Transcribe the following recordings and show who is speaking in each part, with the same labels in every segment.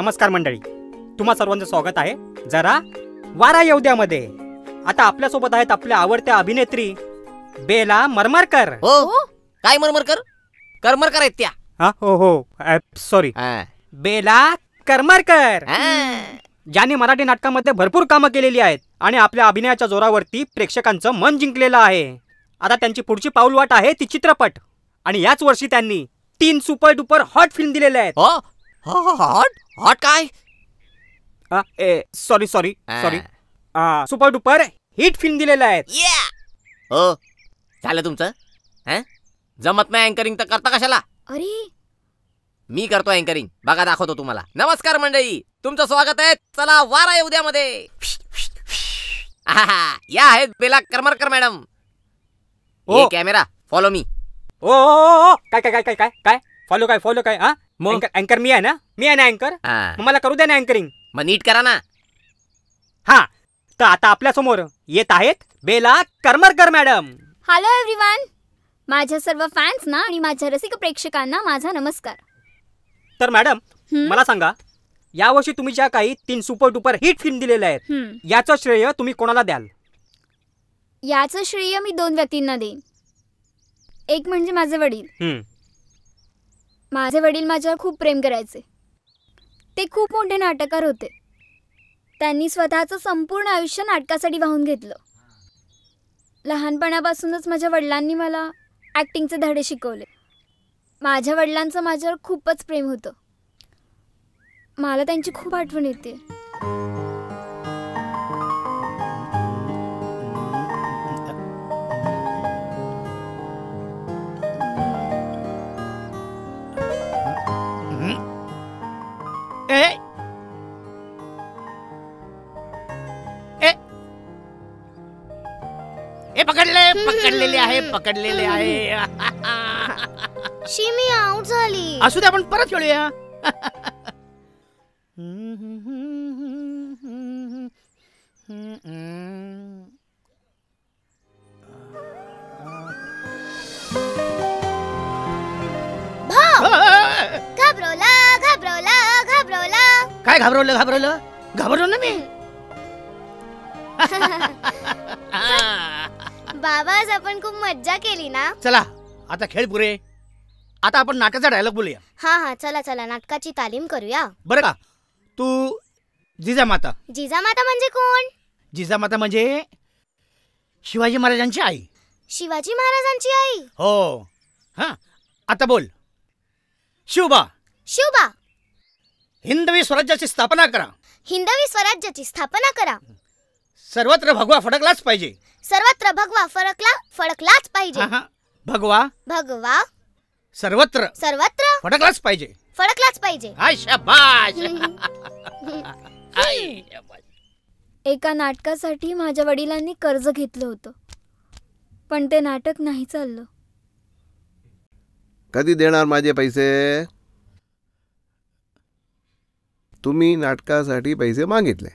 Speaker 1: नमस्कार मंडळी, तुम्हा सर्वांचं स्वागत आहे जरा वारा येऊद्यामध्ये. आता आपल्यासोबत आहेत आपल्या आवडत्या अभिनेत्री बेला मरमरकर.
Speaker 2: हो, काय मरमरकर? करमरकर आहेत त्या.
Speaker 1: हो सॉरी, बेला करमरकर, ज्यांनी मराठी नाटकामध्ये भरपूर कामं केलेली आहेत आणि आपल्या अभिनयाच्या जोरावरती प्रेक्षकांचं मन जिंकलेलं आहे. आता त्यांची पुढची पाऊलवाट आहे ती चित्रपट, आणि याच वर्षी त्यांनी 3 सुपर डुपर हॉट फिल्म दिलेले आहेत.
Speaker 2: हॉट काय?
Speaker 1: Sorry super duper hit film दिलेल्या आहेत.
Speaker 2: हो, झालं तुमचं. जमत नाही अँकरिंग तर करता कशाला?
Speaker 3: अरे
Speaker 2: मी करतो अँकरिंग, बघा दाखवतो तुम्हाला. नमस्कार मंडळी, तुमचं स्वागत आहे चला वारा येऊद्यामध्ये. या आहेत बेला करमरकर मॅडम.
Speaker 1: ओ
Speaker 2: कॅमेरा फॉलो मी.
Speaker 1: ओ काय काय काय काय काय फॉलो काय अँकर मी आहे ना अँकर. मला करू द्या ना अँकरिंग.
Speaker 2: मग नीट करा ना.
Speaker 1: हा, तर आता आपल्या समोर येत आहेत Bela Karmarkar madam.
Speaker 3: Hello everyone, माझ्या सर्व फॅन्सना आणि माझ्या रसिक प्रेक्षकांना माझा नमस्कार.
Speaker 1: तर मॅडम मला सांगा, यावर्षी तुम्ही ज्या काही 3 सुपर डुपर हिट फिल्म दिलेल्या आहेत, याचं श्रेय तुम्ही कोणाला द्याल?
Speaker 3: याचं श्रेय मी 2 व्यक्तींना देईन. एक म्हणजे माझे वडील. माझे वडील माझ्यावर खूप प्रेम करायचे. ते खूप मोठे नाटककार होते. त्यांनी स्वतःचं संपूर्ण आयुष्य नाटकासाठी वाहून घेतलं. लहानपणापासूनच माझ्या वडिलांनी मला ॲक्टिंगचे धडे शिकवले. माझ्या वडिलांचं माझ्यावर खूपच प्रेम होतं. मला त्यांची खूप आठवण येते.
Speaker 4: पकडलेले आहे.
Speaker 3: शिमी आउट झाली.
Speaker 4: असू दे, आपण परत खेळूया.
Speaker 3: घाबरवला.
Speaker 4: काय घाबरवलं ना मी.
Speaker 3: बाबा, आज आपण खूप मज्जा केली ना.
Speaker 4: चला आता खेळ पुरे. आता आपण नाटकाचा डायलॉग बोलूया.
Speaker 3: हा, चला नाटकाची तालीम करूया.
Speaker 4: बरं का? तू जिजामाता.
Speaker 3: जिजामाता म्हणजे कोण?
Speaker 4: जिजामाता म्हणजे शिवाजी महाराजांची आई.
Speaker 3: शिवाजी महाराजांची आई?
Speaker 4: हो. हा, आता बोल. शिवबा, हिंदवी स्वराज्याची स्थापना करा.
Speaker 3: हिंदवी स्वराज्याची स्थापना करा.
Speaker 4: सर्वत्र भगवा फडकलाच पाहिजे.
Speaker 3: सर्वत्र भगवा फडकलाच पाहिजे. भगवा
Speaker 4: सर्वत्र फडकलाच पाहिजे. हाय शाबाश.
Speaker 3: एका नाटकासाठी माझ्या वडिलांनी कर्ज घेतलं होतं, पण ते नाटक नाही चाललं.
Speaker 5: कधी देणार माझे पैसे? तुम्ही नाटकासाठी पैसे मागितले,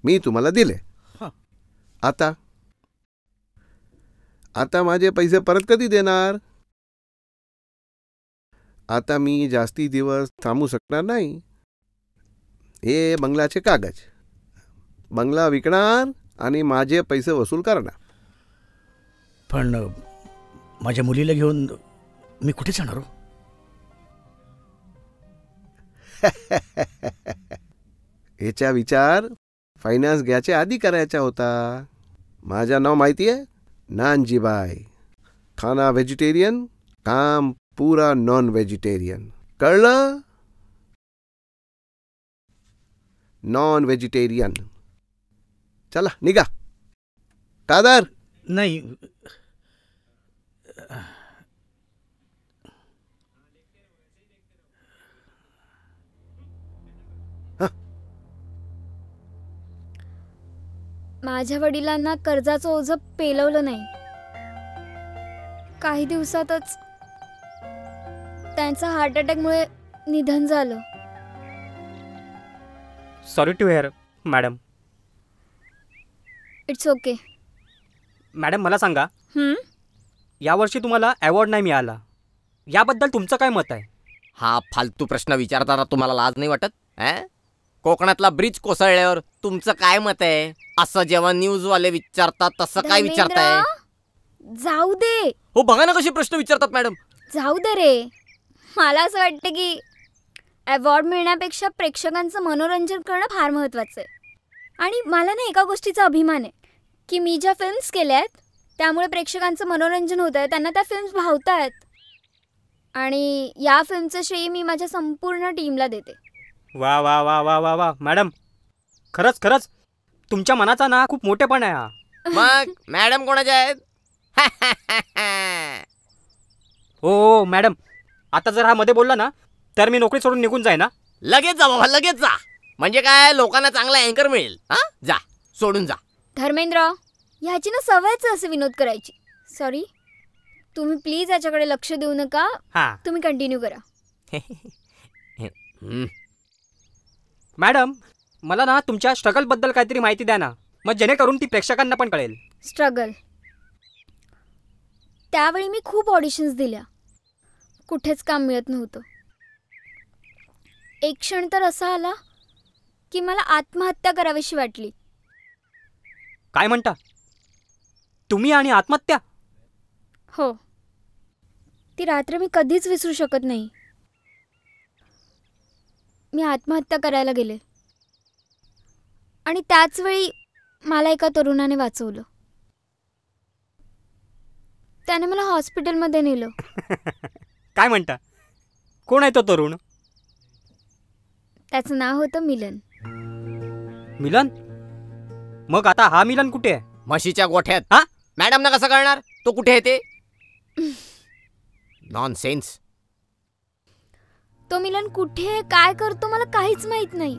Speaker 5: मी तुम्हाला दिले. आता माझे पैसे परत कधी देणार? आता मी जास्ती दिवस थांबू शकणार नाही. हे बंगल्याचे कागज. बंगला विकणार आणि माझे पैसे वसूल करणार.
Speaker 4: पण माझ्या मुलीला घेऊन मी कुठे जाणार हो?
Speaker 5: याचा विचार फायनान्स घ्यायच्या आधी करायचा होता. माझं नाव माहिती आहे? नानजीबाई. खाना व्हेजिटेरियन, काम पूरा नॉन व्हेजिटेरियन. कळलं? Non vegetarian. चला निघा. दादर
Speaker 4: नाही.
Speaker 3: माझ्या वडिलांना कर्जाचं ओझं पेलवलं नाही. काही दिवसातच त्यांचं हार्ट अटॅकमुळे निधन झालं.
Speaker 1: Sorry to hear madam.
Speaker 3: It's okay.
Speaker 1: Madam मला सांगा, यावर्षी तुम्हाला अवॉर्ड नाही मिळाला, याबद्दल तुमचं काय मत आहे?
Speaker 2: हा फालतू प्रश्न विचारताना तुम्हाला लाज नाही वाटत? कोकणातला ब्रिज कोसळल्यावर तुमचं काय मत आहे? असं जेव्हा न्यूज वाले विचारतात तसं काय विचारताय?
Speaker 3: धर्मेंद्र, जाऊ दे.
Speaker 2: हो बघा ना कसे प्रश्न विचारतात मॅडम.
Speaker 3: जाऊ दे रे. मला असं वाटतं की अवॉर्ड मिळण्यापेक्षा प्रेक्षकांचं मनोरंजन करणं फार महत्त्वाचं आहे. आणि मला ना एका गोष्टीचा अभिमान आहे की मी ज्या फिल्म्स केल्या आहेत त्यामुळे प्रेक्षकांचं मनोरंजन होत आहे, त्यांना त्या फिल्म्स भावत आहेत. आणि या फिल्मचं श्रेय मी माझ्या संपूर्ण टीमला देते.
Speaker 1: वा वा वा वा वा वा मॅडम, खरंच खरंच तुमच्या मनाचा ना खूप मोठेपण आहे हा.
Speaker 2: मग मॅडम कोणाच्या आहेत?
Speaker 1: हो मॅडम, आता जर हा मध्ये बोलला ना तर मी नोकरी सोडून निघून जाईन ना.
Speaker 2: लगेच जा बाबा, लगेच जा. म्हणजे काय, लोकांना चांगला अँकर मिळेल. जा, सोडून जा.
Speaker 3: धर्मेंद्र, ह्याची ना सवयच असे विनोद करायची. सॉरी, तुम्ही प्लीज याच्याकडे लक्ष देऊ नका.
Speaker 1: हा
Speaker 3: तुम्ही कंटिन्यू करा.
Speaker 1: मॅडम, मला ना तुमच्या स्ट्रगल बद्दल काहीतरी माहिती द्या ना, मग जेणेकरून ती प्रेक्षकांना पण कळेल.
Speaker 3: स्ट्रगल? त्यावेळी मी खूप ऑडिशन्स दिल्या, कुठेच काम मिळत नव्हतं. एक क्षण तर असा आला की मला आत्महत्या करावीशी वाटली.
Speaker 1: काय म्हणता तुम्ही? आणि आत्महत्या?
Speaker 3: हो, ती रात्र मी कधीच विसरू शकत नाही. मी आत्महत्या करायला गेले आणि त्याच वेळी मला एका तरुणाने वाचवलं. त्याने मला हॉस्पिटलमध्ये नेलं.
Speaker 1: काय म्हणता? कोण आहे तो तरुण?
Speaker 3: त्याचं नाव होतं मिलन.
Speaker 1: मिलन? मग आता हा मिलन कुठे आहे?
Speaker 2: म्हशीच्या गोठ्यात. मॅडम ना कसं कळणार तो कुठे आहे ते? नॉनसेन्स.
Speaker 3: तो मिलन कुठे काय करतो मला काहीच माहित नाही.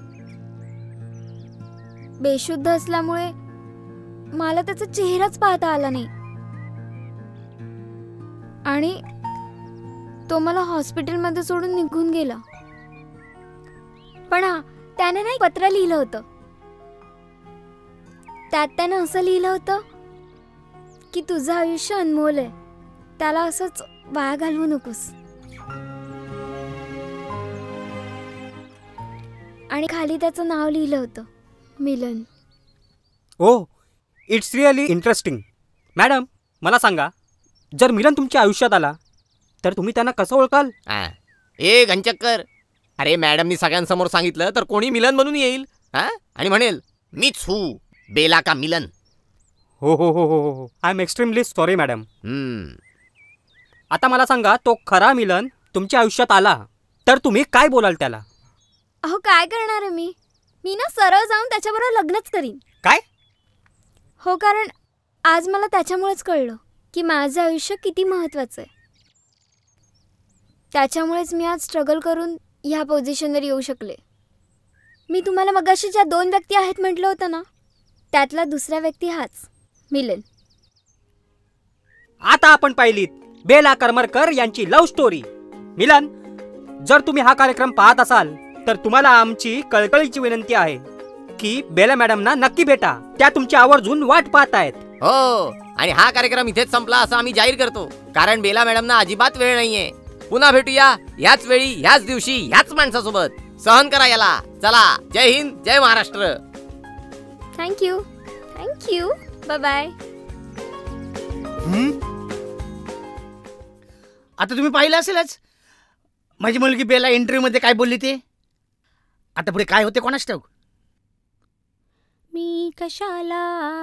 Speaker 3: बेशुद्ध असल्यामुळे मला त्याचा चेहराच पाहता आला नाही. आणि तो मला हॉस्पिटलमध्ये सोडून निघून गेला. पण त्याने नाही पत्र लिहिलं होतं. त्यात त्यानं असं लिहिलं होतं की तुझं आयुष्य अनमोल आहे, त्याला असंच वाया घालवू नकोस. आणि खाली त्याचं नाव लिहिलं होतं, मिलन.
Speaker 1: ओ, इट्स रिअली इंटरेस्टिंग. मॅडम, मला सांगा, जर मिलन तुमच्या आयुष्यात आला तर तुम्ही त्यांना कसं ओळखाल?
Speaker 2: ए घनचक्कर, अरे मॅडमनी सगळ्यांसमोर सांगितलं तर कोणी मिलन म्हणून येईल आणि म्हणेल मीच हू बेला का मिलन.
Speaker 1: हो हो हो हो हो, I am extremely sorry madam. आता मला सांगा, तो खरा मिलन तुमच्या आयुष्यात आला तर तुम्ही काय बोलाल त्याला?
Speaker 3: अहो, काय करणार आहे मी ना सरळ जाऊन त्याच्याबरोबर लग्नच करीन.
Speaker 1: काय?
Speaker 3: हो, कारण आज मला त्याच्यामुळेच कळलं की माझं आयुष्य किती महत्त्वाचं आहे. त्याच्यामुळेच मी आज स्ट्रगल करून ह्या पोझिशनवर येऊ शकले. मी तुम्हाला मगाशी ज्या 2 व्यक्ती आहेत म्हटलं होतं ना, त्यातला दुसरा व्यक्ती हाच, मिलन.
Speaker 1: आता आपण पाहिलीत बेला करमरकर यांची लव्ह स्टोरी. मिलन, जर तुम्ही हा कार्यक्रम पाहत असाल तर तुम्हाला आमची कळकळीची विनंती आहे की बेला मॅडमना नक्की भेटा. त्या तुमची आवर्जून वाट पाहत आहेत.
Speaker 2: हो, आणि हा कार्यक्रम इथेच संपला असं आम्ही जाहीर करतो, कारण बेला मॅडमना अजिबात वेळ नाहीये. पुन्हा भेटूया ह्याच वेळी, ह्याच दिवशी, ह्याच माणसासोबत. सहन करा याला. चला, जय हिंद, जय महाराष्ट्र.
Speaker 3: थँक्यू. Bye bye.
Speaker 4: आता तुम्ही पाहिलं असेलच माझी मुलगी बेला इंटरव्ह्यू मध्ये काय बोलली ते. आता पुढे काय होते कोणास ठाऊक.
Speaker 6: मी कशाला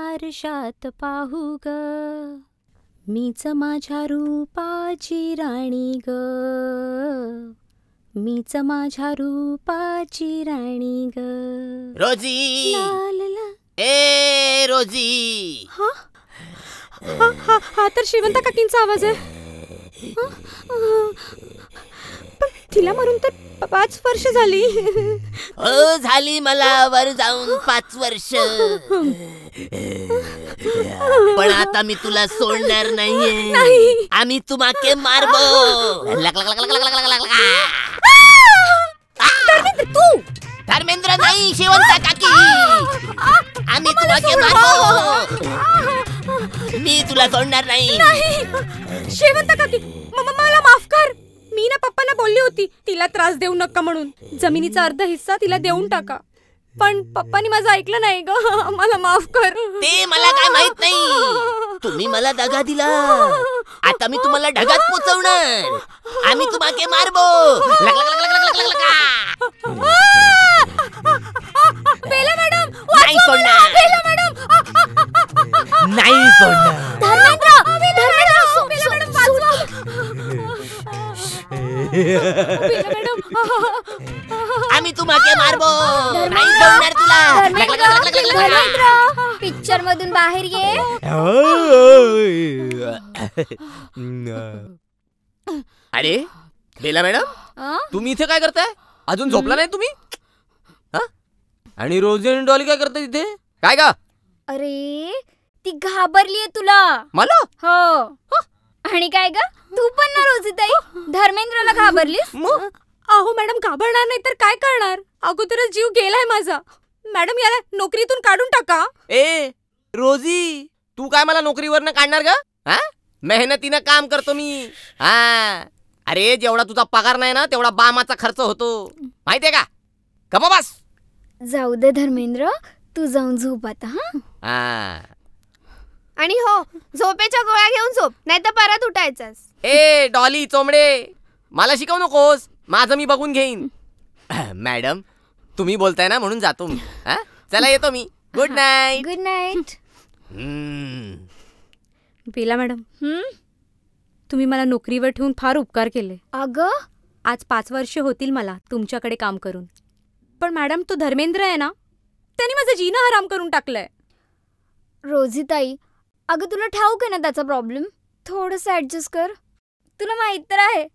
Speaker 6: आरशात पाहू ग, मीच माझ्या रूपाची राणी ग, मीच माझ्या रूपाची राणी ग.
Speaker 2: रोजी,
Speaker 6: ला ला ला.
Speaker 2: ए रोजी.
Speaker 6: हा तर श्रीमंत काकींचा आवाज आहे. पण तिला मरून तर 5 वर्ष झाली.
Speaker 2: हो, झाली मला वर जाऊन 5 वर्ष. पण आता मी तुला सोडणार नाहीये. आम्ही तुम्हाके मारबो.
Speaker 6: तू
Speaker 2: धर्मेंद्र नाही, शेवंता काकी, आम्ही तुम्हाके मारबो. मी तुला सोडणार नाही.
Speaker 6: शेवंत काकी, मला माफ कर. मी ना पप्पांना बोलली होती तिला त्रास देऊ नका म्हणून, जमिनीचा अर्धा हिस्सा तिला देऊन टाका. पण पप्पानी माझं ऐकलं नाही ग. मला माफ कर.
Speaker 2: ते मला काय माहित नाही. तुम्ही मला दगा दिला. आता मी तुम्हाला ढगात पोचवणार. आम्ही तुम्हाला मारबो.
Speaker 6: बेला मॅडम,
Speaker 2: नाही सोडणार.
Speaker 6: बेला मॅडम,
Speaker 2: नाही सोडणार.
Speaker 3: धर्मेंद्र, धर्मेंद्र,
Speaker 6: बेला मॅडम वाचवा. बेला मॅडम,
Speaker 2: आम्ही तुम्हाला मारबो. नाही सोडणार तुला.
Speaker 3: धर्मेंद्र, पिक्चर मधून बाहेर ये.
Speaker 2: अरे बेला मॅडम,
Speaker 3: अं?
Speaker 2: तुम्ही इथे काय करताय? अजून झोपला नाही तुम्ही? हा? आणि रोजी आणि डॉली काय करताय तिथे? काय का?
Speaker 3: अरे ती घाबरलीये तुला.
Speaker 2: मला?
Speaker 3: हो. आणि काय ग, तू पण ना रोजीताई धर्मेंद्रला घाबरलीस.
Speaker 2: मग?
Speaker 6: अहो मॅडम, घाबरणार नाही तर काय करणार? अगोदरच जीव गेलाय माझा. मॅडम याला नोकरीतून काढून टाका.
Speaker 2: ए रोजी, तू काय मला नोकरीवरनं काढणार का? हा? मेहनतीनं काम करतो मी. हा. अरे जेवढा तुझा पगार नाही ना तेवढा बामाचा खर्च होतो, माहितीये का? गप्पा बस.
Speaker 3: जाऊ दे धर्मेंद्र, तू जाऊन झोप आता.
Speaker 2: हा.
Speaker 7: आणि हो, झोपेच्या गोळ्या घेऊन झोप, नाही तर परत उठायचंस.
Speaker 2: ए डॉली चोमडे, मला शिकवू नकोस. माझं मी बघून घेईन. मॅडम तुम्ही बोलताय ना म्हणून जातो मी. हा? चला येतो मी. Good night.
Speaker 3: Good night.
Speaker 6: Bela madam, तुम्ही मला नोकरीवर ठेवून फार उपकार केले.
Speaker 3: अगं
Speaker 6: आज 5 वर्ष होतील मला तुमच्याकडे काम करून. पण मॅडम, तो धर्मेंद्र आहे ना, त्याने माझं जीणं हराम करून टाकलंय.
Speaker 3: रोजीताई, अगं तुला ठाऊक आहे ना त्याचा प्रॉब्लेम. थोडंसं ऍडजस्ट कर. तुला माहित तर आहे,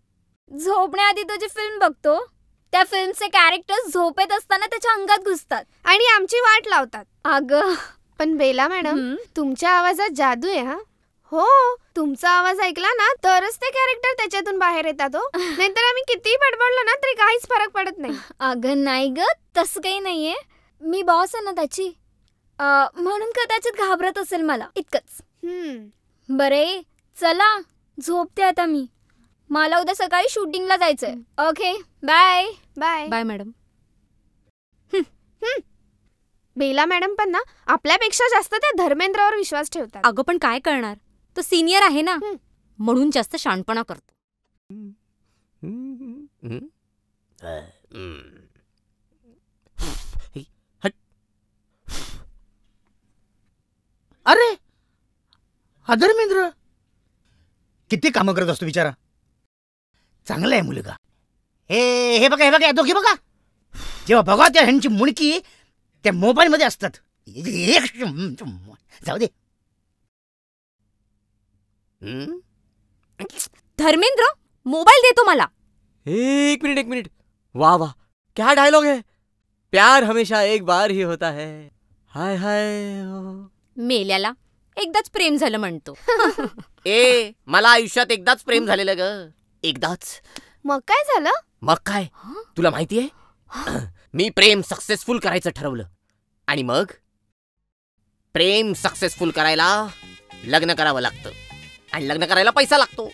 Speaker 3: झोपण्याआधी तो जी फिल्म बघतो त्या फिल्मचे कॅरेक्टर्स झोपेत असताना त्याच्या अंगात घुसतात
Speaker 7: आणि आमची वाट लावतात.
Speaker 3: अगं
Speaker 7: पण बेला मॅडम, तुमच्या आवाजात जादू आहे. हा हो, तुमचा आवाज ऐकला ना तरच ते कॅरेक्टर त्याच्यातून बाहेर येतात. हो, नाहीतर आम्ही कितीही बडबडलो ना तरी काहीच फरक पडत नाही.
Speaker 3: अगं नाही ग, तसं काही नाहीये. मी बॉस आहे ना त्याची, म्हणून कदाचित घाबरत असेल मला इतकंच. बरे चला, झोपते आता मी. मला उद्या सकाळी शूटिंगला जायचंय. Okay, bye.
Speaker 7: Bye
Speaker 6: bye madam.
Speaker 7: Bela madam पण ना आपल्यापेक्षा जास्त त्या धर्मेंद्रावर विश्वास ठेवतात.
Speaker 6: अगं पण काय करणार, तो सिनियर आहे ना, म्हणून जास्त शहाणपणा करतो.
Speaker 4: अरे हा धर्मेंद्र किती कामं करत असतो बिचारा. चांगला आहे मुलगा. हे बघा, हे बघा, या दोघे बघा. जेव्हा बघा त्या ह्यांची मुणकी त्या मोबाईल मध्ये असतात. जाऊ दे.
Speaker 6: धर्मेंद्र मोबाईल देतो मला.
Speaker 2: एक मिनिट. वाह वाह, क्या डायलॉग है. प्यार हमेशा एक बार ही होता है. हाय हाय.
Speaker 6: मेल्याला एकदाच प्रेम झालं म्हणतो.
Speaker 2: ए मला आयुष्यात एकदाच प्रेम झालेलं ग, एकदाच.
Speaker 7: मग काय झालं?
Speaker 2: मग काय, तुला माहितीये, मी प्रेम सक्सेसफुल करायचं ठरवलं. आणि मग प्रेम सक्सेसफुल करायला लग्न करावं लागतं. आणि लग्न करायला पैसा लागतो.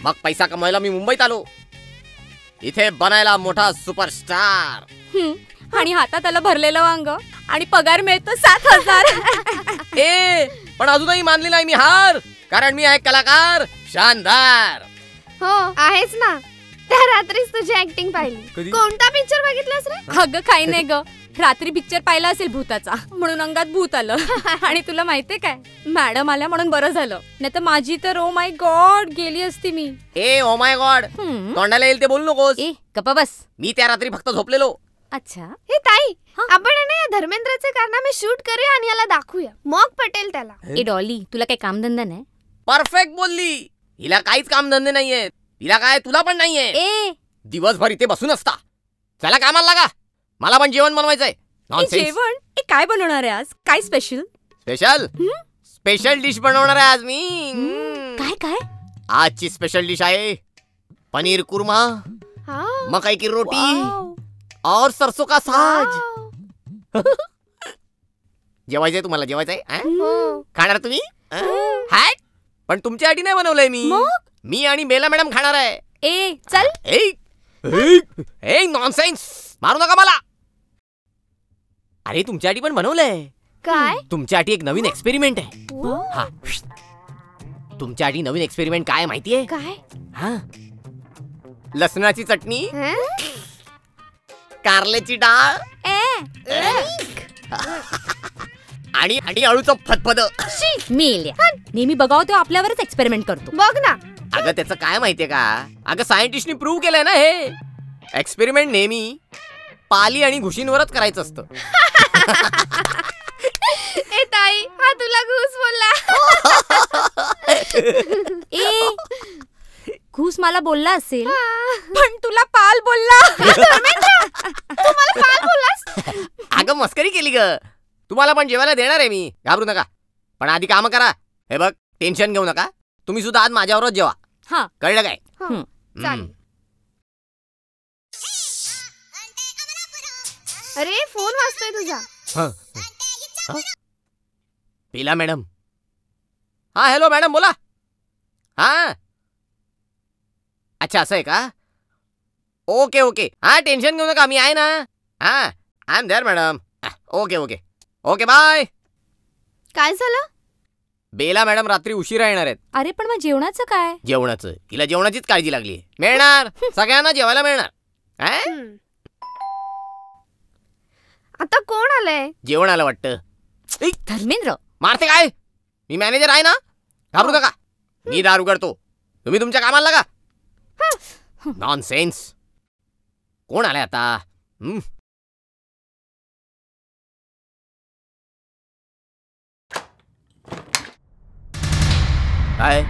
Speaker 2: मग पैसा कमवायला मी मुंबईत आलो. इथे बनायला मोठा सुपरस्टार.
Speaker 6: आणि हातात त्याला भरलेलं वांग आणि पगार मिळतो 7,000.
Speaker 2: ए पण अजूनही मानली नाही मी हार, कारण मी आहे कलाकार शानदार.
Speaker 7: हो आहेच ना. त्या रात्रीच तुझी ऍक्टिंग पाहिली.
Speaker 2: कधी?
Speaker 7: कोणता पिक्चर बघितलास रे?
Speaker 6: अगं काही नाही ग, रात्री पिक्चर पाहिला असेल भूताचा, म्हणून अंगात भूत आलं. आणि तुला माहितीये काय, मॅडम आल्या म्हणून बरं झालं, नाही तर माझी तर ओ माय गॉड गेली असती मी.
Speaker 2: ए ओ माय गॉड, तोंडाला येईल ते बोलू नकोस.
Speaker 6: ए गप्पा बस.
Speaker 2: मी त्या रात्री फक्त झोपलेलो.
Speaker 6: अच्छा,
Speaker 7: हे ताई, आपण आहे ना या धर्मेंद्रचे कारनामे शूट करूया आणि याला दाखवूया, मग पटेल त्याला.
Speaker 6: ए डॉली, तुला काही कामधंदा नाही?
Speaker 2: परफेक्ट बोलली. हिला काहीच कामधंदे नाहीयेत. हिला काय, तुला पण नाहीये.
Speaker 6: ए
Speaker 2: दिवसभर इथे बसून असता. चला कामाला लागा, मला पण जेवण बनवायचंय.
Speaker 6: जेवण? ए काय बनवणार आहे आज? काय स्पेशल?
Speaker 2: स्पेशल डिश बनवणार आहे आज मी.
Speaker 6: काय काय?
Speaker 2: आजची स्पेशल डिश आहे पनीर कुर्मा, मकई की रोटी और सरसों का साग. जेवायचंय तुम्हाला? जेवायचंय? खाणार तुम्ही? हाय, पण तुमच्यासाठी नाही बनवलंय मी. मी आणि बेला मॅडम खाणार आहे.
Speaker 6: ए चल.
Speaker 2: ए नॉनसेन्स, मारू नका मला. अरे तुमच्यासाठी पण बनवलंय.
Speaker 7: काय?
Speaker 2: तुमच्यासाठी एक नवीन एक्सपेरिमेंट आहे. हा, तुमच्यासाठी नवीन एक्सपेरिमेंट काय माहितीये?
Speaker 7: काय?
Speaker 2: हा, लसणाची चटणी,
Speaker 7: हं?
Speaker 2: कारल्याची डाळ आणि आणि अळूचं फतफद.
Speaker 6: मेल्या नेहमी बघावं तो आपल्यावरच एक्सपेरिमेंट करतो.
Speaker 7: बघ ना.
Speaker 2: अगं त्याचं काय माहितीये का? अगं सायंटिस्टनी प्रूव्ह केलंय ना हे. एक्सपेरिमेंट नेहमी पाली आणि घुशींवरच करायचं असतं.
Speaker 7: ए ताई, हा तुला घुस बोलला.
Speaker 6: ए घुस मला बोलला असेल पण तुला पाल बोलला.
Speaker 7: तू मला पाल बोललास.
Speaker 2: अगं मस्करी केली ग. तुम्हाला पण जेवायला देणार आहे मी, घाबरू नका. पण आधी काम करा. हे बघ, टेन्शन घेऊ नका. तुम्ही सुद्धा आज माझ्यावरच जेवा.
Speaker 6: हा
Speaker 2: कळलं काय?
Speaker 7: चालेल. अरे फोन वाजतोय तुझा.
Speaker 2: बेला मॅडम. हा हॅलो मॅडम बोला. हा अच्छा असं आहे का? Okay okay. हा टेन्शन घेऊ नका, मी आहे ना. हा I am there madam. Okay okay okay bye.
Speaker 7: काय झालं?
Speaker 2: बेला मॅडम रात्री उशिरा येणार आहेत.
Speaker 6: अरे पण मग जेवणाचं काय?
Speaker 2: जेवणाचं तिला जेवणाचीच काळजी लागली. मिळणार, सगळ्यांना जेवायला मिळणार.
Speaker 7: आता कोण आलंय?
Speaker 2: जेवण आलं वाटतं.
Speaker 6: धर्मेंद्र
Speaker 2: मारते काय? मी मॅनेजर आहे ना, घाबरू नका. मी दार उघडतो, तुम्ही तुमच्या कामाला लागा. नॉनसेन्स. कोण आलाय आता? काय?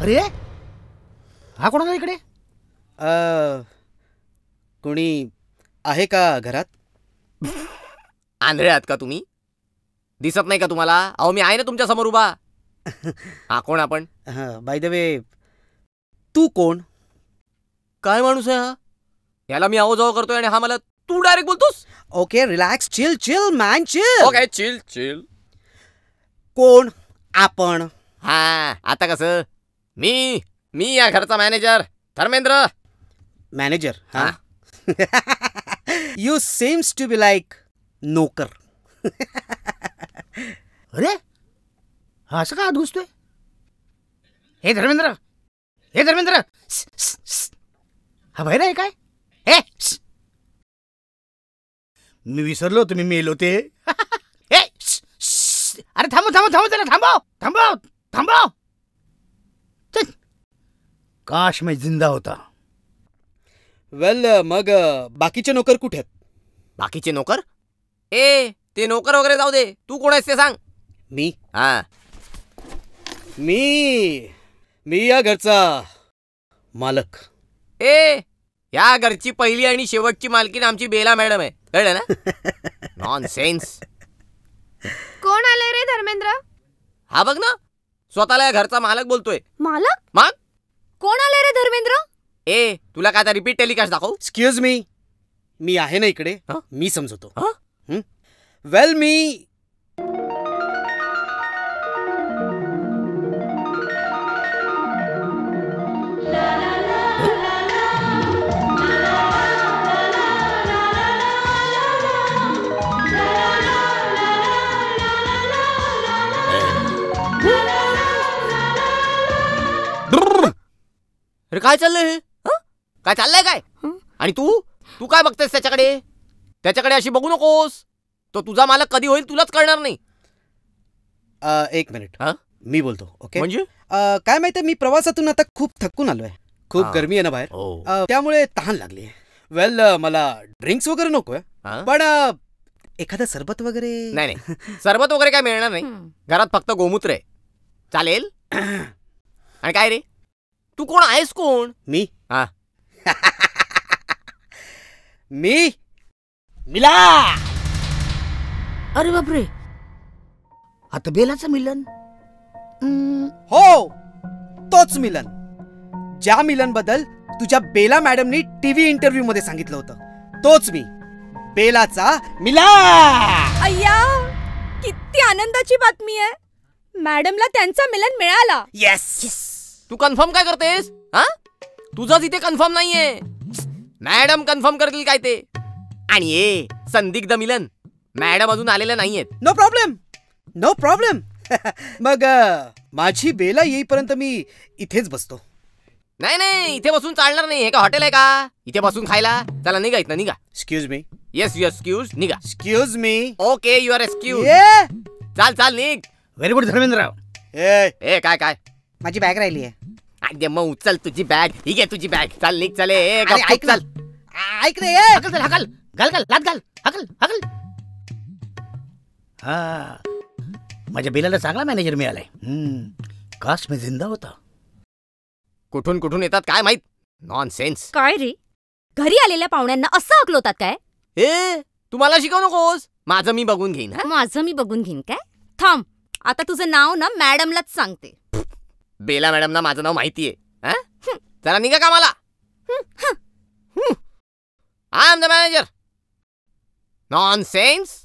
Speaker 4: अरे हा कोण आला इकडे?
Speaker 1: कोणी आहे का घरात?
Speaker 2: आंधळे आहात का तुम्ही? दिसत नाही का तुम्हाला? अहो मी आहे ना तुमच्या समोर उभा. हा कोण आपण?
Speaker 1: बाय द वे, तू कोण?
Speaker 2: काय माणूस आहे हा? याला मी आहो जाओ करतोय आणि हा मला तू डायरेक्ट बोलतोस.
Speaker 1: Okay relax, chill chill man chill.
Speaker 2: Okay chill chill.
Speaker 1: कोण आपण?
Speaker 2: हा आता कसं? मी या घरचा मॅनेजर धर्मेंद्र.
Speaker 1: मॅनेजर? हा. You seems to be like नोकर.
Speaker 4: अरे हा असं का आत घुसतोय? हे धर्मेंद्र, हे धर्मेंद्र, हा बाहेर आहे काय? हे मी विसरलो तुम्ही मेलो ते. अरे थांबव थांबव थांबव त्याला, थांबव थांबव थांबव. चल, काश मैं जिंदा होता.
Speaker 1: वेल मग बाकीचे नोकर कुठे आहेत?
Speaker 2: बाकीचे नोकर? ते नोकर वगैरे जाऊ दे. तू कोण आहेस ते सांग.
Speaker 1: मी
Speaker 2: हा
Speaker 1: मी या घरचा मालक.
Speaker 2: या घरची पहिली आणि शेवटची मालकीन आमची बेला मॅडम आहे. कळलं ना? नॉनसेन्स.
Speaker 7: कोण आलंय रे धर्मेंद्र?
Speaker 2: हा बघ ना, स्वतःला या घरचा मालक बोलतोय.
Speaker 7: मालक?
Speaker 2: मग
Speaker 6: कोण आलंय रे धर्मेंद्र?
Speaker 2: तुला काय रिपीट टेलिकास्ट दाखव.
Speaker 1: एक्सक्यूज मी आहे ना इकडे. मी समजतो. वेल मी
Speaker 2: अरे काय चाललंय हे? काय चाललंय काय? आणि तू काय बघतेस त्याच्याकडे अशी बघू नकोस. तो तुझा मालक कधी होईल तुलाच कळणार नाही.
Speaker 1: एक मिनिट, मी बोलतो. ओके
Speaker 2: म्हणजे
Speaker 1: काय माहिती, मी प्रवासातून आता खूप थकून आलोय. खूप गरमी आहे ना बाहेर, त्यामुळे तहान लागली. वेल मला ड्रिंक्स वगैरे नकोय, पण एखादं सरबत वगैरे.
Speaker 2: नाही सरबत वगैरे काय मिळणार नाही. घरात फक्त गोमूत्र आहे. चालेल? आणि काय रे, तू कोण आहेस? कोण?
Speaker 1: मी
Speaker 4: मी मिला. अरे बापरे, आता बेलाचं मिलन.
Speaker 1: हो, तोच मिलन, ज्या मिलन बद्दल तुझ्या बेला मॅडमनी टीव्ही इंटरव्ह्यू मध्ये सांगितलं होतं. तोच मी, बेलाचा मिला.
Speaker 6: अय्या, किती आनंदाची बातमी आहे. मॅडमला त्यांचा मिलन मिळाला.
Speaker 4: येस.
Speaker 2: तू कन्फर्म काय करतेस? हा, तुझंच इथे कन्फर्म नाहीये. मॅडम कन्फर्म करतील काय ते. आणि ए संदिग्ध मिलन, मॅडम अजून आलेल्या नाहीयेत.
Speaker 8: No problem, no problem. मग माझी बेला येईपर्यंत मी इथेच बसतो.
Speaker 2: नाही नाही, इथे बसून चालणार नाही. हे का हॉटेल आहे का इथे बसून खायला? चला निघा इथनं, निघा.
Speaker 8: Excuse me.
Speaker 2: Yes you excuse, निघा.
Speaker 8: Excuse me.
Speaker 2: Okay you are excuse. चाल चाल निघ.
Speaker 4: Very good Dharmendra.
Speaker 2: ए काय काय?
Speaker 8: माझी बॅग राहिली आहे.
Speaker 2: अरे मग उचल तुझी बॅग. ही घे तुझी बॅग. चाल निघ. चल ए
Speaker 8: अरे, ऐक ना.
Speaker 2: चल.
Speaker 8: ऐक रे.
Speaker 4: हकल हकल घाल घाल लात घाल हकल हकल. हा, माझ्या बेलाला चांगला मॅनेजर मिळालाय. काश मी जिंदा होता.
Speaker 2: कुठून कुठून येतात काय माहित. नॉनसेन्स.
Speaker 6: काय रे, घरी आलेल्या पाहुण्यांना असं हकलवतात काय?
Speaker 2: ए तुम्हाला शिकवू नकोस. माझं मी बघून घेईन. हा?
Speaker 6: माझं मी बघून घेईन काय? थांब, आता तुझं नाव ना मॅडमलाच सांगते.
Speaker 2: बेला मॅडमना माझं नाव माहितीये. चला निघा कामाला. I am the manager. Nonsense.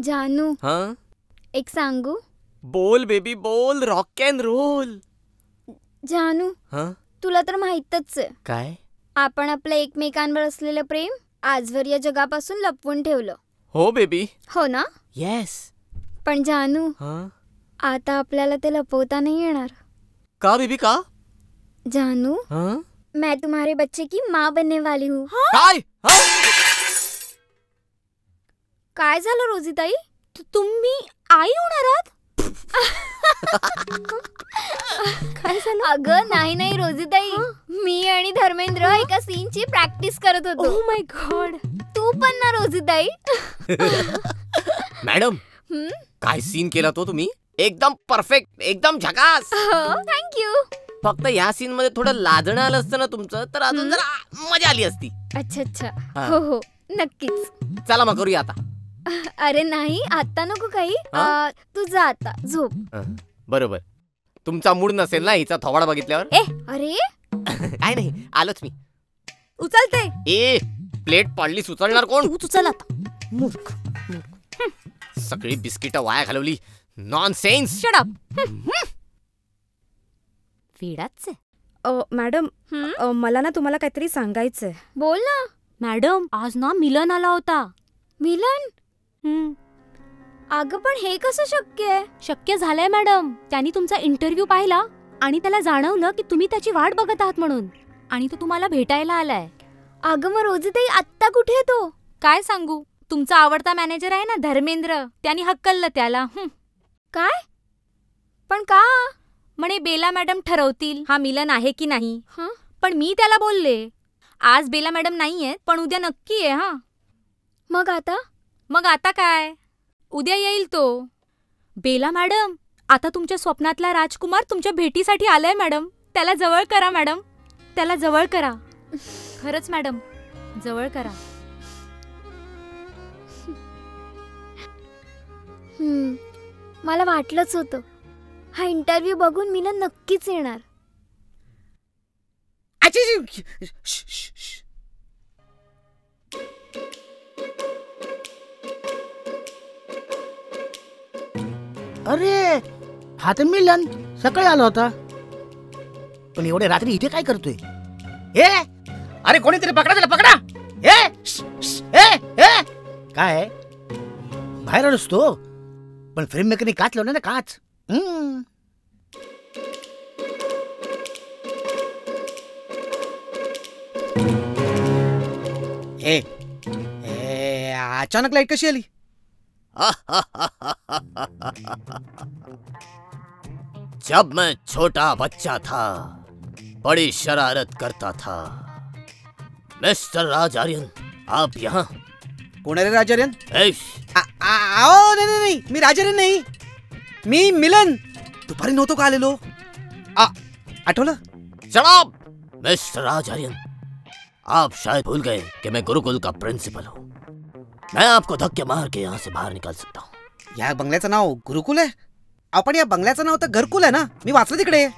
Speaker 3: जानू,
Speaker 2: हा,
Speaker 3: एक सांगू?
Speaker 2: बोल बेबी बोल. Rock and roll.
Speaker 3: जानू,
Speaker 2: हा,
Speaker 3: तुला तर माहीतच आहे,
Speaker 2: काय?
Speaker 3: आपण आपलं एकमेकांवर असलेलं प्रेम आजवर या जगापासून लपवून ठेवलं.
Speaker 2: हो बेबी.
Speaker 3: हो ना?
Speaker 2: येस.
Speaker 3: पण जानू,
Speaker 2: हा,
Speaker 3: आता आपल्याला ते लपवता नाही येणार.
Speaker 2: का बेबी का?
Speaker 3: जानू,
Speaker 2: हा,
Speaker 3: मैं तुम्हारे बच्चे की माँ बनने वाली हूँ.
Speaker 2: काय? हा?
Speaker 3: काय झालं रोजीताई?
Speaker 6: तुम्ही आई होणार आहात?
Speaker 3: काय झालं? अगं नाही नाही रोजीताई, मी आणि धर्मेंद्र एका सीनची प्रॅक्टिस करत होतो.
Speaker 6: Oh my God.
Speaker 3: तू पण ना रोजीताई?
Speaker 2: मॅडम काय सीन केला तो तुम्ही. एकदम परफेक्ट, एकदम झकास.
Speaker 3: थँक्यू.
Speaker 2: फक्त या सीन मध्ये थोडं लाजणं आलं असतं ना तुमचं, तर अजून जरा मजा आली असती.
Speaker 3: अच्छा अच्छा. हो हो नक्कीच.
Speaker 2: चला मग करूया आता.
Speaker 3: अरे नाही, आता नको काही. तू जा आता, झोप.
Speaker 2: बरोबर. तुमचा मूड नसेल ना हिचा थोबाड बघितल्यावर.
Speaker 3: अरे
Speaker 2: काय नाही, आलोच मी.
Speaker 6: उचलते.
Speaker 2: ए प्लेट पाडली, सुचलणार कोण?
Speaker 6: तू उचल आता. मूर्ख.
Speaker 2: सगळी बिस्किट वाया घालवली. नॉनसेन्स.
Speaker 6: Shut up. वेडाच आहे. मॅडम, मला ना तुम्हाला काहीतरी सांगायचंय.
Speaker 3: बोल ना.
Speaker 6: मॅडम, आज ना मिलन आला होता.
Speaker 3: मिलन? अगं पण हे कसं शक्य आहे?
Speaker 6: शक्य झालंय मॅडम. त्यांनी तुमचा इंटरव्ह्यू पाहिला आणि त्याला जाणवलं की तुम्ही त्याची वाट बघत आहात म्हणून, आणि तो तुम्हाला भेटायला आलाय.
Speaker 3: अगं मग रोजीताई आत्ता कुठे आहे तो?
Speaker 6: काय सांगू, तुमचा आवडता मॅनेजर आहे ना धर्मेंद्र, त्यांनी हक्कललं त्याला.
Speaker 3: काय? पण का?
Speaker 6: म्हणे बेला मॅडम ठरवतील हा मिलन आहे की नाही. पण मी त्याला बोलले आज बेला मॅडम नाहीयेत, पण उद्या नक्की आहे. हा,
Speaker 3: मग आता
Speaker 6: काय, उद्या येईल तो. बेला मॅडम, आता तुमच्या स्वप्नातला राजकुमार तुमच्या भेटीसाठी आलाय मॅडम. त्याला जवळ करा मॅडम, त्याला जवळ करा. खरंच मॅडम, जवळ करा.
Speaker 3: मला वाटलंच होतं, हा इंटरव्ह्यू बघून मिलन नक्कीच येणार.
Speaker 4: अरे हा तर मिलन सकाळी आला होता, पण एवढे रात्री इथे काय करतोय? अरे कोणीतरी पकडा त्याला, पकडा. काय बाहेर आलोस तो, पण फ्रेम मेकरने काच लावला ना, काच.
Speaker 8: अचानक लाईट कशी आली?
Speaker 2: जब मैं छोटा बच्चा था, बड़ी शरारत करता था. मिस्टर राजार्यन, आप यहाँ?
Speaker 8: कोण रे राजार्यन?
Speaker 2: ऐश.
Speaker 8: नाही, मी राजार्यन नाही, मी मिलन. दुपारी नव्हतो का आलेलो? आठवलं?
Speaker 2: Shut up, mister Rajaryan. आप शायद भूल गए कि मैं गुरुकुल का प्रिंसिपल हूँ. मैं आपको धक्के मार के यहाँ से बाहर निकाल सकता हूँ.
Speaker 8: या बंगल्याचं नाव गुरुकुल आहे? आपण या बंगल्याचं नाव तर घरकुल आहे ना, मी वाचलं तिकडे.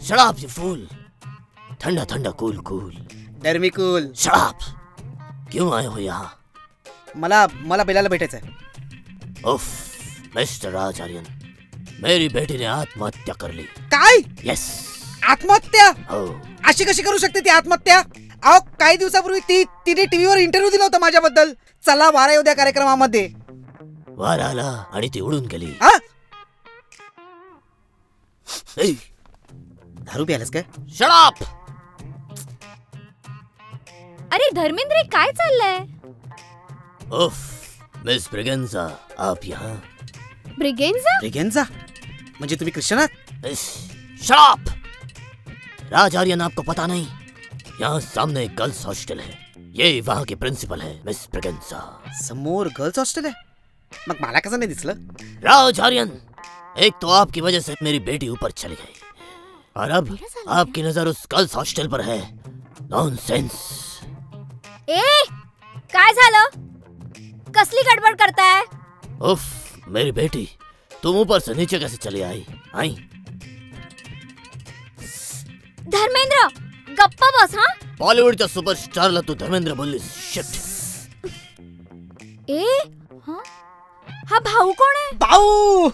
Speaker 2: शराब यू फूल. ठंडा ठंडा कूल कूल.
Speaker 8: धर्मिकुल.
Speaker 2: शराब. क्यों आए हो यहाँ?
Speaker 8: मला बेलाला भेटायचंय.
Speaker 2: उफ, मिस्टर आचार्यन, मेरी बेटी ने आत्महत्या कर ली.
Speaker 8: काय?
Speaker 2: यस.
Speaker 8: आत्महत्या?
Speaker 2: हो.
Speaker 8: अशी कशी करू शकते ती आत्महत्या? अहो, काही दिवसापूर्वी तिने टीव्हीवर इंटरव्ह्यू दिला होता माझ्याबद्दल. चला वारा येऊ द्या कार्यक्रमामध्ये.
Speaker 2: वारा आला आणि ती उडून गेली.
Speaker 8: हा? दारू प्यायलास काय?
Speaker 2: शराब.
Speaker 6: अरे धर्मेंद्र, काय चाललंय?
Speaker 2: उफ, मिस ब्रिगेन्जा, आप यहाँ?
Speaker 7: ब्रिगेन्झा?
Speaker 8: ब्रिगेन्झा म्हणजे तुम्ही ख्रिश्चन आहात?
Speaker 2: शराब. राज आर्यन, आपको पता नहीं, यहाँ सामने एक गर्ल्स हॉस्टल है. ये वहाँ के प्रिंसिपल है, मिस ब्रिगेन्जा.
Speaker 8: समोर गर्ल्स हॉस्टेल आहे? मग मला कसं नाही दिसलं?
Speaker 2: राज आर्यन, एक तो आपकी वजह से मेरी बेटी ऊपर चली गई और अब आपकी नजर उस गर्ल्स हॉस्टल पर है. नॉनसेंस.
Speaker 3: ए काय झालं? कसली गडबड करताय?
Speaker 2: उफ, मेरी बेटी, तुम ऊपर से नीचे कैसे चली आई?
Speaker 3: धर्मेंद्र, गप्पा बस. हा,
Speaker 2: बॉलिवूडच्या सुपरस्टारला तू धर्मेंद्र बोललीस. शिट.
Speaker 3: ए हा भाऊ कोण आहे?
Speaker 8: भाऊ.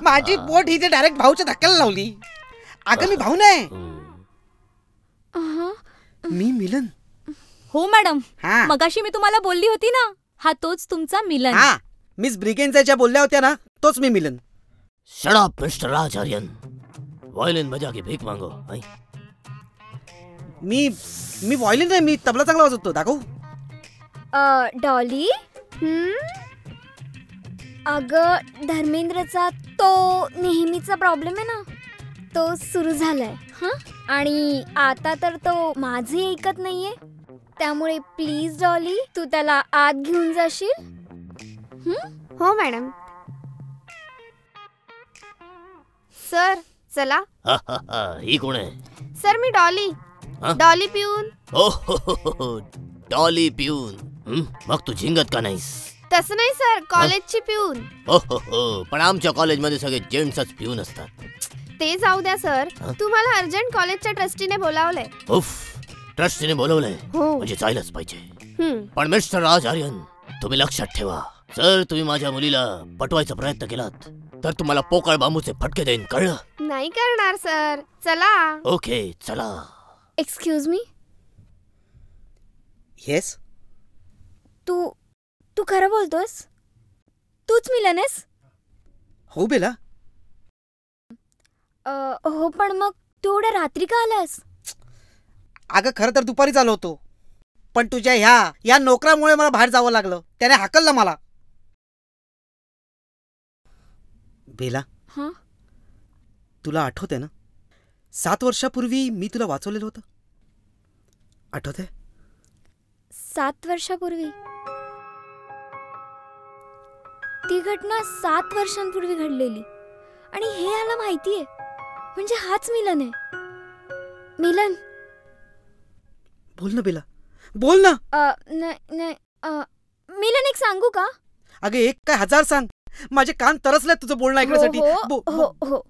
Speaker 8: माझी बोट ही डायरेक्ट भाऊच्या धक्क्याला लावली. अगं मी भाऊ नाही, मी मिलन.
Speaker 6: हो मॅडम,
Speaker 8: हा.
Speaker 6: मगाशी मी तुम्हाला बोलली होती ना, हा तोच तुमचा मिलन.
Speaker 8: हा, मिस ब्रिगेन्झाच्या बोलल्या होत्या ना, तोच मी मिलन.
Speaker 2: शट अप मिस्टर राज आर्यन, वायलिन बजा के भीक मांगो.
Speaker 8: मी व्हायलिन नाही, मी तबला चांगला वाजवतो. दाखवू?
Speaker 3: डॉली, अगं धर्मेंद्रचा तो नेहमीचा प्रॉब्लेम आहे ना, तो सुरू झालाय. आणि आता तर तो माझे ऐकत नाहीये. त्यामुळे प्लीज डॉली, तू त्याला आत घेऊन जाशील?
Speaker 7: हो मॅडम. सर चला.
Speaker 2: ही कोण आहे?
Speaker 7: सर मी डॉली. डॉली पिऊन.
Speaker 2: ओहो, डॉली पिऊन. मग तू झिंगत का नाहीस?
Speaker 7: तसं नाही सर, कॉलेजची पिऊन.
Speaker 2: ओहो, पण आमच्या कॉलेजमध्ये सगळे जेंट्सच पिऊन असतात.
Speaker 7: ते जाऊ द्या सर, तुम्हाला अर्जंट कॉलेजच्या ट्रस्टीने बोलावलंय.
Speaker 2: उफ, ट्रस्टीने बोलवलंय
Speaker 7: हो.
Speaker 2: म्हणजे जायलाच पाहिजे. पण मिस्टर राज आर्यन, तुम्ही लक्षात ठेवा, जर तुम्ही माझ्या मुलीला पटवायचा प्रयत्न केलात तर तुम्हाला पोकळ बांबूचे फटके देईन, कळलं?
Speaker 7: नाही करणार सर. चला.
Speaker 2: ओके, चला.
Speaker 3: Excuse me.
Speaker 8: येस.
Speaker 3: तू खरं बोलतोस? तूच मिलन आहेस?
Speaker 8: हो बेला.
Speaker 3: हो, पण मग तू एवढ्या रात्री का आलास?
Speaker 8: अगं खरं तर दुपारीच आलो होतो, पण तुझ्या ह्या नोकरामुळे मला बाहेर जावं लागलं. त्याने हाकललं मला. बेला, तुला आठवतंय ना, 7 वर्षापूर्वी मी तुला वाचवलेलं होतं? आठवतंय?
Speaker 3: 7 वर्षापूर्वी? ती घटना 7 वर्षांपूर्वी घडलेली आणि हे याला माहितीये, म्हणजे हाच मिलन आहे. मिलन,
Speaker 8: बोल ना बेला, बोल ना.
Speaker 3: नाही मिलन, एक सांगू का?
Speaker 8: अगं एक काय 1000 सांग, माझे कान तरसले तुझं बोलणं ऐकण्यासाठी.
Speaker 3: हो,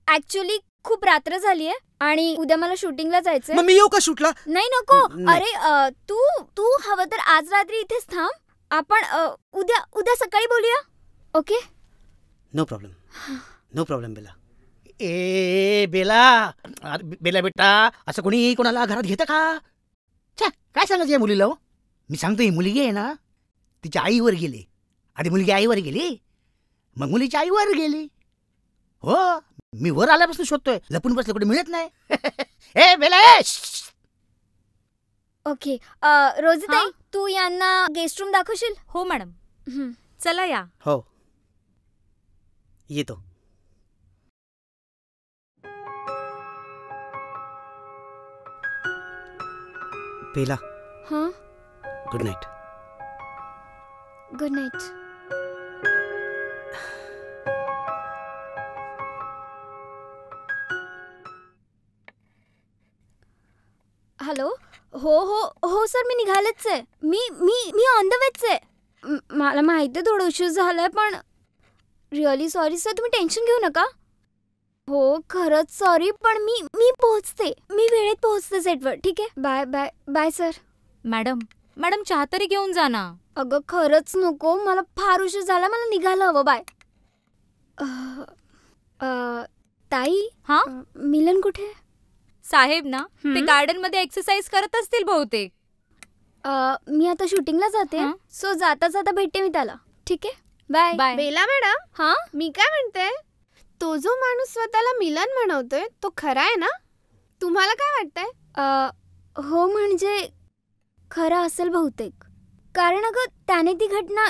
Speaker 3: ऍक्च्युली खूप रात्र झालीये आणि उद्या मला शूटिंगला जायचंय.
Speaker 8: मग मी येऊ का शूटला?
Speaker 3: नाही, नको. अरे तू हवं तर आज रात्री इथेच थांब. आपण उद्या सकाळी बोलूया. ओके?
Speaker 8: No problem Bela. ए बेला, बेला बेटा, असं कोणी कोणाला घरात घेतं का? काय सांगायचं या मुलीला? मी सांगतो, ही मुलगी आहे ना, तिच्या आईवर गेली. आधी मुलगी आईवर गेली, मग मुलीच्या आईवर गेली. हो, मी वर आल्यापासून शोधतोय, लपून बसलं कुठे मिळत नाही. ए बेला.
Speaker 3: ओके, रोजीताई, तू यांना गेस्ट रूम दाखवशील?
Speaker 6: हो मॅडम. चला या.
Speaker 8: हो, येतो. Bela, good night.
Speaker 3: Good night. Hello. हो सर, मी निघालेच आहे. मी ऑन द वेच आहे. मला माहिती आहे थोडं उशीर झालाय, पण रिअली सॉरी सर, तुम्ही टेन्शन घेऊ नका. हो खरंच सॉरी, पण मी पोहोचते, मी वेळेत पोहोचते सेटवर. ठीक आहे, bye bye bye sir.
Speaker 6: Madam चहा तरी घेऊन जा ना.
Speaker 3: अगं खरंच नको, मला फार उशीर झाला, मला निघायला हवं. बाय. ताई.
Speaker 6: हा
Speaker 3: मिलन कुठे?
Speaker 6: साहेब ना ते गार्डन मध्ये एक्सरसाइज करत असतील बहुतेक.
Speaker 3: मी आता शूटिंगला जाते, सो जाता जाता भेटते मी त्याला. ठीक आहे, बाय
Speaker 6: बाय.
Speaker 7: बेला मॅडम,
Speaker 3: हा
Speaker 7: मी काय म्हणते, तो जो माणूस स्वतःला मिलन म्हणवतोय तो खरा आहे ना? तुम्हाला काय वाटतंय?
Speaker 3: हो म्हणजे खरं असेल बहुतेक, कारण अगं त्याने ती घटना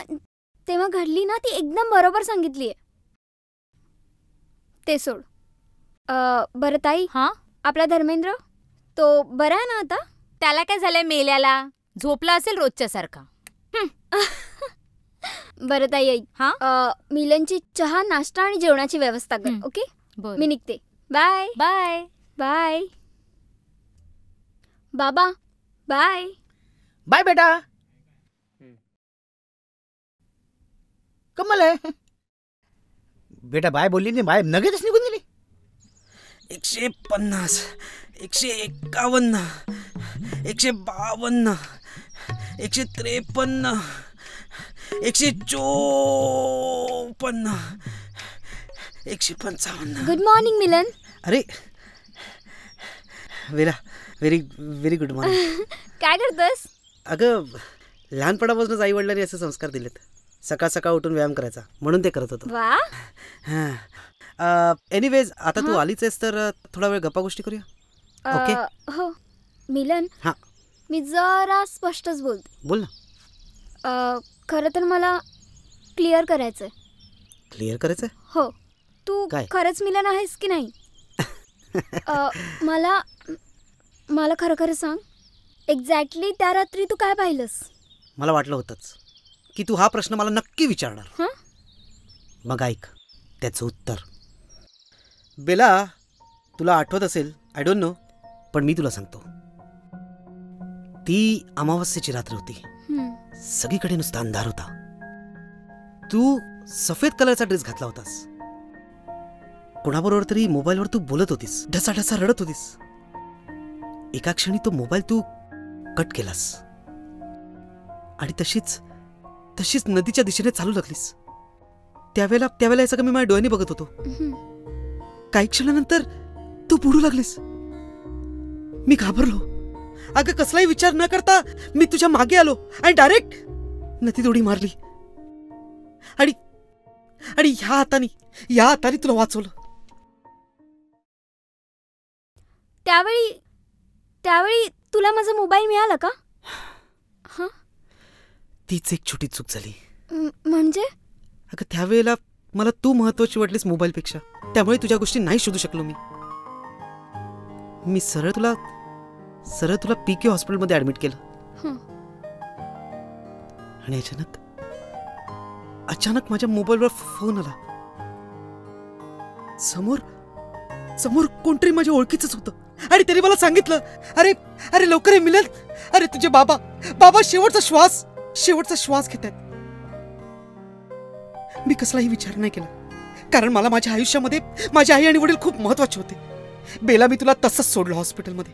Speaker 3: तेव्हा घडली ना, ती एकदम बरोबर सांगितली आहे. ते सोड. बरं ताई,
Speaker 6: हा
Speaker 3: आपला धर्मेंद्र तो बरा आहे ना आता?
Speaker 6: त्याला काय झालंय, मेल्याला झोपला असेल रोजच्या सारखा.
Speaker 3: बरं ताई ऐक,
Speaker 6: हा
Speaker 3: मिलनची चहा, नाश्ता आणि जेवणाची व्यवस्था कर. ओके, मी निघते. Bye
Speaker 6: bye
Speaker 3: bye. बाबा बाय.
Speaker 8: बाय बेटा. कमाल आहे बेटा, बाय बोलली नाही, बाय नगेतच निघून गेली.
Speaker 9: 150, 151, 152, 153, 154, 155.
Speaker 3: गुड मॉर्निंग मिलन.
Speaker 9: अरे वेरा, व्हेरी व्हेरी गुड मॉर्निंग.
Speaker 3: काय करतोस?
Speaker 9: अगं लहानपणापासूनच आई वडिलांनी असे संस्कार दिलेत, सकाळ सकाळ उठून व्यायाम करायचा, म्हणून ते करत होतो.
Speaker 3: वा.
Speaker 9: एनिवेज आता तू आलीच आहेस तर थोडा वेळ गप्पा गोष्टी करूया. ओके.
Speaker 3: हो मिलन,
Speaker 9: हा
Speaker 3: मी जरा स्पष्टच बोलते.
Speaker 9: बोल ना.
Speaker 3: खरं तर मला क्लिअर करायचंय.
Speaker 9: क्लिअर करायचंय?
Speaker 3: हो. तू
Speaker 9: काय?
Speaker 3: खरंच मिलन आहेस की नाही? मला खरं खरं सांग, एक्झॅक्टली त्या रात्री तू काय पाहिलंस?
Speaker 9: मला वाटलं होतंच की तू हा प्रश्न मला नक्की विचारणार. मग ऐक त्याचं उत्तर. बेला, तुला आठवत असेल, आय डोंट नो, पण मी तुला सांगतो. ती अमावस्येची रात्र होती, सगळीकडे नुसता अंधार होता. तू सफेद कलरचा ड्रेस घातला होतास, कोणाबरोबर तरी मोबाईलवर तू बोलत होतीस, ढसाढसा रडत होतीस. एका क्षणी तो मोबाईल तू कट केलास आणि तशीच नदीच्या दिशेने चालू लागलीस. त्यावेळेला हे सगळं मी माझ्या डोळ्यांनी बघत होतो. काही क्षणानंतर तू बुडू लागलीस. मी घाबरलो. अगं कसलाही विचार न करता मी तुझ्या मागे आलो आणि डायरेक्ट नदीत उडी मारली आणि ह्या हाताने तुला वाचवलं.
Speaker 3: त्यावेळी तुला माझा मोबाईल मिळाला का?
Speaker 9: तीच एक छोटी चूक झाली.
Speaker 3: म्हणजे?
Speaker 9: अगं त्यावेळेला मला तू महत्वाची वाटलीस मोबाईलपेक्षा, त्यामुळे तुझ्या गोष्टी नाही शोधू शकलो. मी सरळ तुला PK हॉस्पिटलमध्ये ऍडमिट केलं. आणि अचानक माझ्या मोबाईलवर फोन आला. समोर कोणतरी माझ्या ओळखीचंच होतं आणि त्याने मला सांगितलं, अरे लवकर ये मिलन, अरे तुझे बाबा शेवटचा श्वास घेत आहेत. मी कसलाही विचार नाही केला, कारण मला माझ्या आयुष्यामध्ये माझी आई आणि वडील खूप महत्वाचे होते. बेला, मी तुला तसंच सोडलं हॉस्पिटलमध्ये,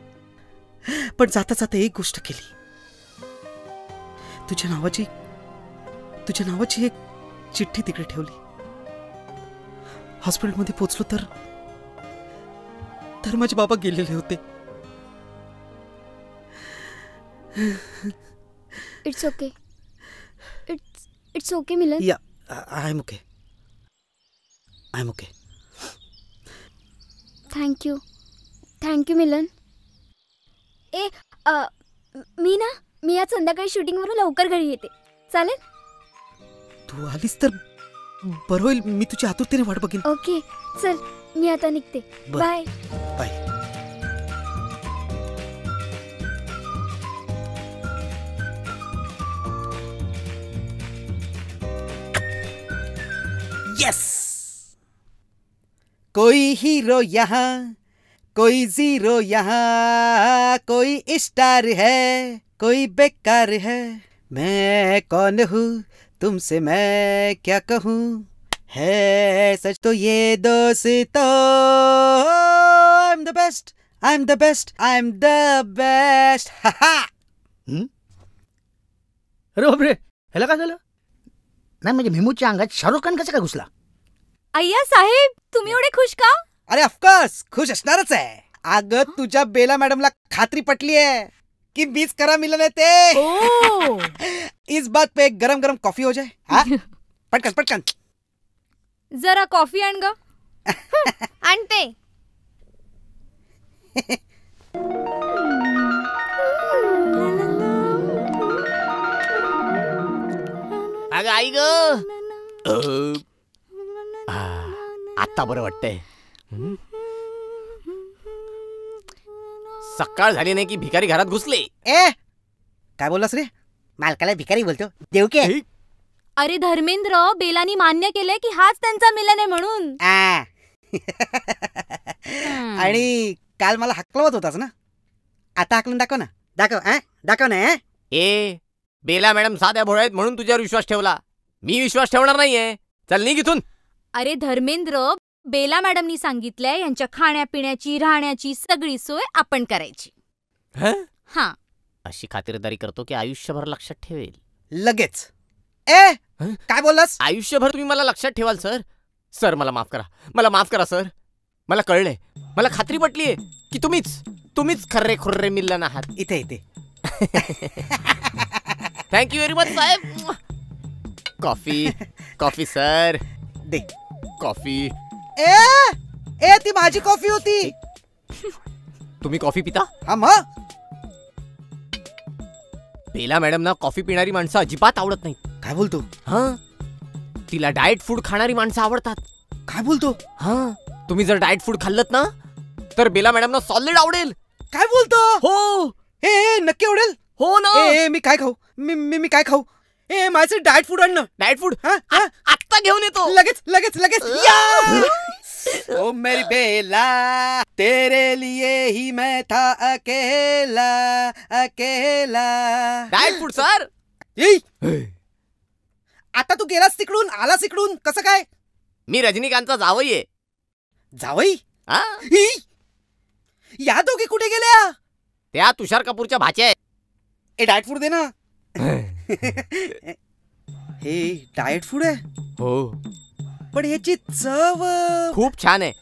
Speaker 9: पण जाता जाता एक गोष्ट केली. तुझ्या नावाची एक चिठ्ठी तिकडे ठेवली. हॉस्पिटलमध्ये पोहोचलो तर माझे बाबा गेलेले होते.
Speaker 3: It's okay. इट्स ओके मिलन.
Speaker 9: या आय एम ओके.
Speaker 3: थँक्यू मिलन. मी आज संध्याकाळी शूटिंगवरून लवकर घरी येते, चालेल?
Speaker 9: तू आलीस तर बरं होईल. मी तुझ्या आतुरतेने वाट बघेन.
Speaker 3: ओके चल, मी आता निघते. Bye
Speaker 9: bye. यस. कोई हीरो यहाँ, कोई जीरो यहाँ, कोई स्टार है, कोई बेकार है. मैं कौन हूँ, तुमसे मैं क्या कहूँ. है सच तो ये दोस्तों, I'm the best, I'm the best, I'm the best.
Speaker 4: अरे बापरे, ह्याला काय झालं? नाही म्हणजे मेहमूदच्या अंगात शाहरुख खान कसा काय घुसला?
Speaker 6: अय्या साहेब, तुम्ही एवढे खुश का?
Speaker 9: अरे ऑफकोर्स खुश असणारच आहे. अगं तुझ्या बेला मॅडमला खात्री पटली आहे कि बीच करा मिलन है ते.
Speaker 6: ओ.
Speaker 9: इस बात पे एक गरम गरम कॉफी हो जाए. हाँ? पटकन पटकन.
Speaker 6: जरा कॉफी आण ग.
Speaker 7: आणते.
Speaker 2: अगं आई ग, आता बरं वाटतंय. सकाळ झाली नाही की भिकारी घरात घुसले.
Speaker 8: ए काय बोललास रे? मालकाला भिकारी बोलतो, देऊ के?
Speaker 6: अरे धर्मेंद्र, बेलानी मान्य केलंय की हाच त्यांचा मिलन आहे म्हणून.
Speaker 8: आणि काल मला हकलवत होतास ना, आता हकलून दाखव ना. दाखव ना.
Speaker 2: ए बेला मॅडम साध्या भोळ्या आहेत म्हणून तुझ्यावर विश्वास ठेवला. मी विश्वास ठेवणार नाहीये. चल निघ इथून.
Speaker 6: अरे धर्मेंद्र, बेला मॅडमनी सांगितलंय यांच्या खाण्यापिण्याची राहण्याची सगळी सोय आपण करायची. हा,
Speaker 2: अशी खातिरदारी करतो की आयुष्यभर लक्षात ठेवेल.
Speaker 8: लगेच. ए काय बोललास?
Speaker 2: आयुष्यभर तुम्ही मला लक्षात ठेवाल सर. सर मला माफ करा, मला माफ करा सर. मला कळलंय, मला खात्री पटलीये की तुम्हीच खर्रे खुर्रे मिलन आहात.
Speaker 8: इथे
Speaker 2: थँक्यू व्हेरी मच साहेब. Coffee sir.
Speaker 8: दे
Speaker 2: कॉफी.
Speaker 8: ए ती माझी कॉफी होती.
Speaker 2: तुम्ही कॉफी पिता?
Speaker 8: हा मग.
Speaker 2: बेला मॅडमना कॉफी पिणारी माणसं अजिबात आवडत नाहीत.
Speaker 8: काय बोलतो?
Speaker 2: हा, तिला डाएट फूड खाणारी माणसं आवडतात.
Speaker 8: काय बोलतो?
Speaker 2: हा, तुम्ही जर डाएट फूड खाल्लत ना तर बेला मॅडमना सॉलिड आवडेल.
Speaker 8: काय बोलतो?
Speaker 2: हो.
Speaker 8: ए नक्की आवडेल.
Speaker 2: हो ना.
Speaker 8: ए मी काय खाऊ? मी काय खाऊ? ए माझं डाएट फूड आणणं.
Speaker 2: डाएट फूड आत्ता घेऊन येतो.
Speaker 8: लगेच. ओ मेरी बेला, तेरे लिए ही मैं था अकेला.
Speaker 2: Diet food sir.
Speaker 8: आता तू गेलास तिकडून, आलास इकडून, कसं काय?
Speaker 2: मी रजनीकांतचा जावई आहे.
Speaker 8: जावई?
Speaker 2: हा?
Speaker 8: या दोघी कुठे गेल्या?
Speaker 2: त्या तुषार कपूरच्या भाच्या आहेत.
Speaker 8: ए डाएट फूड दे ना. हे डाएट फूड आहे?
Speaker 2: हो.
Speaker 8: पण याची चव
Speaker 2: खूप छान आहे.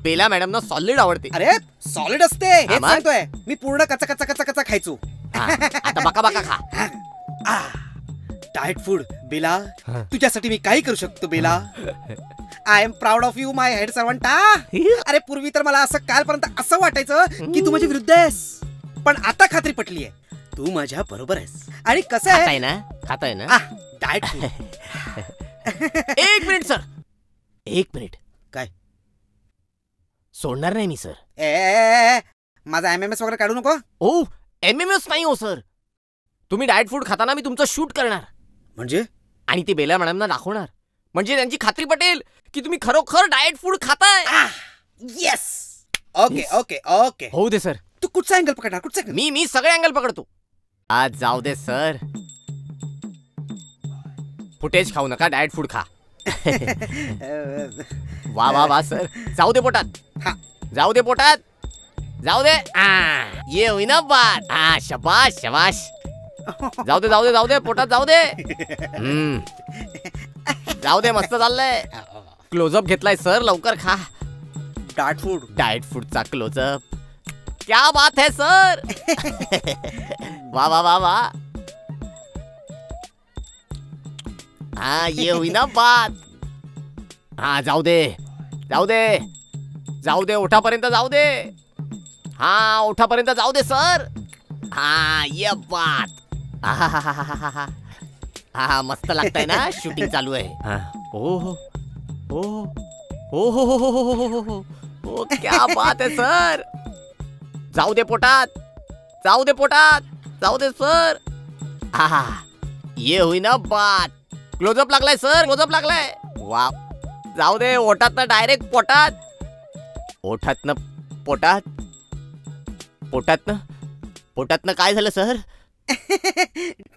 Speaker 2: बेला मॅडमना सॉलिड आवडते.
Speaker 8: अरे सॉलिड असते हे सांगतोय मी. पूर्ण कचा खायचो.
Speaker 2: आता बाका खा.
Speaker 8: Diet food. बेला, तुझ्यासाठी मी काही करू शकतो Bela. I am proud of you my head सर्वंटा. अरे पूर्वी तर मला असं कालपर्यंत असं वाटायचं की तू माझ्या विरुद्ध आहेस, पण आता खात्री पटली आहे तू माझ्या बरोबर आहेस. आणि कसं आहे
Speaker 2: ना, खाताय ना
Speaker 8: डाएट फूड.
Speaker 2: एक मिनिट सर, एक मिनिट.
Speaker 8: काय?
Speaker 2: सोडणार नाही मी सर.
Speaker 8: माझा MMS वगैरे काढू नको.
Speaker 2: ओ MMS नाही हो सर. तुम्ही डाएट फूड खाताना मी तुमचं शूट करणार.
Speaker 8: म्हणजे?
Speaker 2: आणि ते बेला मॅडमना दाखवणार. म्हणजे त्यांची खात्री पटेल की तुम्ही खरोखर डाएट फूड खाताय.
Speaker 8: येस. ओके.
Speaker 2: होऊ दे सर.
Speaker 8: तू कुठचा अँगल पकडणार? कुठचा?
Speaker 2: मी सगळे अँगल पकडतो. आज जाऊ दे सर. फुटेज खाऊ नका, डाएट फूड खा. वा सर. जाऊ दे पोटात. जाऊ दे पोटात. जाऊ दे. ये होईना बात. शबाश. जाऊ दे पोटात जाऊ दे. जाऊ दे, मस्त चाललंय. क्लोजअप घेतलाय सर, लवकर खा. डाएट फूडचा क्लोजअप. क्या बात है सर. वा. ये हुई ना बात. जाऊ दे ओठापर्यंत जाऊ दे. ओठापर्यंत जाऊ दे सर. ये बात. मस्त लागतंय ना. शूटिंग चालू आहे. ओ क्या बात है सर. जाऊ दे पोटात. जाऊ दे सर. ये हुई ना बात. क्लोजअप लागलाय सर, क्लोजअप लागलाय. वा. जाऊ दे. ओठातनं डायरेक्ट पोटात. ओठातनं पोटात. पोटातनं काय झालं सर?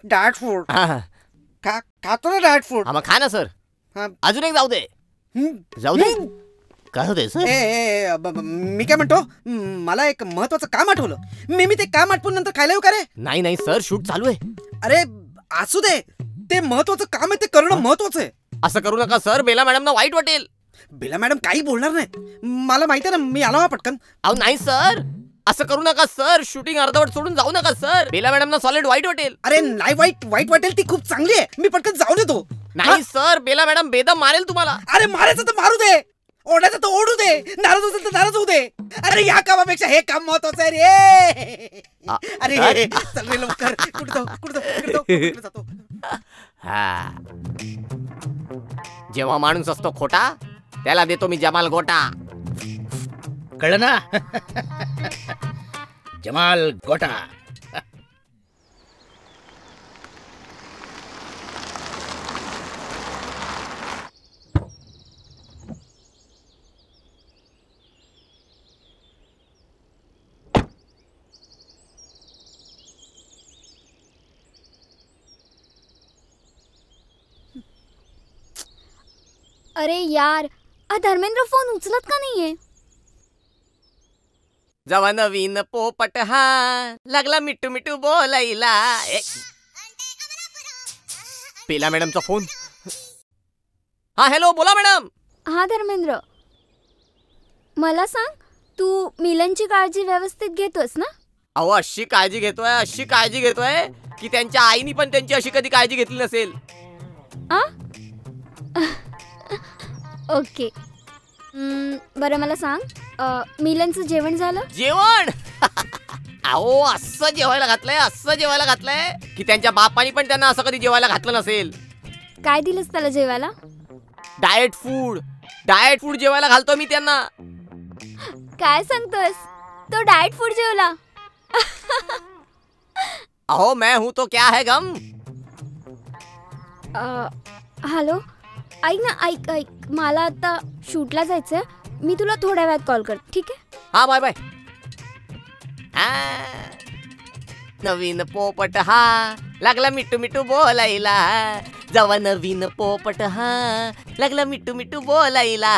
Speaker 8: Diet food. खातो ना डाएट फूड.
Speaker 2: मग खा ना सर. अजून एक जाऊ दे. जाऊ दे. काय होतंय
Speaker 10: मी काय म्हणतो, मला एक महत्वाचं काम आठवलं. मी ते काम आठवून नंतर खायला येऊ का रे?
Speaker 2: नाही नाही सर, शूट चालू आहे.
Speaker 10: अरे असू दे, ते महत्वाचं काम आहे, ते करणं महत्वाचं आहे.
Speaker 2: असं करू नका सर, बेला मॅडमना वाईट वाटेल.
Speaker 10: बेला मॅडम काही बोलणार नाहीत, मला माहिती आहे ना. मी आलो पटकन.
Speaker 2: अहो नाही सर, असं करू नका सर. शूटिंग अर्धवट सोडून जाऊ नका सर, बेला मॅडमना सॉलिड वाईट वाटेल.
Speaker 10: अरे नाही, वाईट वाटेल, ती खूप चांगली आहे. मी पटकन जाऊन येतो.
Speaker 2: नाही सर, बेला मॅडम बेदम मारेल तुम्हाला.
Speaker 10: अरे मारायचं तर मारू दे, ओढायचं तर ओढू दे, नाराज असेल तर नाराज होऊ दे. अरे या कामापेक्षा हे काम महत्वाचं आहे रे. अरे चल रे लवकर. कुठे जातो?
Speaker 2: हा, जेव्हा माणूस असतो खोटा, त्याला देतो मी जमाल गोटा.
Speaker 8: कळलं ना? जमाल गोटा.
Speaker 3: अरे यार, हा धर्मेंद्र फोन उचलत का नाहीये?
Speaker 2: जेव्हा नवीन पोपट हा लागला मिठू मिठू बोलायला. बेला मॅडमचा फोन. हा हॅलो, बोला मॅडम.
Speaker 3: हा धर्मेंद्र, मला सांग, तू मिलनची काळजी व्यवस्थित घेतोस ना?
Speaker 2: अहो अशी काळजी घेतोय की त्यांच्या आईनी पण त्यांची अशी कधी काळजी घेतली नसेल.
Speaker 3: ओके. बरं मला सांग, मिलनचं जेवण झालं?
Speaker 2: जेवण अहो असं जेवायला घातलंय की त्यांच्या बापानी पण त्यांना असं कधी जेवायला घातलं नसेल.
Speaker 3: काय दिलंस त्याला जेवायला?
Speaker 2: डाएट फूड जेवायला घालतो मी त्यांना.
Speaker 3: काय सांगतोस? तो डाएट फूड जेवला?
Speaker 2: अहो मैं हूं तो क्या है गम.
Speaker 3: हॅलो, ऐक ना, ऐक, मला आता शूटला जायचंय. मी तुला थोड्या वेळात कॉल करते, ठीक आहे?
Speaker 2: हा बाय बाय. नवीन पोपट हा लागला मिठू मिठू बोलायला. जेव्हा नवीन पोपट हा लागला मिठू मिठू बोलायला.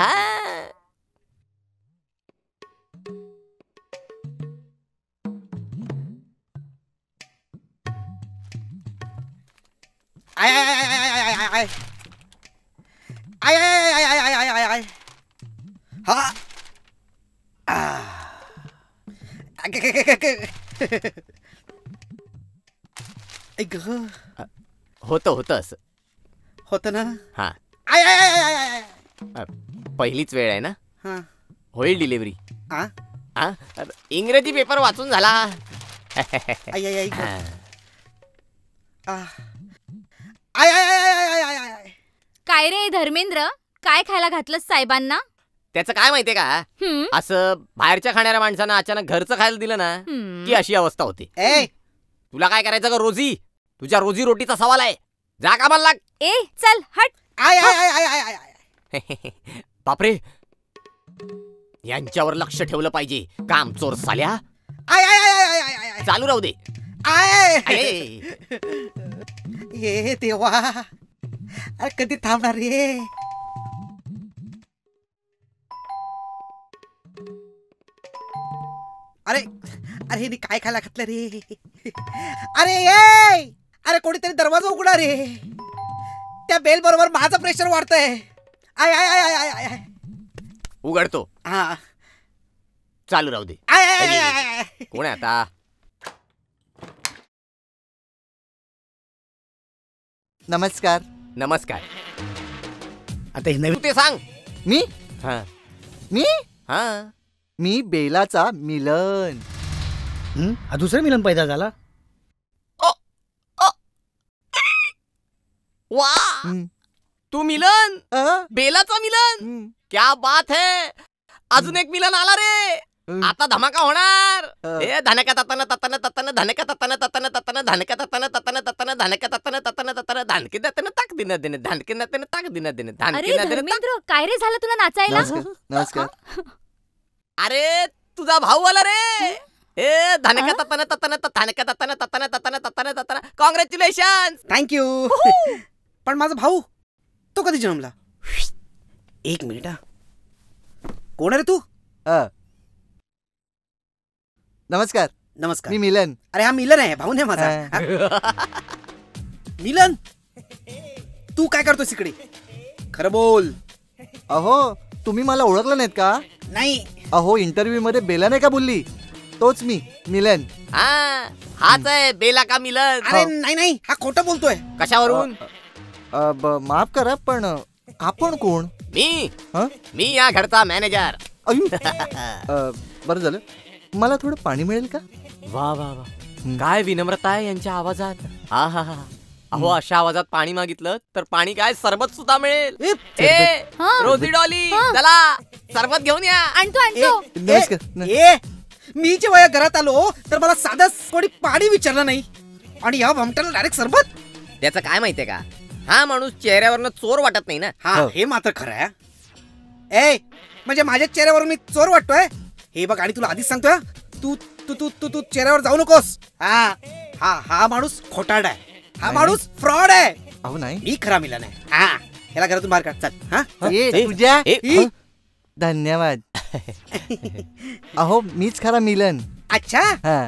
Speaker 2: होतं असं.
Speaker 10: होतं ना?
Speaker 2: हा, पहिलीच वेळ आहे ना, होईल डिलिव्हरी. इंग्रजी पेपर वाचून झाला.
Speaker 6: काय रे धर्मेंद्र, काय खायला घातलं साहेबांना?
Speaker 2: त्याचं काय माहितीये का, असं बाहेरच्या खाणाऱ्या माणसांना अचानक घरचं खायला दिलं ना की अशी अवस्था होते. तुला काय करायचं का रोजी? तुझ्या रोजी रोटीचा सवाल आहे. जा कामाला लाग.
Speaker 6: ए चल हट.
Speaker 2: बापरे, यांच्यावर लक्ष ठेवलं पाहिजे. काम चोर साल्या. चालू राहू दे.
Speaker 10: ये देवा, अरे कधी थांबणार रे? अरे अरे हे काय खायला घातलं रे? अरे कोणीतरी दरवाजा उघडा रे. त्या बेल बरोबर माझं प्रेशर वाढतंय.
Speaker 2: उघडतो.
Speaker 10: हा,
Speaker 2: चालू राहू दे. कोण आहे आता?
Speaker 11: नमस्कार.
Speaker 8: आता हे नवीन
Speaker 2: ते सांग.
Speaker 11: मी
Speaker 2: हा
Speaker 11: मी
Speaker 2: हा
Speaker 11: मी बेलाचा मिलन.
Speaker 8: हा दुसरा मिलन पैदा झाला.
Speaker 2: वा, तू मिलन, बेलाचा मिलन. क्या बात है. अजून एक मिलन आला रे. आता धमाका होणार. हे धनका तत्ताना तत्ताना तत्ताना धनका तत्ताना तत्ताना तत्ताना धनका तत्ताना तत्ताना तत्ताना धनका तत्ताना तत्ताना तत्ताना धनके देताना ताक दिना देणे धनके देताना ताक दिना देणे धनके
Speaker 6: अरे धर्मेंद्र, काय रे झालं तुला नाचायला?
Speaker 11: नमस्कार.
Speaker 2: अरे तुझा भाऊ आला रे. ए धनका तत्ताना तत्ताना धनका तत्ताना तत्ताना तत्ताना तत्ताना तत्ताना कॉंग्रॅच्युलेशन.
Speaker 10: थँक्यू. पण माझा भाऊ तो कधी जन्मला? एक मिनिट हा. कोण आहे रे तू?
Speaker 11: नमस्कार.
Speaker 10: नमस्कार.
Speaker 11: मी मिलन.
Speaker 10: अरे हा मिलन आहे, भाऊ नाही माझा. हा? मिलन, तू काय करतोस इकडे? खरं बोल.
Speaker 11: अहो तुम्ही मला ओळखलं नाहीत का?
Speaker 10: नाही.
Speaker 11: अहो इंटरव्ह्यू मध्ये बेला नाही का बोलली, तोच मी मिलन.
Speaker 2: हाच आहे बेला का मिलन?
Speaker 10: अरे नाही नाही, हा खोटं बोलतोय.
Speaker 2: कशावरून?
Speaker 11: माफ करा पण आपण कोण?
Speaker 2: मी या घरचा मॅनेजर.
Speaker 11: बरं झालं, मला थोडं पाणी मिळेल का?
Speaker 2: वा वा वा, काय विनम्रता आहे यांच्या आवाजात. हा हा हा. अहो अशा आवाजात पाणी मागितलं तर पाणी काय सरबत सुद्धा मिळेल. रोजी डॉली, चला सरबत घेऊन या.
Speaker 10: मी जेव्हा घरात आलो तर मला साधं कोणी पाणी विचारलं नाही आणि या भमट्याला डायरेक्ट सरबत.
Speaker 2: त्याचं काय माहितीये का, हा माणूस चेहऱ्यावरनं चोर वाटत नाही ना.
Speaker 10: हा हे मात्र खरं आहे. ए म्हणजे माझ्या चेहऱ्यावरून मी चोर वाटतोय हे बघ, आणि तुला आधीच सांगतोय तू तू तू तू तू चेहऱ्यावर जाऊ नकोस. हा हा हा माणूस खोटारडा आहे, हा माणूस फ्रॉड आहे.
Speaker 11: अहो नाही,
Speaker 10: मी खरा मिलन आहे. हा ह्याला घरातून बाहेर काढ. चल. हा
Speaker 11: तुझ्या धन्यवाद. अहो मीच खरा मिलन.
Speaker 10: अच्छा,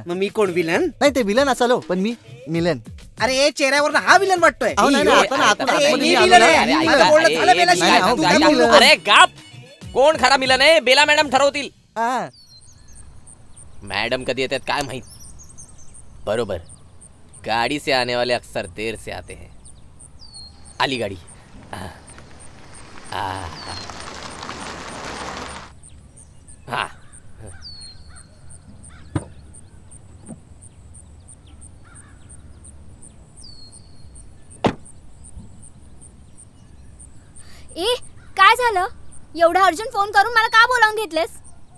Speaker 10: मग मी कोण विलन?
Speaker 11: नाही ते विलन असालो, पण मी मिलन.
Speaker 10: अरे चेहऱ्यावर हा विलन वाटतोय.
Speaker 2: अरे गाप, कोण खरा मिलन आहे? बेला मॅडम ठरवतील. मैडम कधी येतात काय माहित. बरोबर, गाड़ी से आने वाले अक्सर देर से आते हैं. आली गाड़ी. हाँ.
Speaker 3: ए काय झालं? एवढा अर्जंट फोन करून मला का बोलावून घेतलेस?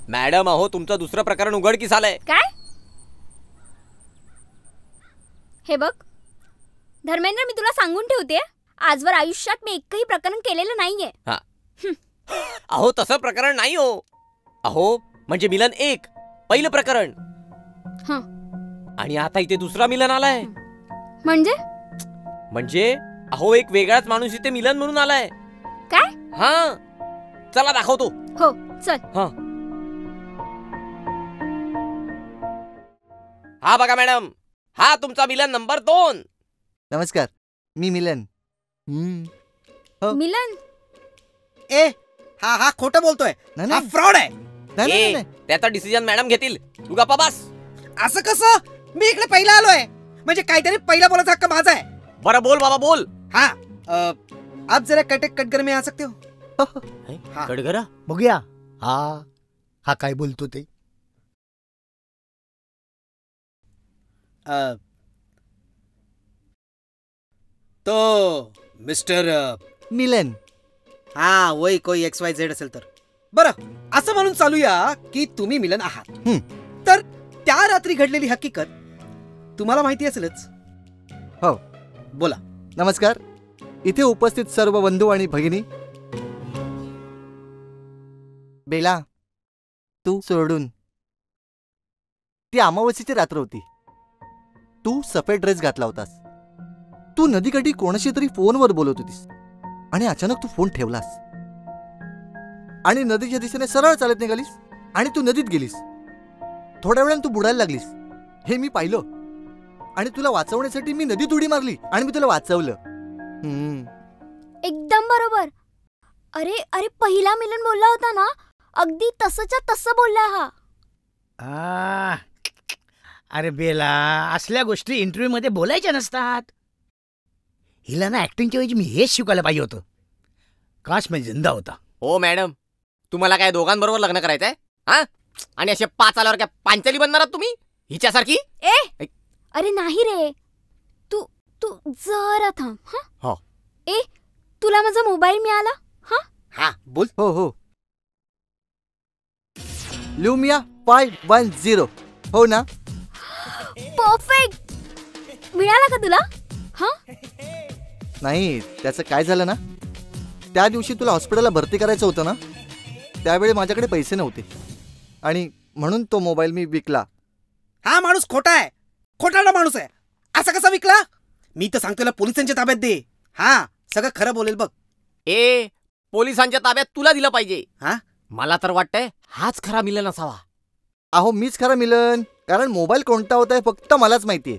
Speaker 2: मॅडम अहो तुमचं दुसरं प्रकरण उघडकीस आलंय.
Speaker 3: काय? हे बघ धर्मेंद्र, मी तुला सांगून ठेवते, आजवर आयुष्यात मी एकही प्रकरण केलेलं नाहीये.
Speaker 2: अहो तसं प्रकरण नाही हो. अहो म्हणजे मिलन एक पहिलं प्रकरण, आणि आता इथे दुसरा मिलन आलाय. म्हणजे अहो एक वेगळाच माणूस इथे मिलन म्हणून आलाय.
Speaker 3: काय?
Speaker 2: हा चला दाखवतो.
Speaker 3: हो चल.
Speaker 2: हा बघा मॅडम, हा तुमचा मिलन नंबर 2.
Speaker 11: नमस्कार, मी मिलन.
Speaker 3: मिलन?
Speaker 10: ए हा हा खोटं बोलतोय, हा फ्रॉड आहे.
Speaker 2: त्याचा डिसिजन मॅडम घेतील, तू गप्पा बस.
Speaker 10: असं कसं? मी इकडे पहिला आलोय, म्हणजे काहीतरी पहिला बोलायचा हक्क माझा आहे.
Speaker 2: बरं बोल बाबा बोल.
Speaker 10: हा आप जरा कटघर में आ सकते हो?
Speaker 2: कटघरा
Speaker 4: बघूया हा काय बोलतो ते.
Speaker 10: तो मिस्टर
Speaker 11: मिलन.
Speaker 10: हा वही कोई XYZ असेल तर बरं, असं म्हणून चालूया की तुम्ही मिलन आहात. तर त्या रात्री घडलेली हकीकत तुम्हाला माहिती असेलच.
Speaker 11: हो
Speaker 10: बोला.
Speaker 11: नमस्कार, इथे उपस्थित सर्व बंधू आणि भगिनी. बेला, तू सोडून ती अमावस्येची रात्र होती. तू सफेद ड्रेस घातला होतास. तू नदीकाठी कोणाशी तरी फोनवर बोलत होतीस आणि अचानक तू फोन ठेवलास आणि नदीच्या दिशेने सरळ चालत निघालीस आणि तू नदीत गेलीस. थोड्या वेळाने तू बुडायला लागलीस हे मी पाहिलं आणि तुला वाचवण्यासाठी मी नदीत उडी मारली आणि मी तुला वाचवलं.
Speaker 3: एकदम बरोबर. अरे अरे पहिला मिलन बोलला होता ना, अगदी तसंच्या तसं बोलला हा.
Speaker 4: अरे बेला, असल्या गोष्टी इंटरव्ह्यू मध्ये बोलायच्या नसतात. हिला ना ऍक्टिंगच्या वेळी मी हेच शिकायला पाहिजे होतं. काश मी जिंदा होता.
Speaker 2: हो मॅडम, तुम्हाला काय दोघांबरोबर लग्न करायचंय? हा, आणि असे 5 आल्यावर काय पांचाली बनणार आहात तुम्ही हिच्यासारखी?
Speaker 3: अरे नाही रे, तू तू जरा थांब.
Speaker 2: हा
Speaker 3: ए तुला माझा मोबाईल मिळाला?
Speaker 10: हा बोल.
Speaker 11: हो हो, लुमिया 510 हो ना?
Speaker 3: परफेक्ट. मिळाला का तुला?
Speaker 11: नाही, त्याचं काय झालं ना, त्या दिवशी तुला हॉस्पिटलला भरती करायचं होतं ना, त्यावेळी माझ्याकडे पैसे नव्हते आणि म्हणून तो मोबाईल मी विकला.
Speaker 10: हा माणूस खोटा आहे, खोटारडा माणूस आहे. असा कसा विकला? मी तर सांगतोय पोलिसांच्या ताब्यात दे. हा सगळं खरं बोलेल बघ.
Speaker 2: पोलिसांच्या ताब्यात तुला दिलं पाहिजे.
Speaker 10: हा?
Speaker 2: मला तर वाटतंय हाच खरा मिलन असावा.
Speaker 11: अहो मीच खरं मिलन, कारण मोबाईल कोणता होता फक्त मलाच माहितीये.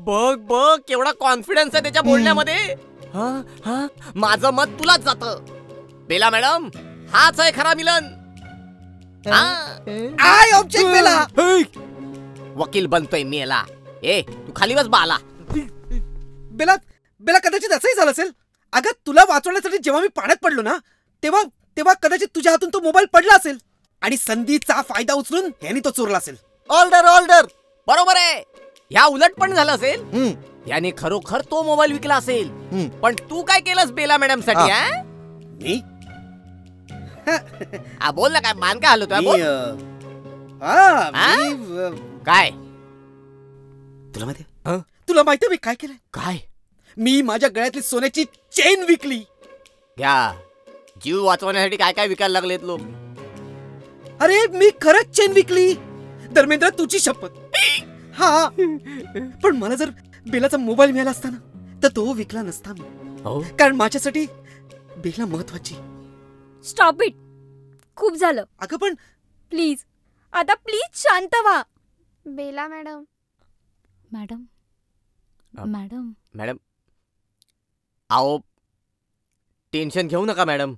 Speaker 2: बघ बघ केवढा कॉन्फिडन्स आहे त्याच्या बोलण्यामध्ये. माझं मत तुलाच जातं. बेला मॅडम, हाच आहे खरा मिलन.
Speaker 10: I object Bela.
Speaker 2: वकील बनतोय मी याला. तू खाली बस बाला.
Speaker 10: बेला बेला कदाचित असंही झालं असेल. अगं तुला वाचवण्यासाठी जेव्हा मी पाण्यात पडलो ना तेव्हा तेव्हा कदाचित तुझ्या हातून तो मोबाईल पडला असेल आणि संधीचा फायदा उचलून यांनी तो चोरला असेल.
Speaker 11: Order order.
Speaker 2: बरोबर आहे. ह्या उलट पण झालं असेल. याने खरोखर तो मोबाईल विकला असेल. पण तू काय केलंस बेला मॅडम साठी?
Speaker 10: मी
Speaker 2: बोल ना, काय मान काय हलवतोय? काय
Speaker 9: तुला माहिती?
Speaker 10: तुला माहिती मी काय केलंय?
Speaker 2: काय?
Speaker 10: मी माझ्या गळ्यातली सोन्याची चेन विकली.
Speaker 2: घ्या, जीव वाचवण्यासाठी काय काय विकायला लागलेत लोक.
Speaker 10: अरे मी खरंच चेन विकली धर्मेंद्र, तुझी शपथ. हा, पण मला जर बेलाचा मोबाईल मिळाला असता ना तर तो विकला नसता मी. कारण माझ्यासाठी बेला महत्वाची.
Speaker 3: Stop it. खूप झालं.
Speaker 10: अगं पण
Speaker 3: प्लीज, आता प्लीज शांत व्हा.
Speaker 7: Bela madam.
Speaker 6: Madam madam
Speaker 2: madam, आओ टेन्शन घेऊ नका मॅडम.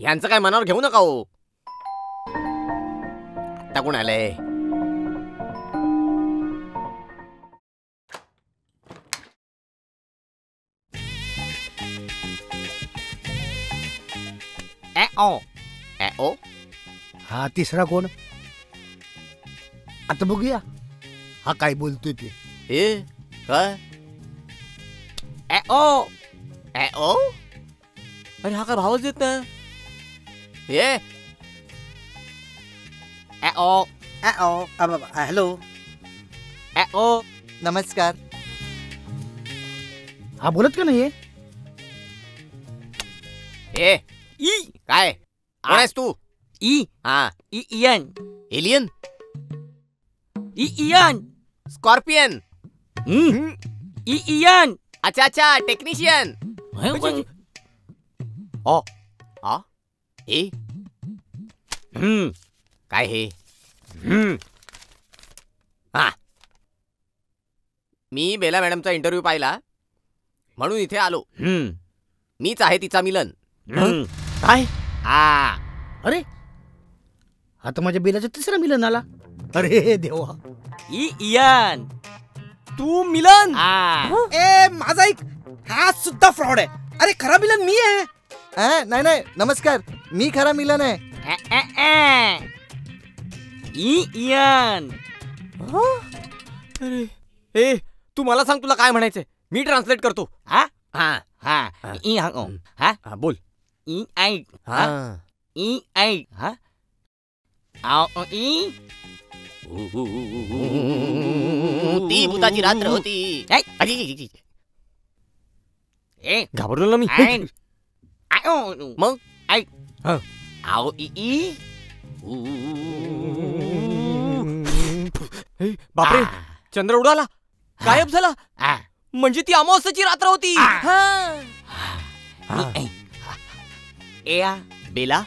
Speaker 2: यांचं काय मनावर घेऊ नका हो. टाकून आलंय.
Speaker 4: हा तिसरा कोण? आता बघूया हा काय बोलतोय ते.
Speaker 2: काय? अरे हा काय भावच देत ना.
Speaker 10: हॅलो.
Speaker 11: नमस्कार.
Speaker 4: हा बोलत का नाहीये?
Speaker 2: काय कोण आहेस तू?
Speaker 12: Ian.
Speaker 2: Alien?
Speaker 12: Ian.
Speaker 2: Scorpion?
Speaker 12: Ian.
Speaker 2: अच्छा अच्छा, टेक्निशियन. काय हे? मी बेला मॅडमचा इंटरव्ह्यू पाहिला म्हणून इथे आलो. मीच आहे तिचा मिलन.
Speaker 4: काय? अरे आता माझ्या बेलाचा तिसरा मिलन आला. अरे देवा.
Speaker 12: इयन,
Speaker 2: तू मिलन?
Speaker 10: माझा एक हा सुद्धा फ्रॉड आहे. अरे खरा मिलन मी आहे.
Speaker 11: नाही नाही, नमस्कार, मी खरा मिलन आहे.
Speaker 12: इयन.
Speaker 2: अरे तू मला सांग तुला काय म्हणायचंय. मी ट्रान्सलेट करतो. बोल. ती भूताची रात्र होती. घाबरलो ना मी. मग बापरे, चंद्र उडाला, गायब झाला. म्हणजे ती अमावस्याची रात्र होती. बेला.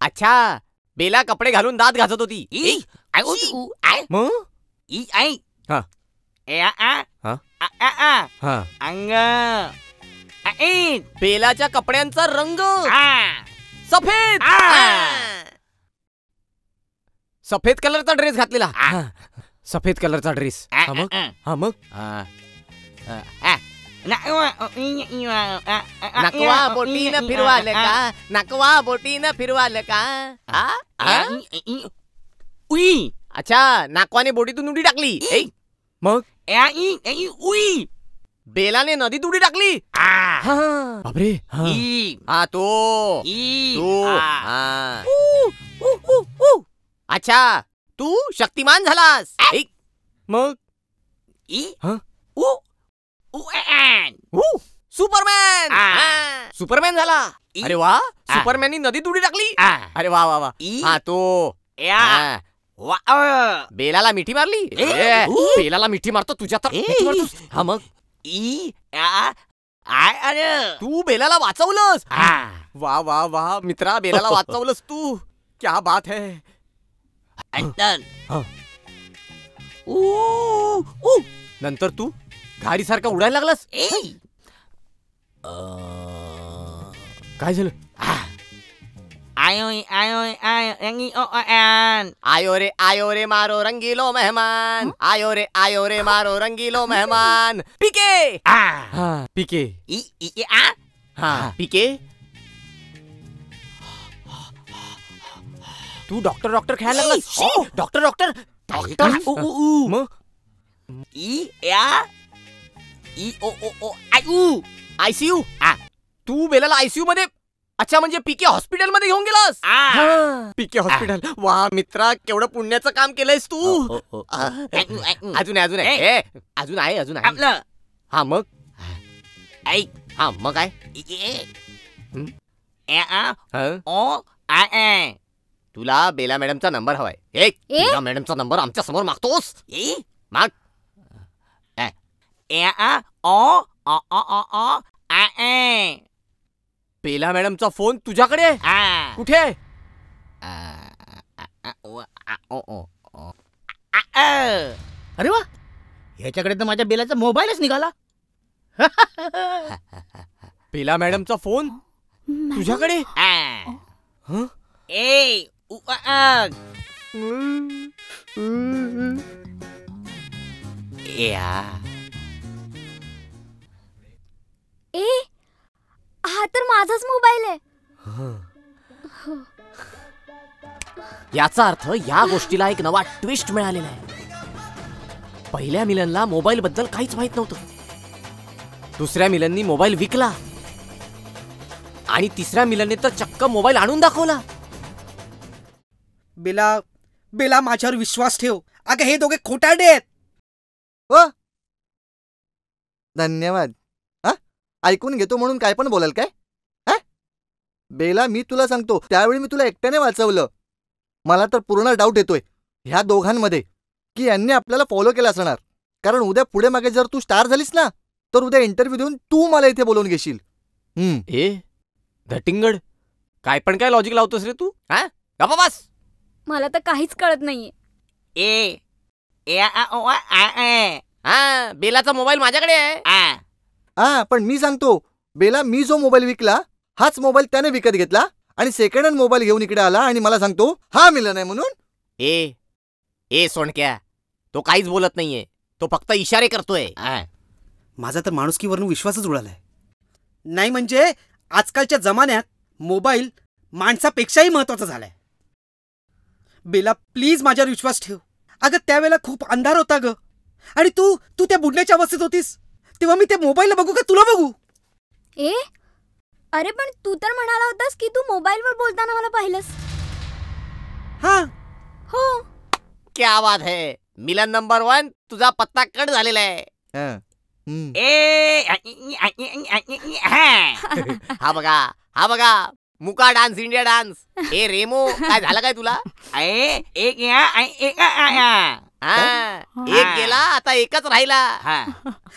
Speaker 2: अच्छा, बेला कपडे घालून दात घासत होती. बेलाच्या कपड्यांचा रंग सफेद. सफेद कलरचा ड्रेस घातलेला. सफेद कलरचा ड्रेस. मग नकवा बोटीनं फिरवाल का? नकवा बोटीनं फिरवाल का? अच्छा, नाकवाने बोटीतून उडी टाकली. मग बेलाने नदीत उडी टाकली. बापरे. तो अच्छा, तू शक्तिमान झालास. मग सुपरमॅन. सुपरमॅन झाला. अरे वा, सुपरमॅननी नदीत उडी टाकली. अरे वा वा वा. तो बेलाला मिठी मारली. बेलाला मिठी मारतो तुझ्या तर. मग
Speaker 12: ई आ आय अरे
Speaker 2: तू बेलाला वाचवलंस. वा वा वा मित्रा, बेलाला वाचवलंस तू. क्या बात है. नंतर तू घारीसारखा उडायला लागलास. काय झालं?
Speaker 12: आयो आन
Speaker 2: आयो रे मारो रंगीलो मेहमान. आयो रे मारो रंगीलो मेहमान. पीके. हाँ पीके.
Speaker 12: ई ई आ
Speaker 2: हाँ पीके. तू डॉक्टर खेळायला लागलास. डॉक्टर मग
Speaker 12: ई आ ई ओ ओ ओ आय ऊ
Speaker 2: आयसीयू. तू बेलाला आयसीयू मध्ये. अच्छा, म्हणजे पीके हॉस्पिटल मध्ये घेऊन गेलास. PK hospital. वा मित्रा, केवढं पुण्याचं काम केलंयस तू. अजून आहे.
Speaker 12: आपलं
Speaker 2: हा मग
Speaker 12: ऐक.
Speaker 2: हा मग काय.
Speaker 12: ओ आय
Speaker 2: तुला बेला मॅडमचा नंबर हवाय. एक बेला मॅडमचा नंबर आमच्या समोर मागतोस. माग.
Speaker 12: ओ ओ ओ ओ आय
Speaker 2: बेला मॅडमचा फोन तुझ्याकडे आहे. कुठे?
Speaker 8: अरे वा, याच्याकडे तर माझ्या बेलाचा मोबाईलच निघाला.
Speaker 2: बेला मॅडमचा फोन तुझ्याकडे.
Speaker 12: ए
Speaker 3: ए, हा तर माझाच मोबाईल आहे.
Speaker 2: याचा अर्थ या गोष्टीला एक नवा ट्विस्ट मिळालेला आहे. पहिल्या मिलनला मोबाईल बद्दल काहीच माहित नव्हतं. दुसऱ्या मिलननी मोबाईल विकला आणि तिसऱ्या मिलनने तर चक्क मोबाईल आणून दाखवला.
Speaker 10: बेला माझ्यावर विश्वास ठेव. अगं हे दोघे खोटारडे आहेत.
Speaker 11: धन्यवाद. ऐकून घेतो म्हणून काय पण बोलाल काय? बेला, मी तुला सांगतो, त्यावेळी मी तुला एकट्याने वाचवलं. मला तर पूर्ण डाऊट येतोय ह्या दोघांमध्ये की यांनी आपल्याला फॉलो केला असणार. कारण उद्या पुढे मागे जर तू स्टार झालीस ना, तर उद्या इंटरव्ह्यू देऊन तू मला इथे बोलवून घेशील.
Speaker 2: धटिंगड, काय पण काय लॉजिक लावतोस रे तू. गप्पा बस.
Speaker 3: मला तर काहीच कळत नाहीये.
Speaker 2: बेलाचा मोबाईल माझ्याकडे आहे.
Speaker 11: पण मी सांगतो, बेला, मी जो मोबाईल विकला हाच मोबाईल त्याने विकत घेतला आणि सेकंड हँड मोबाईल घेऊन इकडे आला आणि मला सांगतो हा मिलन आहे म्हणून.
Speaker 2: ए सोनक्या, तो काहीच बोलत नाहीये. तो फक्त इशारे करतोय.
Speaker 10: माझा तर माणुसकीवरून विश्वासच उडालाय. नाही म्हणजे आजकालच्या जमान्यात मोबाईल माणसापेक्षाही महत्वाचा झालाय. बेला, प्लीज माझ्यावर विश्वास ठेव. अगं त्यावेळेला खूप अंधार होता ग, आणि तू त्या बुडण्याच्या अवस्थेत होतीस. तेव्हा मी ते मोबाईलला बघू का तुला बघू?
Speaker 3: अरे पण तू तर म्हणाला होतास की तू मोबाईलवर बोलताना मला पाहिलंस. हो.
Speaker 2: क्या बात है. मिलन नंबर 1, तुझा पत्ता कट झालेला आहे. हा बघा मुका डान्स, इंडिया डान्स. रेमो, काय झालं काय तुला?
Speaker 12: एक
Speaker 2: गेला, आता एकच राहिला.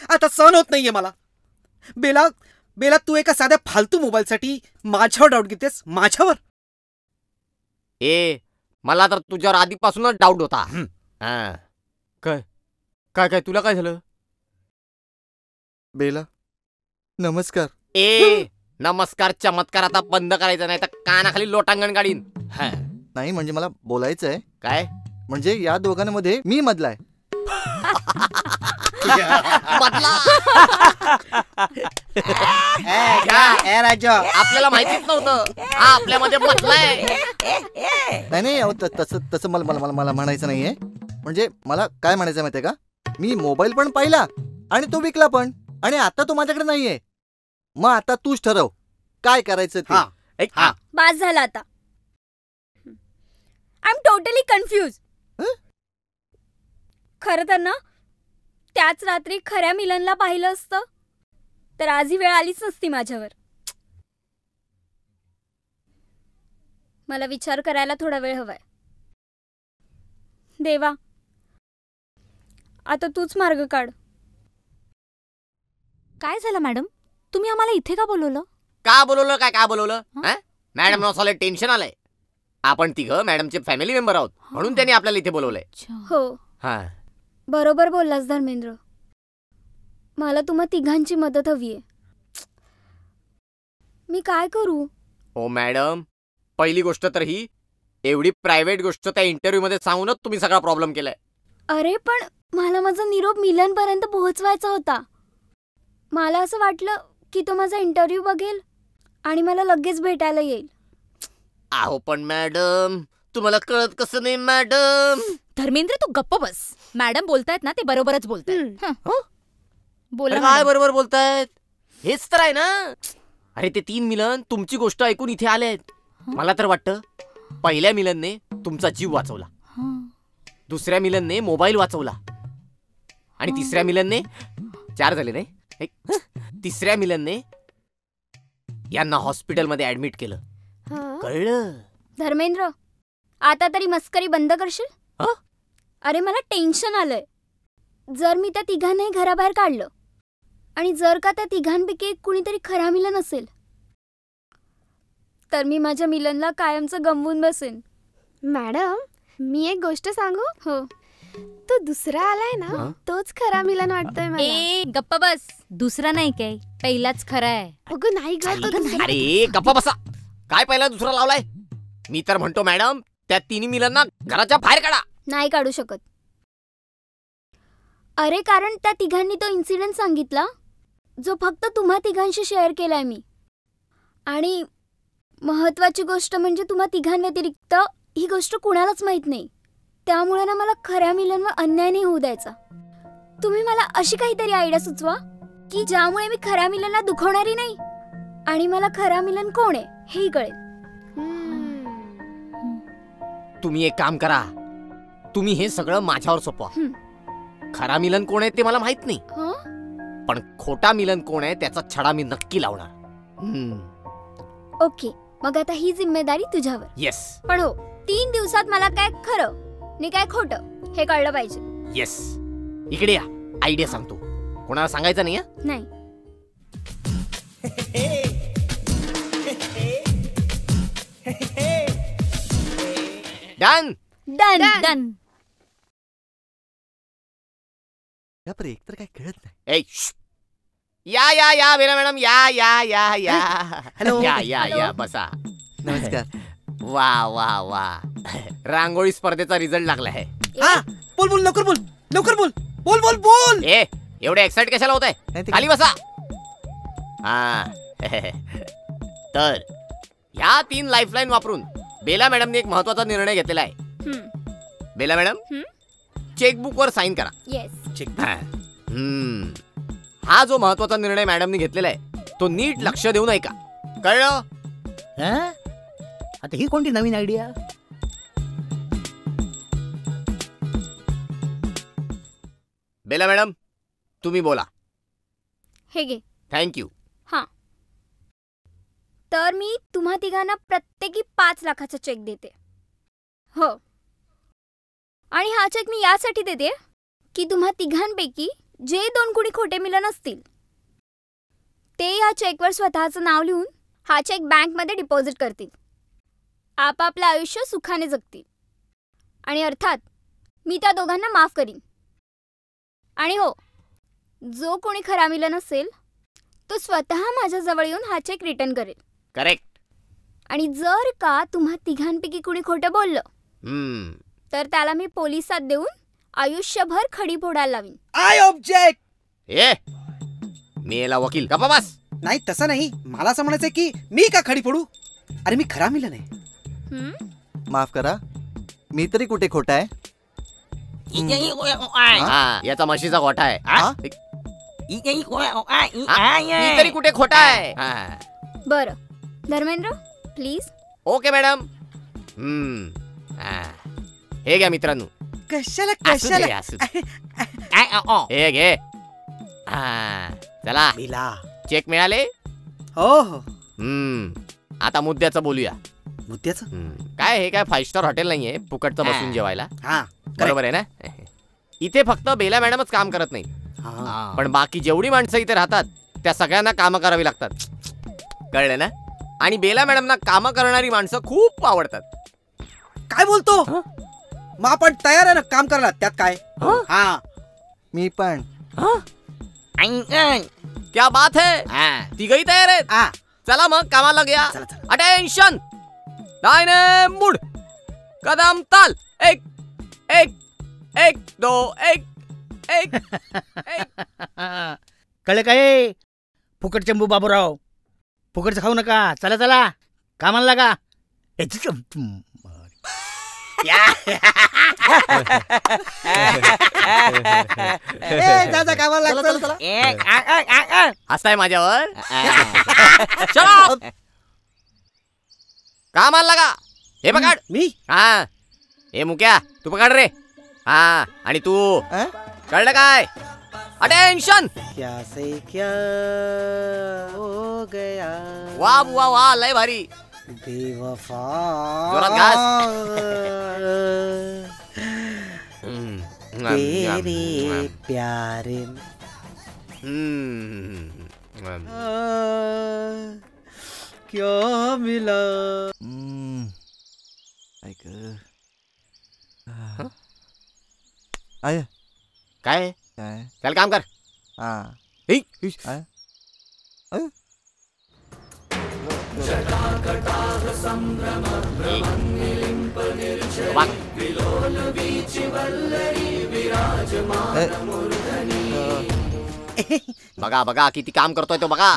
Speaker 10: आता सहन होत नाहीये मला. बेला, तू एका साध्या फालतू मोबाईलसाठी माझ्यावर डाऊट घेतेस. माझ्यावर?
Speaker 2: मला तर तुझ्यावर आधीपासूनच डाऊट होता. काय तुला काय झालं?
Speaker 11: बेला, नमस्कार.
Speaker 2: नमस्कार चमत्कार आता बंद करायचा, नाही तर कानाखाली लोटांगण काढीन.
Speaker 11: नाही म्हणजे मला बोलायचंय.
Speaker 2: काय?
Speaker 11: म्हणजे या दोघांमध्ये मी मधला आहे.
Speaker 2: आपल्याला माहितीच नव्हतं हा आपल्यामध्ये बदलाय.
Speaker 11: नाही तसं मला म्हणायचं नाहीये. म्हणजे मला काय म्हणायचं माहितीये का, मी मोबाईल पण पाहिला आणि तो विकला पण, आणि आता तो माझ्याकडे नाहीये. मग आता तूच ठरव काय करायचं ते.
Speaker 3: बास झाला आता. I am totally confuse. खरं तर ना, त्याच रात्री खऱ्या मिलनला पाहिलं असतं तर आज ही वेळ आलीच नसती माझ्यावर. मला विचार करायला थोडा वेळ हवाय. देवा, आता तूच मार्ग काढ.
Speaker 6: काय झालं मॅडम? तुम्ही आम्हाला इथे का बोलवलं?
Speaker 2: का बोलवलं? मॅडम ना सॉलिड टेन्शन आलंय. आपण तिघं मॅडमचे फॅमिली मेंबर आहोत म्हणून त्यांनी आपल्याला इथे बोलवलंय.
Speaker 3: हो
Speaker 2: हा
Speaker 3: बरोबर बोललास धर्मेंद्र. मला तुम्हा तिघांची मदत हवीये. मी काय करू?
Speaker 2: ओ मॅडम, पहिली गोष्ट तर ही एवढी प्रायव्हेट गोष्ट त्या इंटरव्ह्यू मध्ये सांगूनच तुम्ही सगळा प्रॉब्लेम केलाय.
Speaker 3: अरे पण मला माझा निरोप मिलन पर्यंत पोहोचवायचा होता. मला असं वाटलं की तो माझा इंटरव्ह्यू बघेल आणि मला लगेच भेटायला येईल.
Speaker 2: आहो पण मॅडम, तुम्हाला कळत कसं नाही मॅडम?
Speaker 6: धर्मेंद्र तू गप्प बस. मॅडम बोलतायत ना ते बरोबरच बोलतायत. बोला
Speaker 2: अरे काय
Speaker 6: मॅडम.
Speaker 2: बरोबर बोलतायत? हेच तर आहे ना. अरे ते 3 मिलन तुमची गोष्ट ऐकून इथे आलेत. मला तर वाटतं पहिल्या मिलनने तुमचा जीव वाचवला, दुसऱ्या मिलनने मोबाईल वाचवला आणि तिसऱ्या मिलनने 4 झाले नाही, तिसऱ्या मिलनने यांना हॉस्पिटलमध्ये ऍडमिट केलं. कळलं?
Speaker 3: धर्मेंद्र आता तरी मस्करी बंद करशील? अरे मला टेन्शन आलंय. जर मी त्या तिघांनाही घराबाहेर काढलं आणि जर का त्या तिघांपैकी कुणीतरी खरा मिलन असेल तर मी माझ्या मिलनला कायमचं गमवून बसेन.
Speaker 7: मॅडम मी एक गोष्ट सांगू?
Speaker 3: हो.
Speaker 7: तो दुसरा आलाय ना तोच खरा मिलन वाटतोय मला.
Speaker 6: ए गप्प बस. दुसरा नाही काय, पहिलाच खरा आहे.
Speaker 7: अगं नाही ग, तो दुसरा.
Speaker 2: अरे गप्पा बसा. काय पहिला दुसरा लावलाय? मी तर म्हणतो मॅडम त्या 3 मिलनना घराच्या बाहेर काढा.
Speaker 3: नाही काढू शकत. अरे कारण त्या तिघांनी तो इन्सिडेंट सांगितला जो फक्त तुम्हा तिघांशी शेअर केलाय मी. आणि महत्वाची गोष्ट म्हणजे तुम्हा तिघांव्यतिरिक्त ही गोष्ट कुणालाच माहित नाही. त्यामुळे ना मला खऱ्या मिलनवर अन्याय नाही होऊ द्यायचा. तुम्ही मला अशी काहीतरी आयडिया सुचवा की ज्यामुळे मी खऱ्या मिलनला दुखवणारी नाही आणि मला खरा मिलन कोण आहे हेही कळेल.
Speaker 2: तुम्ही एक काम करा, तुम्ही हे सगळं माझ्यावर सोपवा. खरा मिलन कोण आहे ते मला माहित नाही, पण खोटा मिलन कोण आहे त्याचा छडा मी नक्की लावणार.
Speaker 3: ओके मग आता ही जिम्मेदारी तुझ्यावर.
Speaker 2: येस.
Speaker 3: पण हो 3 दिवसात मला काय खरं आणि काय खोटं हे कळलं पाहिजे.
Speaker 2: येस. इकडे या, आयडिया सांगतो. कोणाला सांगायचं नाही?
Speaker 3: नाही.
Speaker 2: Done
Speaker 3: done
Speaker 6: done.
Speaker 11: एक तर काय कळत नाही.
Speaker 2: ए या या या बेला मॅडम, या या या या.
Speaker 11: हॅलो.
Speaker 2: या या या बसा.
Speaker 11: नमस्कार.
Speaker 2: वा वा वा, रांगोळी स्पर्धेचा रिझल्ट लागला आहे.
Speaker 10: बोल बोल लवकर बोल, लवकर बोल, बोल बोल बोल.
Speaker 2: ए एवढे एक्साइट कशाला होत आहे? खाली बसा. हा तर ह्या 3 लाईफलाईन वापरून बेला मॅडमने एक महत्वाचा निर्णय घेतलेला आहे. बेला मॅडम चेकबुक वर साइन करा.
Speaker 3: येस.
Speaker 2: हा जो महत्वाचा निर्णय मॅडमने घेतलेला आहे तो नीट लक्ष देऊन ऐका. कळलं?
Speaker 8: आता ही कोणती नवीन आयडिया?
Speaker 2: बेला मॅडम तुम्ही बोला.
Speaker 3: हे घे.
Speaker 2: थँक्यू.
Speaker 3: हां तर मी तुम्हा तिघांना प्रत्येकी 5 लाखाचा चेक देते. हो आणि हा चेक मी यासाठी देते की तुम्हा तिघांपैकी जे 2 कुणी खोटे मिलन असतील ते या चेकवर स्वतःचं नाव लिहून हा चेक बँकमध्ये डिपॉझिट करतील. आपापलं आयुष्य सुखाने जगतील आणि अर्थात मी त्या दोघांना माफ करीन. आणि हो जो कोणी खरा मिलन असेल तो स्वतः माझ्या जवळ येऊन हा चेक रिटर्न करेल.
Speaker 2: करेक्ट.
Speaker 3: आणि जर का तुम्हा तिघांपैकी कुणी खोटं बोललं तर त्याला मी पोलिसात देऊन आयुष्यभर खडी फोडायला लावीन.
Speaker 10: I object.
Speaker 2: ए मी याला वकील गप्पा बस.
Speaker 10: नाही तसं नाही, मला असं म्हणायचंय की मी का खडी फोडू? अरे मी खरा मिलन आहे.
Speaker 11: माफ करा, मी तरी कुठे खोटा आहे?
Speaker 2: याचा म्हशीचा गोठा आहे. मी तरी कुठे खोटा आहे?
Speaker 3: बरं धर्मेंद्र प्लीज.
Speaker 2: Okay madam. हे घ्या मित्रांनो.
Speaker 10: कशाला
Speaker 2: असू दे,
Speaker 10: कशाला?
Speaker 2: असू दे. हे घे. चला चेक मिळाले?
Speaker 10: हो हो.
Speaker 2: आता मुद्द्याचं बोलूया.
Speaker 10: मुद्द्याचं
Speaker 2: काय? हे काय 5 स्टार हॉटेल नाहीये फुकटचं बसून जेवायला.
Speaker 10: हा
Speaker 2: बरोबर आहे ना? इथे फक्त बेला मॅडमच काम करत नाही, पण बाकी जेवढी माणसं इथे राहतात त्या सगळ्यांना कामं करावी लागतात, कळलं ना? आणि बेला मॅडमना कामं करणारी माणसं खूप आवडतात.
Speaker 10: काय बोलतो? मग आपण तयार आहे ना काम करायला, त्यात काय? हा
Speaker 11: मी पण.
Speaker 2: क्या बात है, तिघही तयार आहेत. चला मग कामाला घ्या. अटेन्शन, डायनेमूड, कदम ताल, एक एक एक दो एक एक एक.
Speaker 4: कळलं काय? फुकट चंबू बाबूराव, फुकटचं खाऊ नका. चला चला कामाला लागा.
Speaker 10: जा कामाला लागतो.
Speaker 2: हसताय माझ्यावर? चला कामाला लागा. हे पकड.
Speaker 10: मी?
Speaker 2: हा हे मुक्या तू पकड रे. हा आणि तू कळलं काय? अटेन्शन.
Speaker 10: क्या से क्या हो गया.
Speaker 2: वा बुवा वा, लय भारी.
Speaker 10: बेवफा.
Speaker 2: जोरात घास.
Speaker 10: तेरे प्यारे क्या मिला.
Speaker 11: ऐक आय
Speaker 2: काय
Speaker 11: काय
Speaker 2: चल काम कर. बघा बघा किती काम करतोय तो बघा.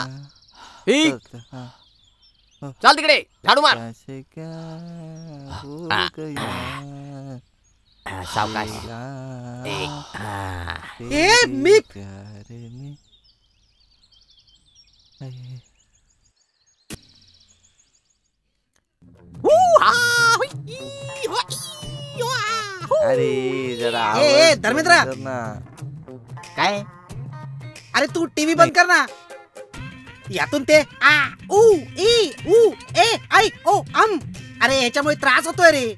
Speaker 2: चल तिकडे झाडू मार. सावकाश.
Speaker 10: मी
Speaker 11: अरे जरा
Speaker 10: धर्मेंद्र काय. अरे तू टीव्ही बंद कर ना. यातून ते आ उ ई उ ए आय ओ अम. अरे ह्याच्यामुळे त्रास होतोय रे.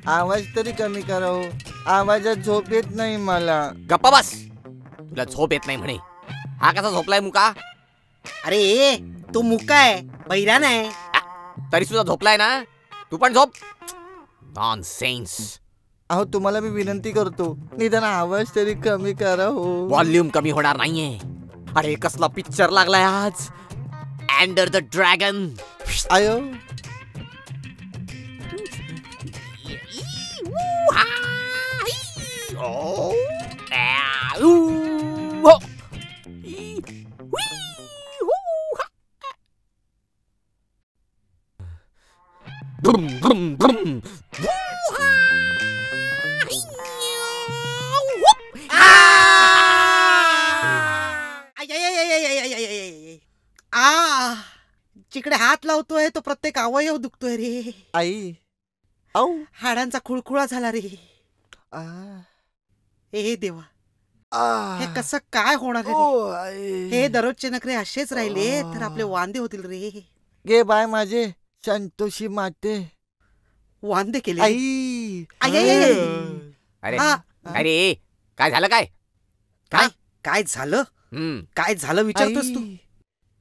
Speaker 11: आवाज तरी कमी करा हो. आवाजात झोप येत नाही मला.
Speaker 2: गप्पा बस. तुला झोप येत नाही म्हणे. हा कसा झोपलाय मुका?
Speaker 10: अरे तो मुका आहे, बहिरा नाही.
Speaker 2: तरी सुद्धा झोपलाय ना. तू पण झोप. नॉनसेन्स.
Speaker 11: अहो तुम्हाला मी विनंती करतो, निदान आवाज तरी कमी करा हो.
Speaker 2: व्हॉल्यूम कमी होणार नाहीये. अरे कसला पिक्चर लागलाय आज. Enter the Dragon.
Speaker 11: आयो
Speaker 10: जिकडे हात लावतोय तो प्रत्येक अवयव दुखतोय रे.
Speaker 11: आई
Speaker 10: हाडांचा खुळखुळा झाला रे. हे देवा, हे कसं काय होणार रे. हे दररोजचे नखरे असेच राहिले तर आपले वांदे होतील रे.
Speaker 11: गे बाय माझे संतोषी माते.
Speaker 10: वांदे केले
Speaker 11: आई.
Speaker 2: अरे अरे काय झालं? काय
Speaker 10: काय काय झालं? काय झालं विचारतोस तू?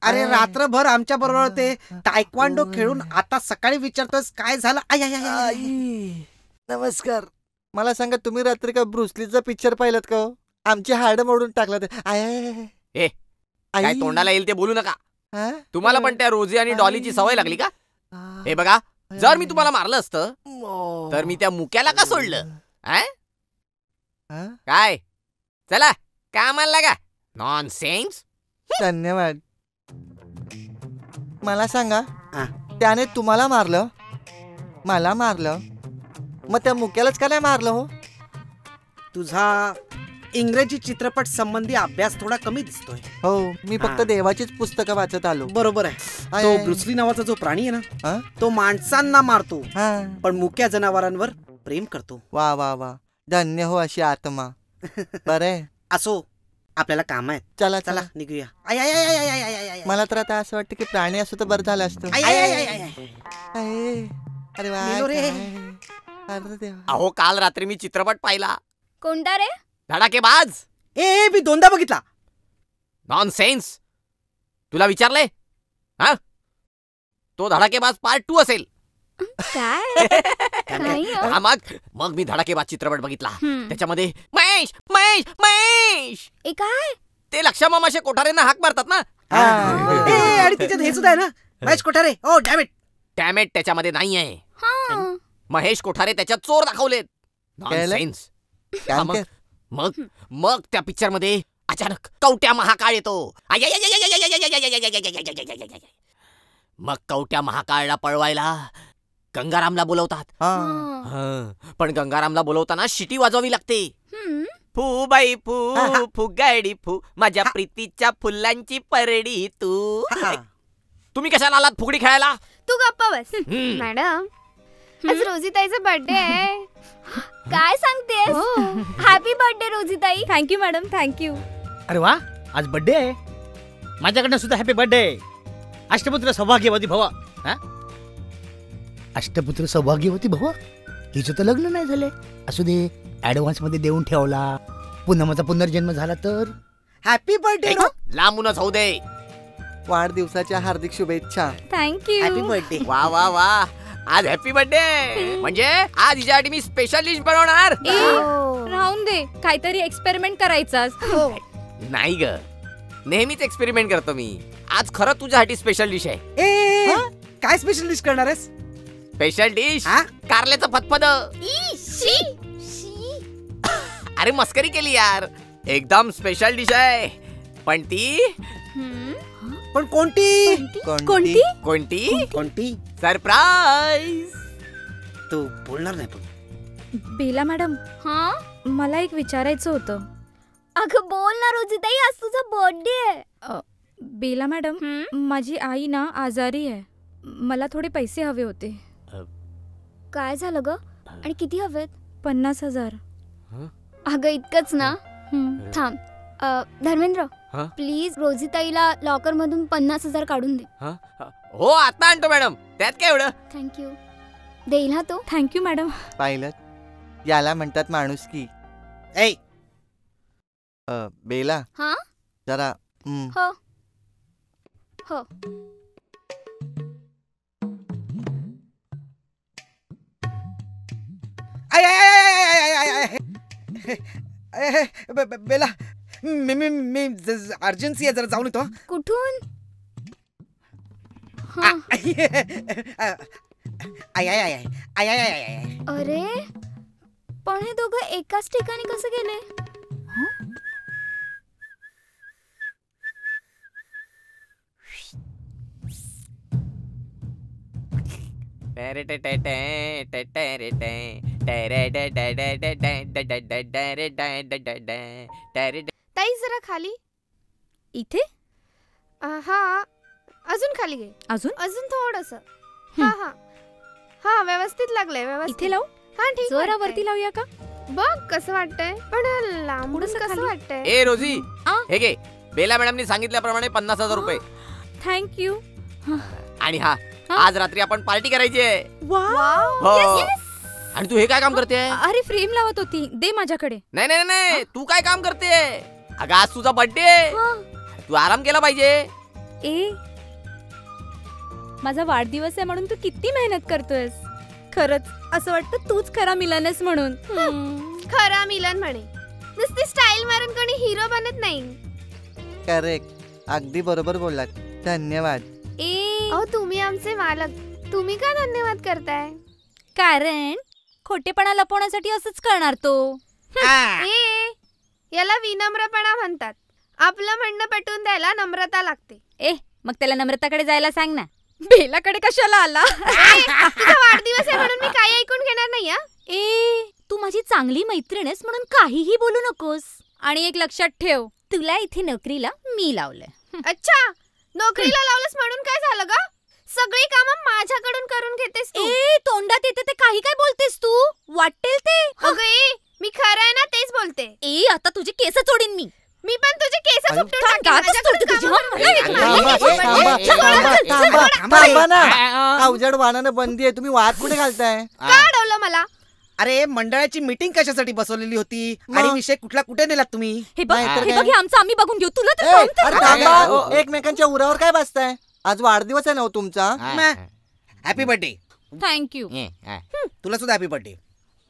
Speaker 10: अरे रात्रभर आमच्या बरोबर ते तायक्वांडो खेळून आता सकाळी विचारतोस काय झालं?
Speaker 11: नमस्कार. मला सांगा, तुम्ही रात्री का ब्रुसलीचा पिक्चर पाहिलात का? आमची हाड मोडून टाकला ते.
Speaker 2: काय तोंडाला येईल ते बोलू नका. तुम्हाला पण त्या रोजी आणि डॉलीची सवय लागली का? हे बघा, जर मी तुम्हाला मारलं असतं तर मी त्या मुक्याला का सोडलं? काय चला कामाला लागा. नॉनसेन्स.
Speaker 11: धन्यवाद. मला सांगा, त्याने तुम्हाला मारलं, मला मारलं, मग त्या मुक्यालाच का नाही मारलं हो?
Speaker 10: तुझा इंग्रजी चित्रपट संबंधी अभ्यास थोडा कमी दिसतोय.
Speaker 11: हो, मी फक्त देवाचीच पुस्तकं वाचत आलो.
Speaker 10: बरोबर आहे. तो ब्रुसली नावाचा जो प्राणी आहे ना, तो माणसांना मारतो पण मुक्या जनावरांवर प्रेम करतो.
Speaker 11: वा वा वा, धन्य हो अशी आत्मा. बरे
Speaker 10: असो, आपल्याला काम आहेत.
Speaker 11: चला
Speaker 10: चला निघूया.
Speaker 11: मला तर आता असं वाटतं की प्राणी असं तर बरं झालं असतं. अरे वा.
Speaker 2: अहो काल रात्री मी चित्रपट पाहिला.
Speaker 3: कोणता रे?
Speaker 2: धडाकेबाज.
Speaker 10: मी दोनदा बघितला.
Speaker 2: नॉनसेन्स. तुला विचारले? हा, तो धडाकेबाज पार्ट 2 असेल.
Speaker 3: काय नाही हो.
Speaker 2: हा, मग मी धडाकेबाज चित्रपट बघितला. त्याच्यामध्ये महेश महेश महेश
Speaker 3: ए काय
Speaker 2: ते लक्षा मामाशे कोठारेंना हाक मारतात ना.
Speaker 10: आणि तिच्यात हे सुद्धा आहे ना, महेश कोठारे. ओ डॅमेट.
Speaker 2: डॅमेट त्याच्यामध्ये नाही आहे.
Speaker 3: हा.
Speaker 2: महेश कोठारे त्याच्यात चोर दाखवलेत. नॉनसेन्स. मग त्या पिक्चर मध्ये अचानक कवट्या महाकाळ येतो. मग कवट्या महाकाळला पळवायला गंगारामला बोलवतात. पण गंगारामला बोलवताना शिटी वाजवावी लागते. फू बाई फू फुगाडी फू माझ्या प्रीतीच्या फुलांची परडी तू. तुम्ही कशाला आलात फुगडी खेळायला?
Speaker 7: तू गप्पा बस. मॅडम, आज रोजीताईचा बर्थडे आहे.
Speaker 3: काय सांगतेस? हॅपी बर्थडे रोजीताई.
Speaker 6: Thank you madam, thank you.
Speaker 8: अरे वा, आज बर्थडे आहे. माझ्याकडनं सुद्धा हॅपी बर्थडे. अष्टपुत्र सौभाग्यवती भव. अष्टपुत्र सौभाग्यवती भव. हिचं तर लग्न नाही झालंय. असू दे, ऍडव्हान्स मध्ये देऊन ठेवला. पुन्हा माझा पुनर्जन्म झाला तर
Speaker 10: हॅपी बर्थडे.
Speaker 2: लांबूनच होऊ दे.
Speaker 11: वाढदिवसाच्या हार्दिक शुभेच्छा.
Speaker 6: थँक्यू.
Speaker 10: Happy birthday.
Speaker 2: वा वा वा, आज हॅपी बर्थडे. म्हणजे आज हिच्यासाठी मी स्पेशल डिश बनवणार.
Speaker 6: राहून दे, काहीतरी एक्सपेरिमेंट करायचा.
Speaker 2: नाही ग, नेहमीच एक्सपेरिमेंट करतो मी. आज खरं तुझ्यासाठी स्पेशल डिश आहे.
Speaker 10: काय स्पेशल डिश करणार आहेस?
Speaker 2: स्पेशल डिश कारल्याचं फतफद. अरे मस्करी केली यार. एकदम स्पेशल डिश आहे. पण ती
Speaker 10: पण कोणती?
Speaker 6: कोणती?
Speaker 2: कोणती?
Speaker 10: कोणती?
Speaker 2: सरप्राईज.
Speaker 10: तू बोलणार नाही पण.
Speaker 6: बेला मॅडम,
Speaker 3: हा,
Speaker 6: मला एक विचारायचं होतं.
Speaker 3: अगं बोल ना रोजीताई, आज तुझा बर्थडे आहे.
Speaker 6: बेला मॅडम, माझी आई ना आजारी आहे. मला थोडे पैसे हवे होते.
Speaker 3: काय झालं ग? आणि किती हवेत?
Speaker 6: 50,000.
Speaker 3: अगं इतकंच ना? थांब. धर्मेंद्र, प्लीज रोजीताईला लॉकर मधून 50,000 काढून दे.
Speaker 2: हो, आता आणतो मॅडम. त्यात काय एवढं?
Speaker 3: थँक्यू. देईल हा तो.
Speaker 6: Thank you madam.
Speaker 11: पाहिलं, याला म्हणतात माणुसकी.
Speaker 10: ऐ
Speaker 11: बेला,
Speaker 3: हा,
Speaker 11: जरा
Speaker 3: हो हो.
Speaker 10: बेला, मी अर्जन्सी आहे, जरा जाऊन येतो.
Speaker 3: कुठून? अरे पण हे दोघं एकाच ठिकाणी कसं गेले?
Speaker 7: ताई जरा खाली.
Speaker 6: इथे?
Speaker 7: हा, अजून खाली घे. अजून थोडंसं. हा हा हा, व्यवस्थित लागलंय. व्यवस्थित
Speaker 6: इथे लावू?
Speaker 7: हा ठीक.
Speaker 6: जरा वरती लावूया का?
Speaker 7: बघ कसं वाटतंय. पण लांबून कसं वाटतंय?
Speaker 2: ए रोजी, हे घे. बेला मॅडमनी सांगितल्याप्रमाणे 50,000 रुपये.
Speaker 6: थँक्यू.
Speaker 2: आणि हा, आज रात्री आपण पार्टी करायची आहे.
Speaker 6: वाव.
Speaker 2: आणि तू हे काय काम करते?
Speaker 6: अरे फ्रेम लावत होती. दे माझ्याकडे.
Speaker 2: नाही नाही नाही, तू काय काम करते? अगं आज तुझा बर्थडे. तू आराम केला पाहिजे.
Speaker 6: ए, माझा वाढदिवस आहे म्हणून तू किती मेहनत करतोयस. खरंच असं वाटतं तूच खरा मिलन आहेस म्हणून.
Speaker 7: खरा मिलन म्हणे. नुसती स्टाईल मारून कोणी हिरो बनत नाही.
Speaker 11: करेक्ट, अगदी बरोबर बोललात. धन्यवाद.
Speaker 7: तुम्ही आमचे मालक. तुम्ही का धन्यवाद करताय?
Speaker 6: कारण खोटेपणा लपवण्यासाठी असंच करणार तो.
Speaker 7: याला विनम्रपणा म्हणतात. आपलं म्हणणं पटवून द्यायला नम्रता लागते.
Speaker 6: मग त्याला नम्रताकडे जायला सांग ना. बेलाकडे कशाला आला?
Speaker 7: तुझा वाढदिवस आहे म्हणून मी काही ऐकून घेणार नाही.
Speaker 6: तू माझी चांगली मैत्रीण आहेस म्हणून काहीही बोलू नकोस. आणि एक लक्षात ठेव, तुला इथे नोकरीला मी लावलंय.
Speaker 7: अच्छा, नोकरीला लावलंस म्हणून काय झालं ग? सगळी कामं माझ्याकडून करून घेतेस तू.
Speaker 6: तोंडात येते ते काही काय बोलतेस तू? वाटेल ते.
Speaker 7: अगं मी खरं आहे ना तेच बोलते.
Speaker 6: आता तुझे केस चोडीन मी.
Speaker 7: मी पण तुझे केस उपटून
Speaker 11: अवजड वाहनानं बंदी आहे. तुम्ही वाद कुठे घालताय?
Speaker 7: का अडवलं मला?
Speaker 10: अरे मंडळाची मीटिंग कशासाठी बसवलेली होती आणि विषय कुठला कुठे नेलात तुम्ही?
Speaker 6: हे बघ हे आमचं आम्ही बघून घेऊ. तुला तर
Speaker 11: ए,
Speaker 6: काम
Speaker 11: अरे थांबा. एकमेकांच्या उरावर काय बसताय? आज वाढदिवस आहे ना हो तुमचा.
Speaker 10: Happy birthday.
Speaker 6: थँक्यू.
Speaker 10: तुला सुद्धा हॅपी बर्थडे.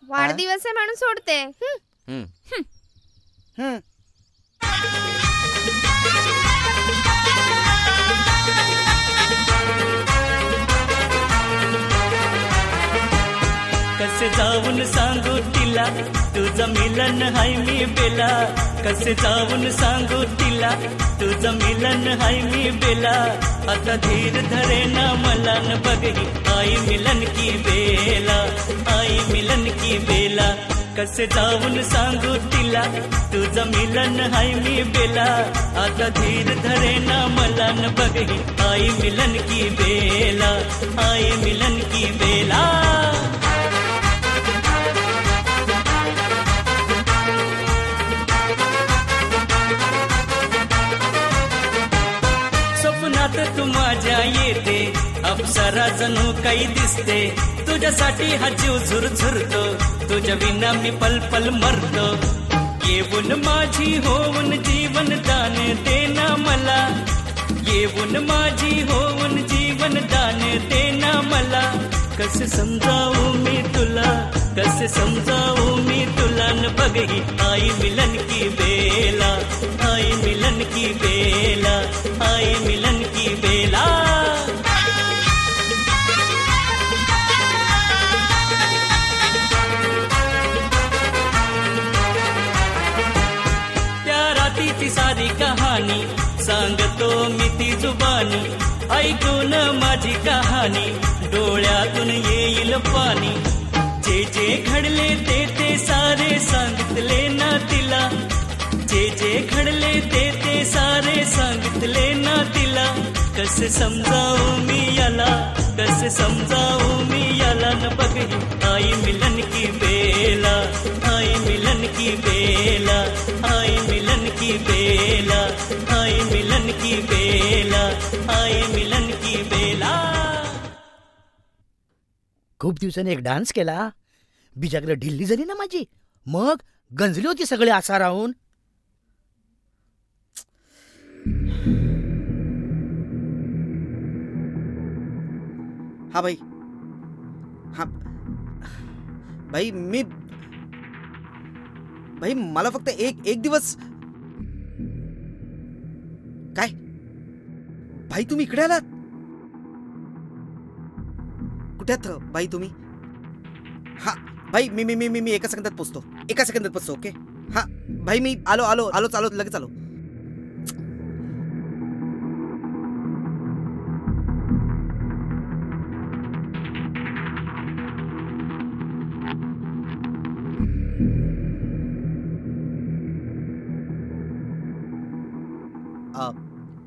Speaker 7: वाढदिवस आहे म्हणून सोडते.
Speaker 13: कसे जाऊन सांगू तिला तुझं मिलन हाय मी बेला. कसे जाऊन सांगू तिला तुझं मिलन हाय मी बेला. आता धीर धरे ना मला न बघी आई मिलन की बेला. आई मिलन की बेला. कसे जाऊन सांगू तिला तुझं मिलन हाय मी बेला. आता धीर धरे ना मला न बघी आई मिलन की बेला. आई मिलन की बेला. स्वप्नात तू माझ्या येते अप्सरा जणू काही दिसते. तुझ्यासाठी हा जीव झुरझुरतो. तुझ्या विना मी पल पल मरतो. येऊन माझी होऊन जीवन दान देना मला. येऊन माझी होऊन जीवन दान देना मला. कसे समजावू मी तुला कसे समजावू मी तुला न बघी आई मिलन की बेला. आई मिलन की बेला. आई मिलन की बेला. त्या रातीची सारी कहाणी सांगतो मी ती जुबानी. ऐकून माझी कहाणी डोळ्यातून येईल पाणी. जे जे घडले ते सारे सांगितले ना तिला. जे जे घडले ते सारे सांगितले ना तिला. कसे समजावू मी याला कसे समजावू मी याला न बघी आई मिलन की बेला. आई मिलन की बेला. आई मिलन की बेला. आई मिलन की बेला. आई मिलन की बेला.
Speaker 8: खूप दिवसांनी एक डान्स केला. बिचाकडे ढिल्ली झाली ना माझी. मग गंजली होती सगळे असा राहून.
Speaker 10: हा भाई. हा भाई मी भाई मला फक्त एक दिवस. काय भाई तुम्ही इकडे आलात? कुठे भाई तुम्ही? हा भाई मी एका सेकंदात पोचतो. ओके हा भाई मी आलो लगेच आलो.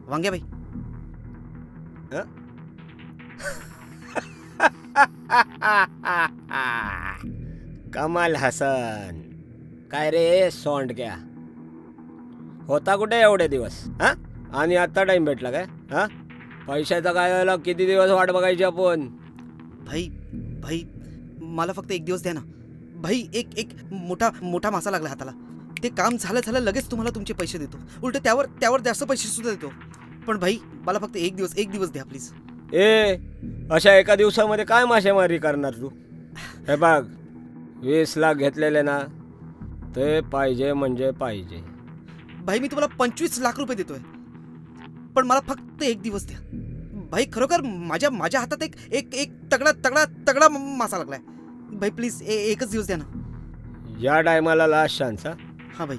Speaker 10: वांग्या भाई.
Speaker 14: कमाल हसन. काय रे सोंडक्या होता कुठे एवढे दिवस? हा आणि आता टाइम भेटला काय? हा पैशाचा काय झाला? किती दिवस वाट बघायची आपण?
Speaker 10: भाई मला फक्त एक दिवस द्या ना भाई. एक मोठा मासा लागला हाताला. ते काम झालं लगेच तुम्हाला तुमचे पैसे देतो. उलट त्यावर जास्त पैसे सुद्धा देतो. पण भाई मला फक्त एक दिवस द्या प्लीज.
Speaker 14: अशा एका दिवसामध्ये काय मासेमारी करणार तू? हे बघ 20 लाख घेतलेले ना ते पाहिजे म्हणजे पाहिजे.
Speaker 10: भाई मी तुम्हाला 25 लाख रुपये देतोय. पण मला फक्त एक दिवस द्या भाई. खरोखर माझ्या हातात एक तगडा मासा लागलाय. भाई प्लीज एकच दिवस द्या ना.
Speaker 14: या टायमाला लास्ट चान्स.
Speaker 10: हा भाई.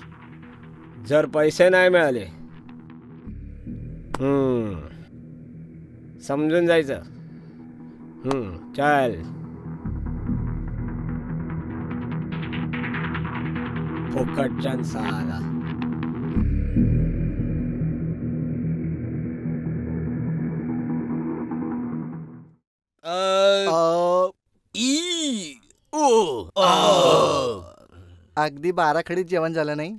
Speaker 14: जर पैसे नाही मिळाले समजून जायचं. चल फुकट चान्स आला.
Speaker 11: अगदी 12 खडीत जेवण झालं नाही.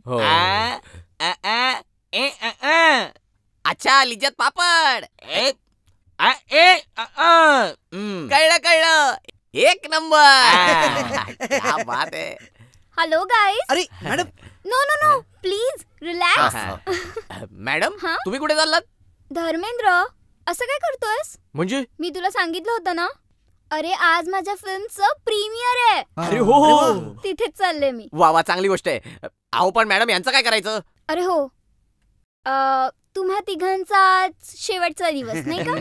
Speaker 2: अच्छा लिज्जत पापड. कळलं एक नंबर. क्या बात आहे.
Speaker 3: Hello guys.
Speaker 10: अरे madam.
Speaker 3: No no no please relax.
Speaker 2: Madam तुम्ही कुठे चाललात?
Speaker 3: धर्मेंद्र असं काय करतोयस?
Speaker 2: म्हणजे
Speaker 3: मी तुला सांगितलं होतं ना, अरे आज माझ्या फिल्मचं प्रीमियर आहे.
Speaker 2: अरे हो.
Speaker 3: तिथेच चालले मी.
Speaker 2: वा वा चांगली गोष्ट आहे. अहो पण मॅडम यांचं काय करायचं?
Speaker 3: अरे हो, तुम्हा तिघांचा आज शेवटचा दिवस नाही का?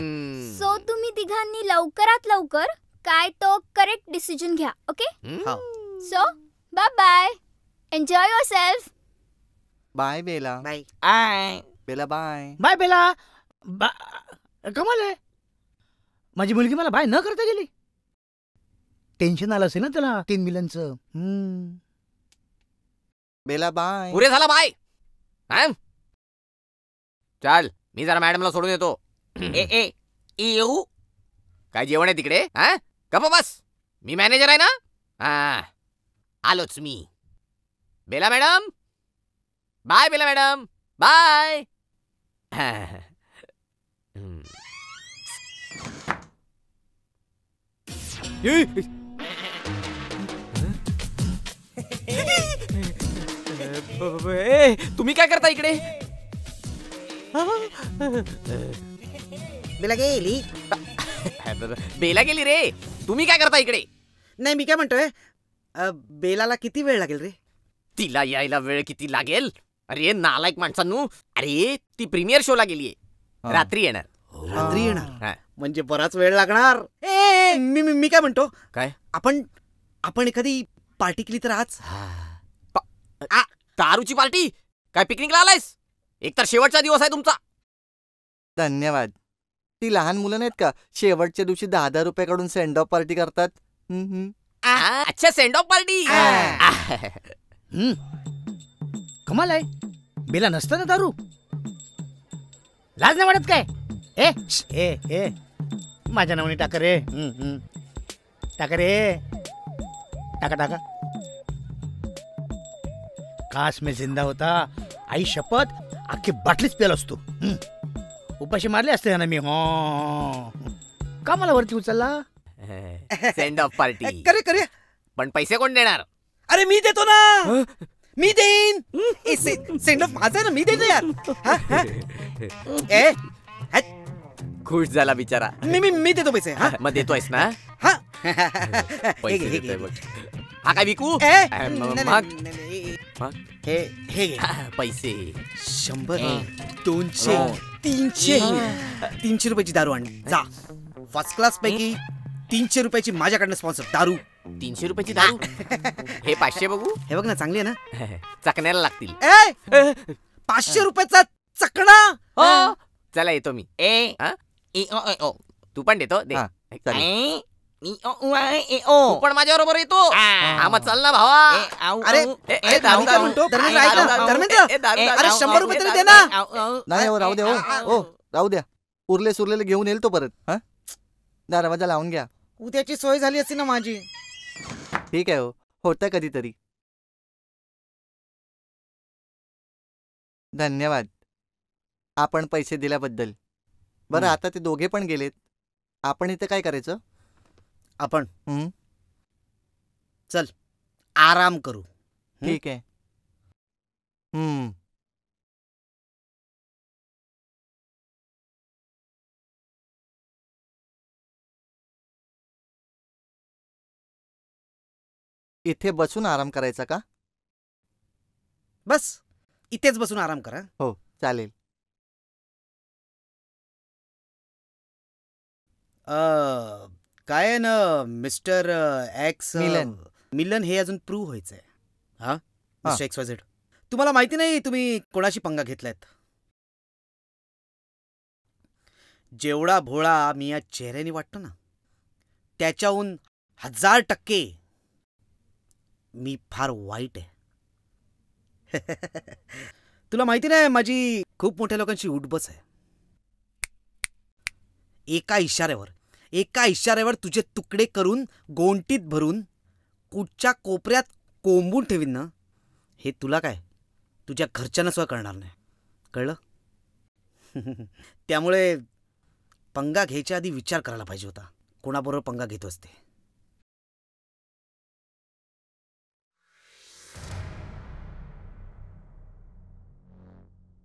Speaker 3: सो तुम्ही तिघांनी लवकरात लवकर काय तो करेक्ट डिसिजन घ्या. Okay? So bye bye. Enjoy yourself.
Speaker 11: Bye Bela.
Speaker 10: Bye.
Speaker 11: Bela bye.
Speaker 8: Bye Bela. कमाल आहे, माझी मुलगी मला बाय न करता गेली. टेन्शन आलं असेल ना त्याला 3 मिलियनचं.
Speaker 11: बेला बाय.
Speaker 2: पुरे झाला बाय. चल मी जरा मॅडमला सोडून येतो. येऊ काय जेवण आहे तिकडे? गप्प बस, मी मॅनेजर आहे ना. आलोच मी. Bela madam bye. Bela madam bye. तुम्ही काय करता इकडे?
Speaker 10: बेला गेली.
Speaker 2: बेला गेली रे. तुम्ही काय करता इकडे?
Speaker 10: नाही मी काय म्हणतोय, बेलाला किती वेळ लागेल रे?
Speaker 2: तिला यायला वेळ किती लागेल? अरे नालायक माणसांनो, अरे ती प्रीमियर शोला गेलीये, रात्री येणार.
Speaker 10: रात्री येणार म्हणजे बराच वेळ लागणार. मी काय म्हणतो,
Speaker 2: काय
Speaker 10: आपण एखादी पार्टी केली तर आज?
Speaker 2: दारूची पार्टी? काय पिकनिकला आलायस? एकतर शेवटचा दिवस आहे तुमचा.
Speaker 11: धन्यवाद. ती लहान मुलं नाहीत का शेवटच्या दिवशी 10,000 रुपये काढून सेंड ऑफ पार्टी करतात?
Speaker 2: अच्छा सेंड ऑफ पार्टी.
Speaker 8: कमाल आहे, बेला नसतं ना दारू. लाज नाही वाटत काय? ए माझ्या नावाने टाका रे. टाका रे, टाका टाका. काश मी जिंदा होता, आई शपथ अख्खी बाटलीच प्याल असतो. उपाशी मारले असते ना मी. का मला वरती उचलला?
Speaker 2: सेंड ऑफ पार्टी
Speaker 10: करे
Speaker 2: पण पैसे कोण देणार?
Speaker 10: अरे मी देतो ना. मी देईन. सेंड ऑफ माझा ना, मी देतो यार.
Speaker 2: खुश झाला बिचारा.
Speaker 10: मी देतो पैसे.
Speaker 2: मग देतोयस ना? पैसे देतोय बघ. हा काय विकू? पैसे
Speaker 10: 100 200 300 रुपयाची दारू आण जा. फर्स्ट क्लास पैकी 300 रुपयाची माझ्याकडनं स्पॉन्सर दारू.
Speaker 2: 300 रुपयाची दारू. हे 500 बघू.
Speaker 10: हे बघ ना, चांगली आहे ना.
Speaker 2: चकण्याला लागतील.
Speaker 10: 500 रुपयाचा चकणा.
Speaker 2: चला येतो मी. तू पण देतो दे. तू पण माझ्या बरोबर येतो. मग चल ना भावा.
Speaker 10: अरे म्हणतो धर्मेंद्र, अरे 100 रुपये तरी दे ना.
Speaker 11: नाही हो, राहू द्या. हो राहू द्या. उरले सुरलेले घेऊन येईल तो परत. दरवाजा लावून घ्या.
Speaker 10: उद्याची सोय झाली असती ना माझी.
Speaker 11: ठीक आहे हो, होतं कधीतरी. धन्यवाद आपण पैसे दिल्याबद्दल. बरं आता ते दोघे पण गेलेत, आपण इथे काय करायचं?
Speaker 10: आपण चल आराम करू.
Speaker 11: ठीक आहे. इथे बसून आराम करायचा का?
Speaker 10: बस इथेच बसून आराम करा.
Speaker 11: हो चालेल.
Speaker 10: काय आहे ना मिस्टर एक्स मिलन, हे अजून प्रूव्ह व्हायचंय. मिस्टर XYZ, तुम्हाला माहिती नाही तुम्ही कोणाशी पंगा घेतलायत. जेवढा भोळा मी या चेहऱ्याने वाटतो ना, त्याच्याहून 1000% मी फार वाईट आहे. तुला माहिती नाही माझी खूप मोठ्या लोकांची उठबस आहे. एका इशाऱ्यावर तुझे तुकडे करून गोंटीत भरून कुठच्या कोपऱ्यात कोंबून ठेवीन ना, हे तुला काय तुझ्या घरच्यांना सुद्धा कळणार नाही. कळलं? त्यामुळे पंगा घ्यायच्या आधी विचार करायला पाहिजे होता कोणाबरोबर पंगा घेतोस ते.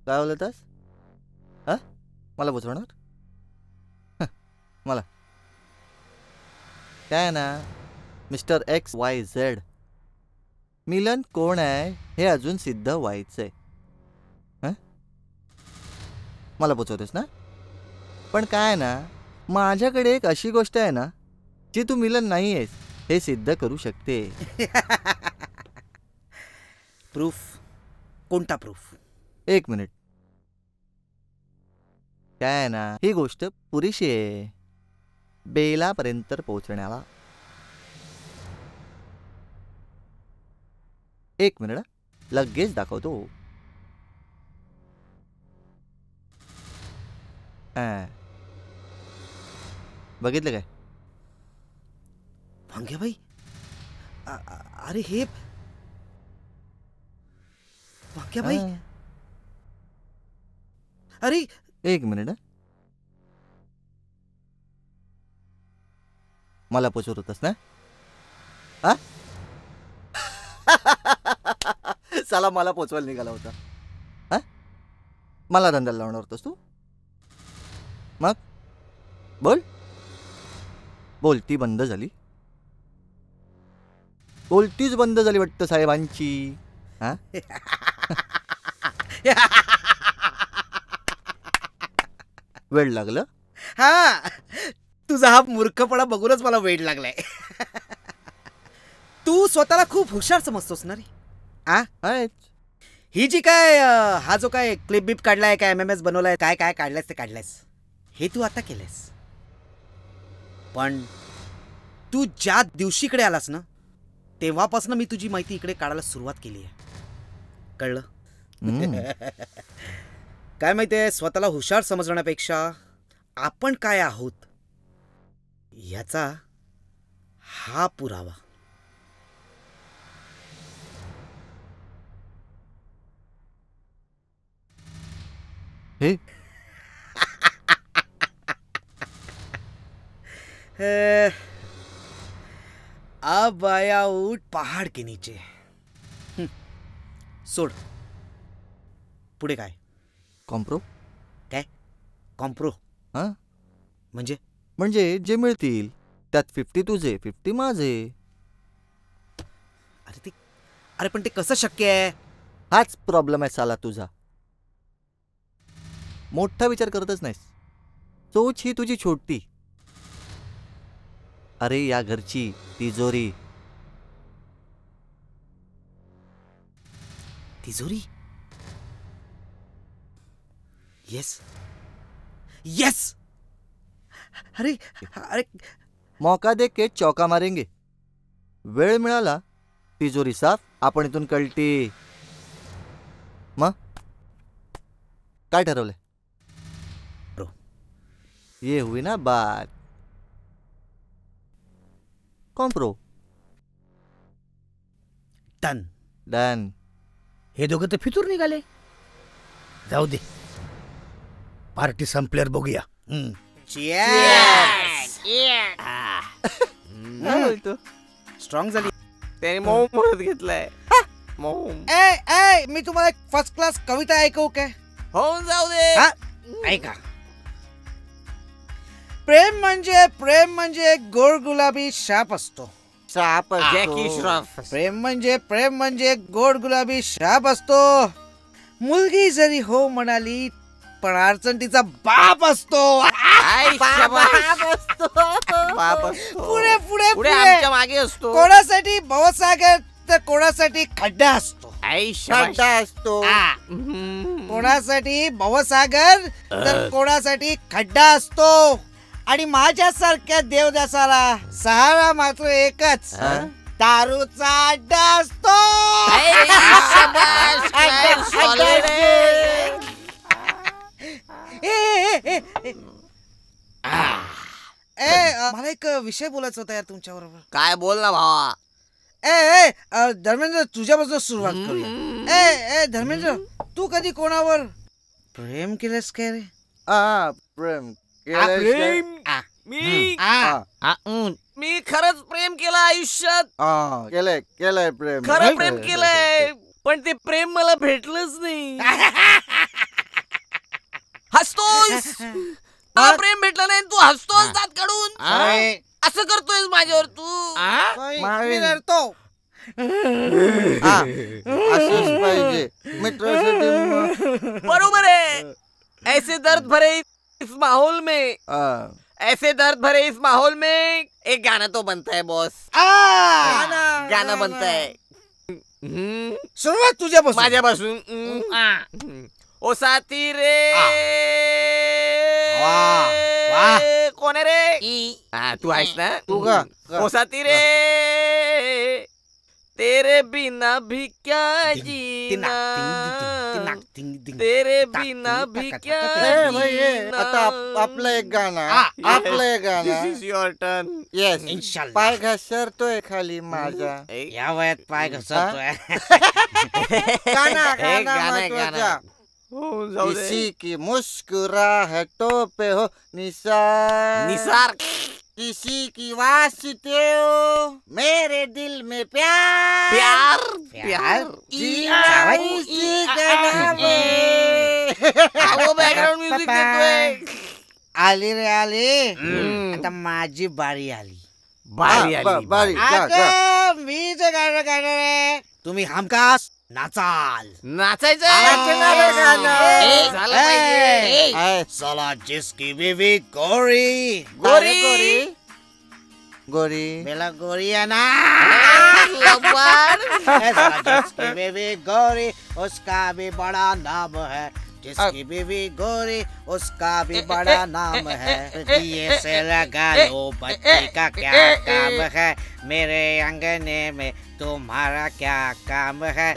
Speaker 11: काय बोलतास? हा, मला बोचवणार? मला काय ना मिस्टर XYZ, मिलन कोण आहे हे अजून सिद्ध व्हायचंय. मला बोचवतेस ना? पण काय ना, माझ्याकडे एक अशी गोष्ट आहे ना जी तू मिलन नाही आहेस हे सिद्ध करू शकते.
Speaker 10: प्रूफ? कोणता प्रूफ?
Speaker 11: एक मिनिट. काय आहे ना, ही गोष्ट पुरेशी आहे बेलापर्यंत पोहोचण्याला. एक मिनिट, लगेच दाखवतो. बघितलं काय?
Speaker 10: भांग्याबाई, अरे हे भांग्याबाई, अरे
Speaker 11: एक मिनिट. मला पोचवत होतास ना? साला मला पोचवायला निघाला होता. हा, मला धंद्याला लावणार होतास तू? मग बोल बोलती बंद झाली. बोलतीच बंद झाली वाटतं साहेबांची. हा वेळ लागलं.
Speaker 10: हा, तुझा हा मूर्खपणा बघूनच मला वेळ लागलाय. तू स्वतःला खूप हुशार समजतोस ना रे? ही जी काय हा जो काय क्लिप बिप काढलाय, काय MMS बनवलाय, काय काय काढलायस ते काढलायस, हे तू आता केलंयस. पण तू ज्या दिवशीकडे आलास ना तेव्हापासून मी तुझी माहिती इकडे काढायला सुरुवात केली आहे. कळलं? काय माहितीये, स्वतःला हुशार समजण्यापेक्षा आपण काय आहोत याचा हा पुरावा.
Speaker 11: हे
Speaker 10: अब आया ऊट पहाड़ के नीचे. सोड. पुढे काय?
Speaker 11: कॉम्प्रो.
Speaker 10: काय कॉम्प्रो?
Speaker 11: हा,
Speaker 10: म्हणजे
Speaker 11: जे मिळतील त्यात 50 तुझे 50 माझे.
Speaker 10: अरे पण ते कसं शक्य आहे?
Speaker 11: हाच प्रॉब्लेम आहे साला तुझा. मोठा विचार करतच नाहीस. सोच ही तुझी छोटी. अरे या घरची तिजोरी.
Speaker 10: तिजोरी? Yes yes. अरे अरे
Speaker 11: मौका दे के चौका मारेंगे. वेळ मिळाला तिजोरी साफ, आपण इथून कळटी. मग काय ठरवलंय? ये हुई ना बात. कॉम्प्रो.
Speaker 10: Done
Speaker 11: done.
Speaker 4: हे दोघं तर फितूर निघाले. जाऊ दे, पार्टी संपल्यावर बघूया.
Speaker 10: स्ट्रॉंग झाली.
Speaker 2: त्याने मऊ म्हणत घेतलाय.
Speaker 10: मी तुम्हाला एक फर्स्ट क्लास कविता ऐकवू काय?
Speaker 2: होऊन जाऊ दे.
Speaker 10: ऐका. प्रेम म्हणजे गोड गुलाबी शाप असतो. प्रेम म्हणजे गोड गुलाबी शाप असतो. मुलगी जरी हो म्हणाली पण अडचण तिचा बाप असतो. पुढे पुढे पुढे
Speaker 2: आमच्या मागे असतो.
Speaker 10: कोणासाठी भवसागर तर कोणासाठी खड्डा असतो.
Speaker 11: खड्डा असतो.
Speaker 10: कोणासाठी भवसागर तर कोणासाठी खड्डा असतो. आणि माझ्यासारख्या देवदासाला सहारा मात्र एकच, दारूचा अड्डा असतो. मला एक विषय बोलायचा होता यार तुमच्या बरोबर.
Speaker 2: काय बोल ना भावा.
Speaker 10: धर्मेंद्र, तुझ्यापासून सुरुवात करूया. धर्मेंद्र, तू कधी कोणावर प्रेम केलंस काय रे?
Speaker 11: प्रेम
Speaker 2: मी खरंच प्रेम केलं आयुष्यात.
Speaker 11: केलंय प्रेम.
Speaker 2: खरं प्रेम केलंय, पण ते प्रेम मला भेटलंच नाही. हसतोस मला प्रेम भेटलं नाही तू हसतोस दात काढून असं करतोयस माझ्यावर तू
Speaker 10: मी रडतो.
Speaker 11: असंच पाहिजे मित्रासाठी.
Speaker 2: बरोबर है. ऐसे दर्द भरे इस माहौल में ऐसे दर्द भरे इस माहौल में एक गाना तो बनता है बॉस. गाना बनता है.
Speaker 10: सुरुवात तुझ्यापासून.
Speaker 2: माझ्यापासून. ओ साथी रे. कोण आहे रे. तू आहेस ना.
Speaker 11: तू का.
Speaker 2: ओ साथी रे तेरे बिना भी क्या जीना तेरे बिना भी क्या जीना.
Speaker 11: आता आपलं एक गाणं. आपलं एक गाणं.
Speaker 2: दिस इज युअर टर्न.
Speaker 11: येस. पाय घसरतोय खाली माझा.
Speaker 10: या वयात पाय घसरतोय.
Speaker 11: गाना किसी की मुस्कुराहटों पे हो निसार.
Speaker 2: निसार.
Speaker 11: किसी की वास्ते हो मेरे दिल में प्यार.
Speaker 2: प्यार. प्यार. बॅकग्राऊंड म्युझिक देतोय.
Speaker 10: आली रे आली. आता माझी बारी आली.
Speaker 2: बारी आली.
Speaker 10: मी जे गाणं गाणार आहे तुम्ही हमखास नाचाल.
Speaker 2: नाचायचं.
Speaker 10: साला जिसकी बीवी गोरी.
Speaker 11: गोरी गोरी
Speaker 10: मेला गोरी है ना. साला जिसकी बीवी गोरी उसका भी बड़ा नाम है. जिसकी बीवी गोरी उसका भी बड़ा नाम है. दिए से लगा लो बच्चे का क्या काम है. मेरे अंगने में तुम्हारा क्या काम है.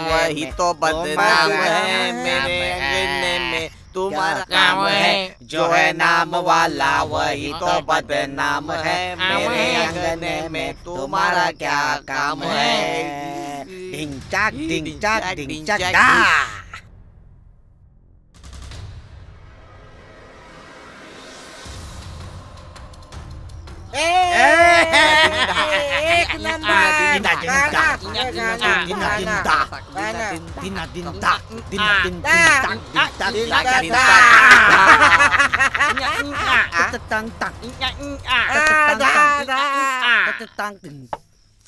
Speaker 2: वही तो बदनाम है. मेरे अंगने में तुम्हारा काम है.
Speaker 10: जो है नाम वाला वही तो बदनाम है. मेरे अंगने में तुम्हारा क्या काम है. डिंग चाक डिंग चाक डिंग चाक. एक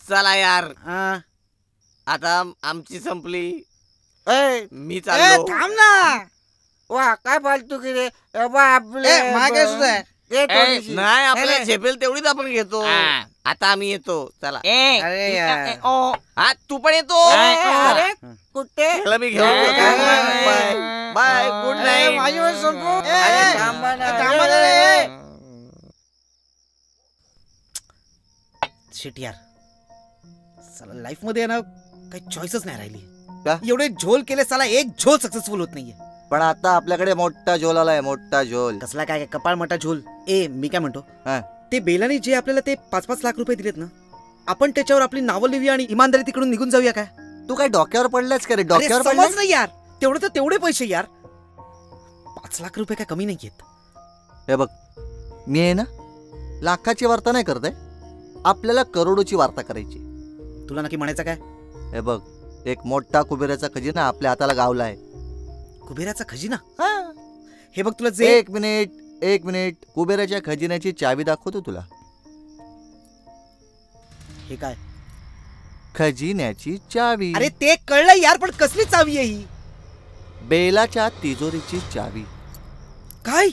Speaker 2: चला यार आता आमची संपली. मी चाललो.
Speaker 10: थांब ना.
Speaker 11: वा काय फालतू की रे आपले
Speaker 10: मागे सुद्धा
Speaker 2: नाही आपल्याला झेपेल तेवढीच आपण घेतो. आता आम्ही येतो. चला. हा तू पण येतो.
Speaker 11: कुठे
Speaker 2: चला मी घेऊन bye bye. Good night.
Speaker 10: Shit यार. साला लाईफ मध्ये ना काही चॉईसच नाही राहिली. एवढे झोल केले साला एक झोल सक्सेसफुल होत नाहीये.
Speaker 11: पण आता आपल्याकडे मोठा झोल आलाय. मोठा झोल.
Speaker 10: कसला काय कपाळ मोठा झोल. मी काय म्हणतो ते बेलाने जे आपल्याला ते 5-5 लाख रुपये दिलेत ना आपण त्याच्यावर आपली नावं लिहूया आणि इमानदारी तिकडून निघून जाऊया काय.
Speaker 11: तू काय डोक्यावर पडलास का रे. डोक्यावर
Speaker 10: पडलास नाही यार. तेवढे तर तेवढे पैसे यार. 5 लाख रुपये काय कमी नाही येत.
Speaker 11: हे बघ मी आहे ना लाखाची वार्ता नाही करत आहे. आपल्याला करोडोची वार्ता करायची.
Speaker 10: तुला नक्की म्हणायचं काय.
Speaker 11: हे बघ एक मोठा कुबेराचा खजिना आपल्या हाताला गावला आहे.
Speaker 10: कुबेराचा खजिना. हे बघ तुला जे.
Speaker 11: एक मिनिट कुबेराच्या खजिन्याची चावी दाखवतो तुला.
Speaker 10: हे काय.
Speaker 11: खजिन्याची चावी.
Speaker 10: अरे ते कळलं यार पण कसली चावी आहे ही.
Speaker 11: बेलाच्या तिजोरीची चावी.
Speaker 10: काय.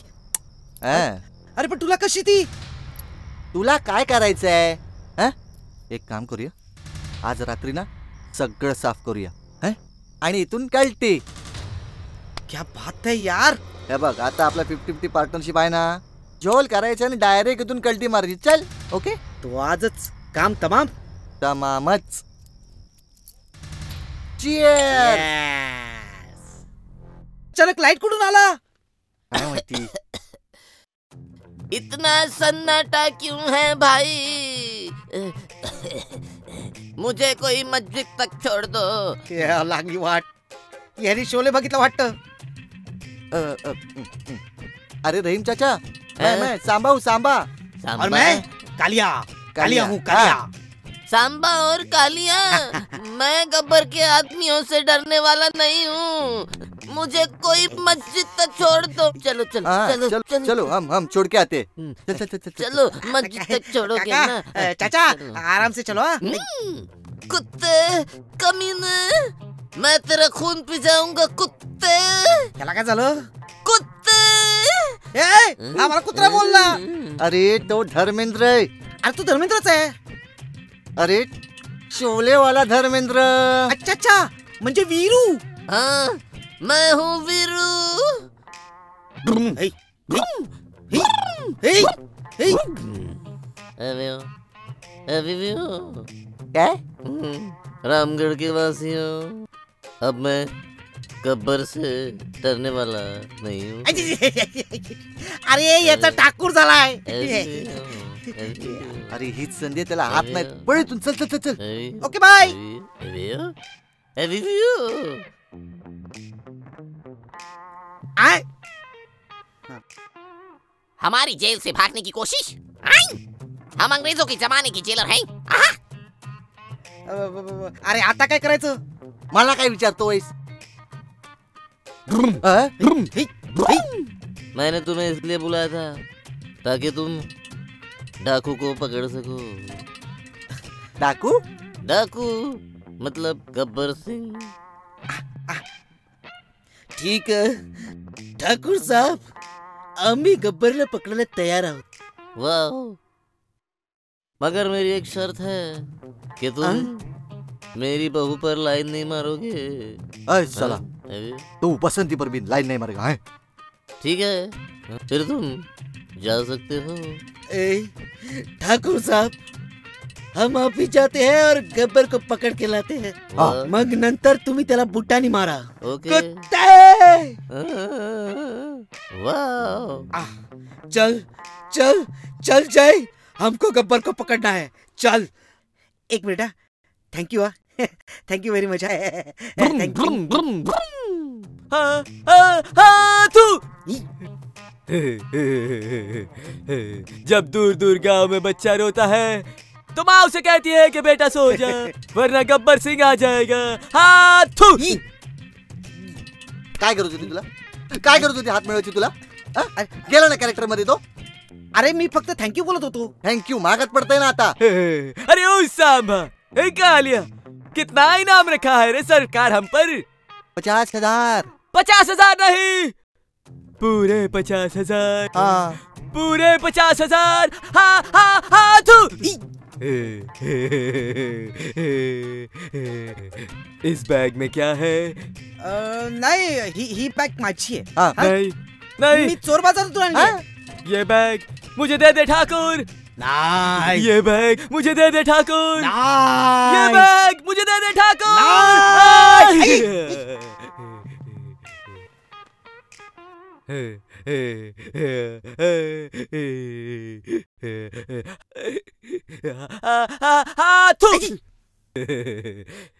Speaker 10: अरे पण तुला कशी ती.
Speaker 11: तुला काय करायचंय. एक काम करूया आज रात्री ना सगळं साफ करूया आणि इथून कळते.
Speaker 10: क्या बात है यार.
Speaker 11: हे बघ आता आपला 50-50 पार्टनरशिप आहे ना. झोल करायचं आणि डायरेक्ट इथून कल्टी मारायची. चल ओके.
Speaker 10: तो आजच काम तमाम.
Speaker 11: तमामच. चीयर्स.
Speaker 10: अचानक लाईट कुठून आला.
Speaker 11: काय माहिती.
Speaker 2: इतना सन्नाटा क्यों है भाई. मुझे कोई मस्जिद तक छोड़ दो.
Speaker 10: लागली वाट. यारी शोले बघितलं वाटतं.
Speaker 11: अरे रहीम चाचा मैं सांबा हूँ. सांबा.
Speaker 10: और मैं कालिया. कालिया हूँ कालिया.
Speaker 2: सांबा और कालिया. मैं गब्बर के आदमियों से डरने वाला नहीं हूँ.
Speaker 12: मुझे कोई मस्जिद तक छोड़ दो। चलो चलो
Speaker 11: हाँ,
Speaker 12: चलो
Speaker 11: चलो चलो हम छोड़ के आते। चल चल चल चल
Speaker 12: चलो मस्जिद तक छोड़ोगे ना?
Speaker 10: चाचा आराम से चलो।
Speaker 12: कुत्ते कमीने, मैं तेरा खून पी जाऊंगा कुत्ते।
Speaker 10: त्याला काय झालं?
Speaker 12: कुत्ते
Speaker 10: हा मला कुत्रा बोलला।
Speaker 11: अरे तो धर्मेंद्र आहे।
Speaker 10: अरे तू धर्मेंद्रच आहे?
Speaker 11: अरे शोले वाला धर्मेंद्र।
Speaker 10: अच्छा अच्छा, म्हणजे वीरू।
Speaker 12: हाँ मैं हूँ वीरू।
Speaker 11: क्या?
Speaker 12: रामगढ़ के वासियों, अब मैं गब्बर से डरने वाला नहीं हूँ।
Speaker 10: अरे याचा ठाकूर झालाय।
Speaker 11: अरे हीच संधी, त्याला हात नाही। पळ इथून, चल चल चल चल।
Speaker 10: Okay bye.
Speaker 2: हमारी जेल से भागने की कोशिश? हम अंग्रेजों के जमाने की जेलर हैं।
Speaker 10: अरे आता काय करायचं?
Speaker 11: मला काय विचारतोयस?
Speaker 2: मैंने तुम्हें इसलिए बुलाया था ताकि तुम डाकू को पकड़ सको।
Speaker 11: डाकू?
Speaker 2: डाकू मतलब गब्बर सिंह।
Speaker 10: ठीक आहे ठाकूर साहब, आम्ही गब्बरला पकडायला तयार आहोत।
Speaker 2: वाह, मगर मेरी एक शर्त है कि तुम मेरी बहू पर लाइन नहीं मारोगे।
Speaker 11: अरे साला, तू बसंती पर भी लाइन नहीं मारेगा है?
Speaker 2: ठीक है, फिर तुम जा सकते हो।
Speaker 10: ठाकुर साहब, हम आप ही जाते हैं और गब्बर को पकड़ के लाते हैं। मग नंतर तुम्ही त्याला बुटानी मारा।
Speaker 2: ओके।
Speaker 10: वाह, चल चल चल जय, हमको गब्बर को पकड़ना है। चल एक minute, thank you. Thank you very much.
Speaker 15: जब दूर दूर गांव में बच्चा रोता है तो माँ उसे कहती है कि बेटा सो जा, वरना गब्बर सिंह आ जाएगा। हाथू
Speaker 11: काय करत होती तुला? काय करत होती हात मिळवायची तुला? गेला ना कॅरेक्टर मध्ये तो?
Speaker 10: अरे मी फक्त थँक्यू बोलत होतो।
Speaker 11: थँक्यू मागत पडतंय ना आता।
Speaker 15: अरे ओ सांभा, कालिया, कितना इनाम रखा है रे सरकार हम पर?
Speaker 11: 50,000।
Speaker 15: 50,000 नहीं, पूरे 50,000।
Speaker 11: हाँ
Speaker 15: पूरे 50,000। हाँ हाँ हाँ तू। इस बैग में क्या है?
Speaker 10: नहीं, ही बैग माझी है।
Speaker 15: नहीं नहीं,
Speaker 10: मी चोर बाजारातून आणली।
Speaker 15: ये बैग मुझे दे दे ठाकुर।
Speaker 10: नहीं,
Speaker 15: ये बैग मुझे दे दे ठाकुर।
Speaker 10: नहीं,
Speaker 15: ये बैग मुझे दे दे ठाकुर।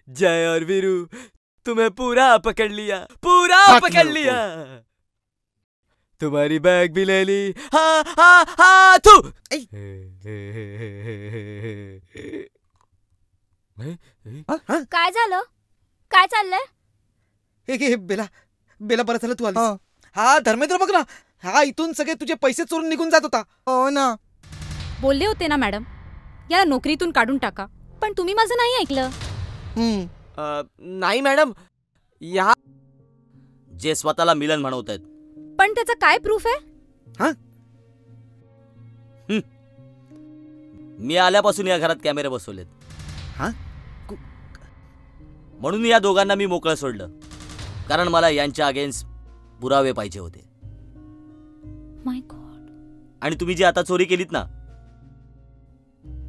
Speaker 15: जय और वीरू, तुम्हें पूरा पकड़ लिया, पूरा पकड़ लिया। तुम्हारी बैग भी ले ली। हाँ हाँ हाँ तू।
Speaker 3: काय झालं? काय चाललंय?
Speaker 10: बेला बेला, बरं झालं तू आली। हा धर्मेंद्र बघ ना, हा इथून सगळे तुझे पैसे चोरून निघून जात होता।
Speaker 11: हो ना,
Speaker 6: बोलले होते ना मॅडम, याला नोकरीतून काढून टाका, पण तुम्ही माझं नाही ऐकलं।
Speaker 12: नाही मॅडम, या जे स्वतःला मिलन म्हणवत आहेत,
Speaker 6: पण त्याचा काय प्रूफ आहे?
Speaker 12: मी आल्यापासून या घरात कॅमेरे बसवलेत, म्हणून या दोघांना मी मोकळं सोडलं, कारण मला यांच्या अगेन्स्ट पुरावे पाहिजे होते।
Speaker 6: माय गॉड।
Speaker 12: आणि तुम्ही जी आता चोरी केलीत ना,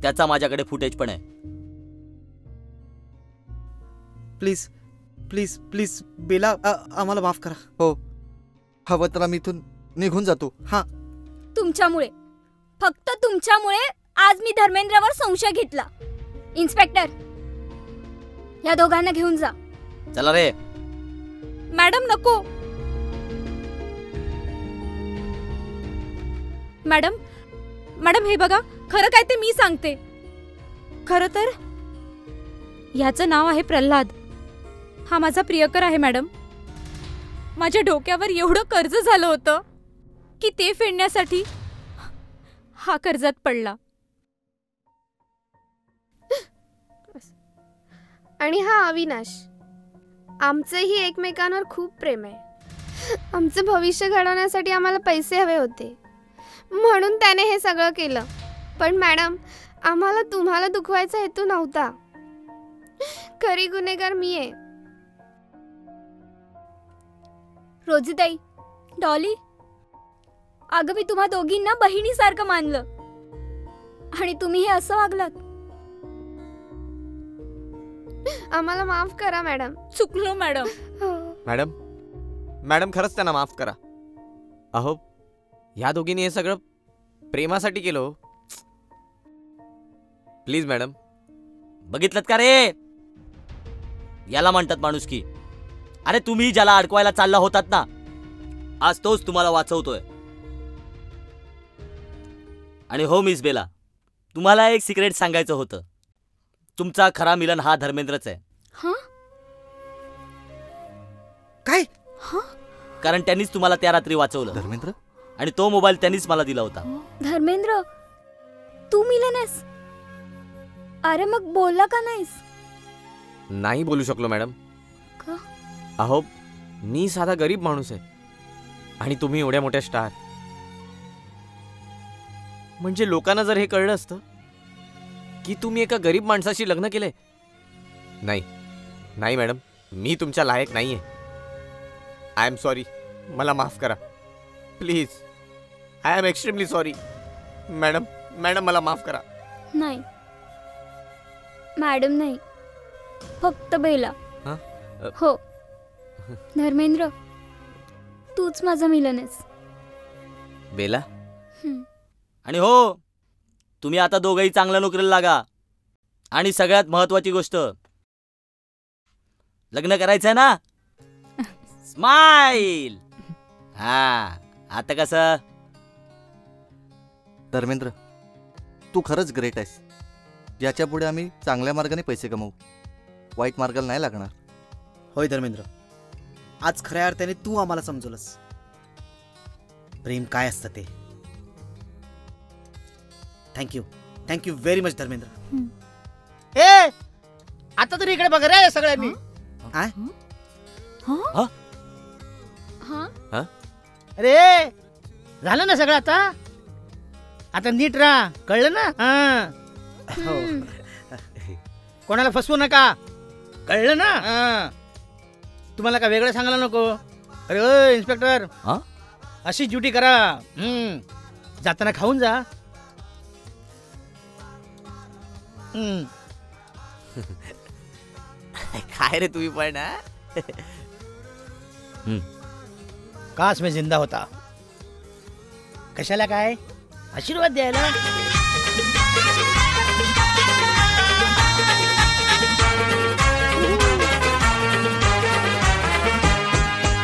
Speaker 12: त्याचा माझ्याकडे फुटेज पण आहे।
Speaker 10: प्लीज प्लीज प्लीज बेला, आम्हाला माफ करा।
Speaker 11: हो, हवं तर मी इथून निघून जातो।
Speaker 10: हा,
Speaker 3: तुमच्यामुळे, फक्त तुमच्यामुळे आज मी धर्मेंद्रवर संशय घेतला। इन्स्पेक्टर, या दोघांना घेऊन जा।
Speaker 12: चला रे।
Speaker 6: मॅडम नको। मॅडम मॅडम हे बघा, खरं काय ते मी सांगते। खरं तर ह्याचं नाव आहे प्रल्हाद, हा माझा प्रियकर आहे मॅडम। माझ्या डोक्यावर एवढं कर्ज झालं होतं की ते फेडण्यासाठी हा कर्जात पडला.
Speaker 7: आणि हा अविनाश, आमचंही एकमेकांवर खूप प्रेम आहे. आमचं भविष्य घडवण्यासाठी आम्हाला पैसे हवे होते म्हणून त्याने हे सगळं केलं. पण मॅडम, आम्हाला तुम्हाला दुखवायचा हेतू नव्हता. खरी गुन्हेगार मी आहे.
Speaker 3: रोजीताई, डॉली, अगं मी तुम्हा दोघींना बहिणीसारखं मानलं आणि तुम्ही हे असं वागलात.
Speaker 7: आम्हाला माफ करा मॅडम.
Speaker 6: चुकलो मॅडम.
Speaker 2: मॅडम, मॅडम खरंच त्यांना माफ करा. अहो, या दोघींनी हे सगळं प्रेमासाठी केलं हो. Please madam.
Speaker 15: बघितलं का रे, याला म्हणतात माणुसकी. अरे तुम्ही ज्याला अडकवायला चालला होतात ना, आज तोच तुम्हाला वाचवतोय. आणि हो मिस बेला, तुम्हाला एक सिक्रेट सांगायचं होतं. तुमचा खरा मिलन हा धर्मेंद्रच आहे.
Speaker 10: काय?
Speaker 15: कारण त्यांनीच तुम्हाला त्या रात्री वाचवलं.
Speaker 11: धर्मेंद्र?
Speaker 15: आणि तो मोबाईल त्यांनीच मला दिला होता.
Speaker 3: धर्मेंद्र, तू मिलनेस? अरे मग बोलला का नाहीस?
Speaker 2: नाही बोलू शकलो मॅडम.
Speaker 3: का?
Speaker 2: अहो, मी साधा गरीब माणूस आहे आणि तुम्ही एवढ्या मोठ्या स्टार. म्हणजे लोकांना जर हे कळलं असतं की तुम्ही एका गरीब माणसाशी लग्न केलंय. नाही नाही मॅडम, मी तुमच्या लायक नाहीये. I am sorry. मला माफ करा please. I am extremely sorry. Madam, madam मला माफ करा.
Speaker 3: नाही मॅडम, नाही, फक्त बेला. हो धर्मेंद्र, तूच माझा मिलन आहेस.
Speaker 15: बेला? आणि हो, तुम्ही आता दोघंही चांगल्या नोकरीला लागा. आणि सगळ्यात महत्वाची गोष्ट, लग्न करायचंय ना? स्माइल. हा, आता कसं?
Speaker 11: धर्मेंद्र, तू खरंच ग्रेट आहेस. याच्या पुढे आम्ही चांगल्या मार्गाने पैसे कमवू, वाईट मार्गाला नाही लागणार.
Speaker 10: होय धर्मेंद्र, आज खऱ्या अर्थाने तू आम्हाला समजवलंस प्रेम काय असतं ते. Thank you, thank you very much Dharmendra.
Speaker 4: ए, आता तरी इकडे बघ रे सगळ्यांनी. अरे झालं ना सगळं. आता नीट राहा, कळलं ना? कोणाला फसवू नका, कळलं ना? तुम्हाला का वेगळं सांगायला नको. अरे ओ इन्स्पेक्टर, अशी ड्युटी करा. जाताना खाऊन जा.
Speaker 2: काय रे तुम्ही पण?
Speaker 4: काश मी जिंदा होता. कशाला काय आशीर्वाद द्यायला.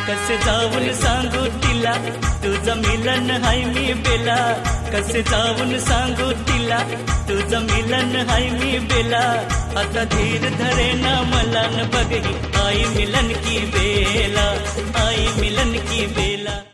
Speaker 13: कसे जाऊन सांगू तिला तुझं मिलन हाय मी बेला. कसे जाऊन सांगू तिला तुझं मिलन हाय मी बेला. आता धीर धरे ना मला न बघही आई मिलन की बेला. आई मिलन की बेला.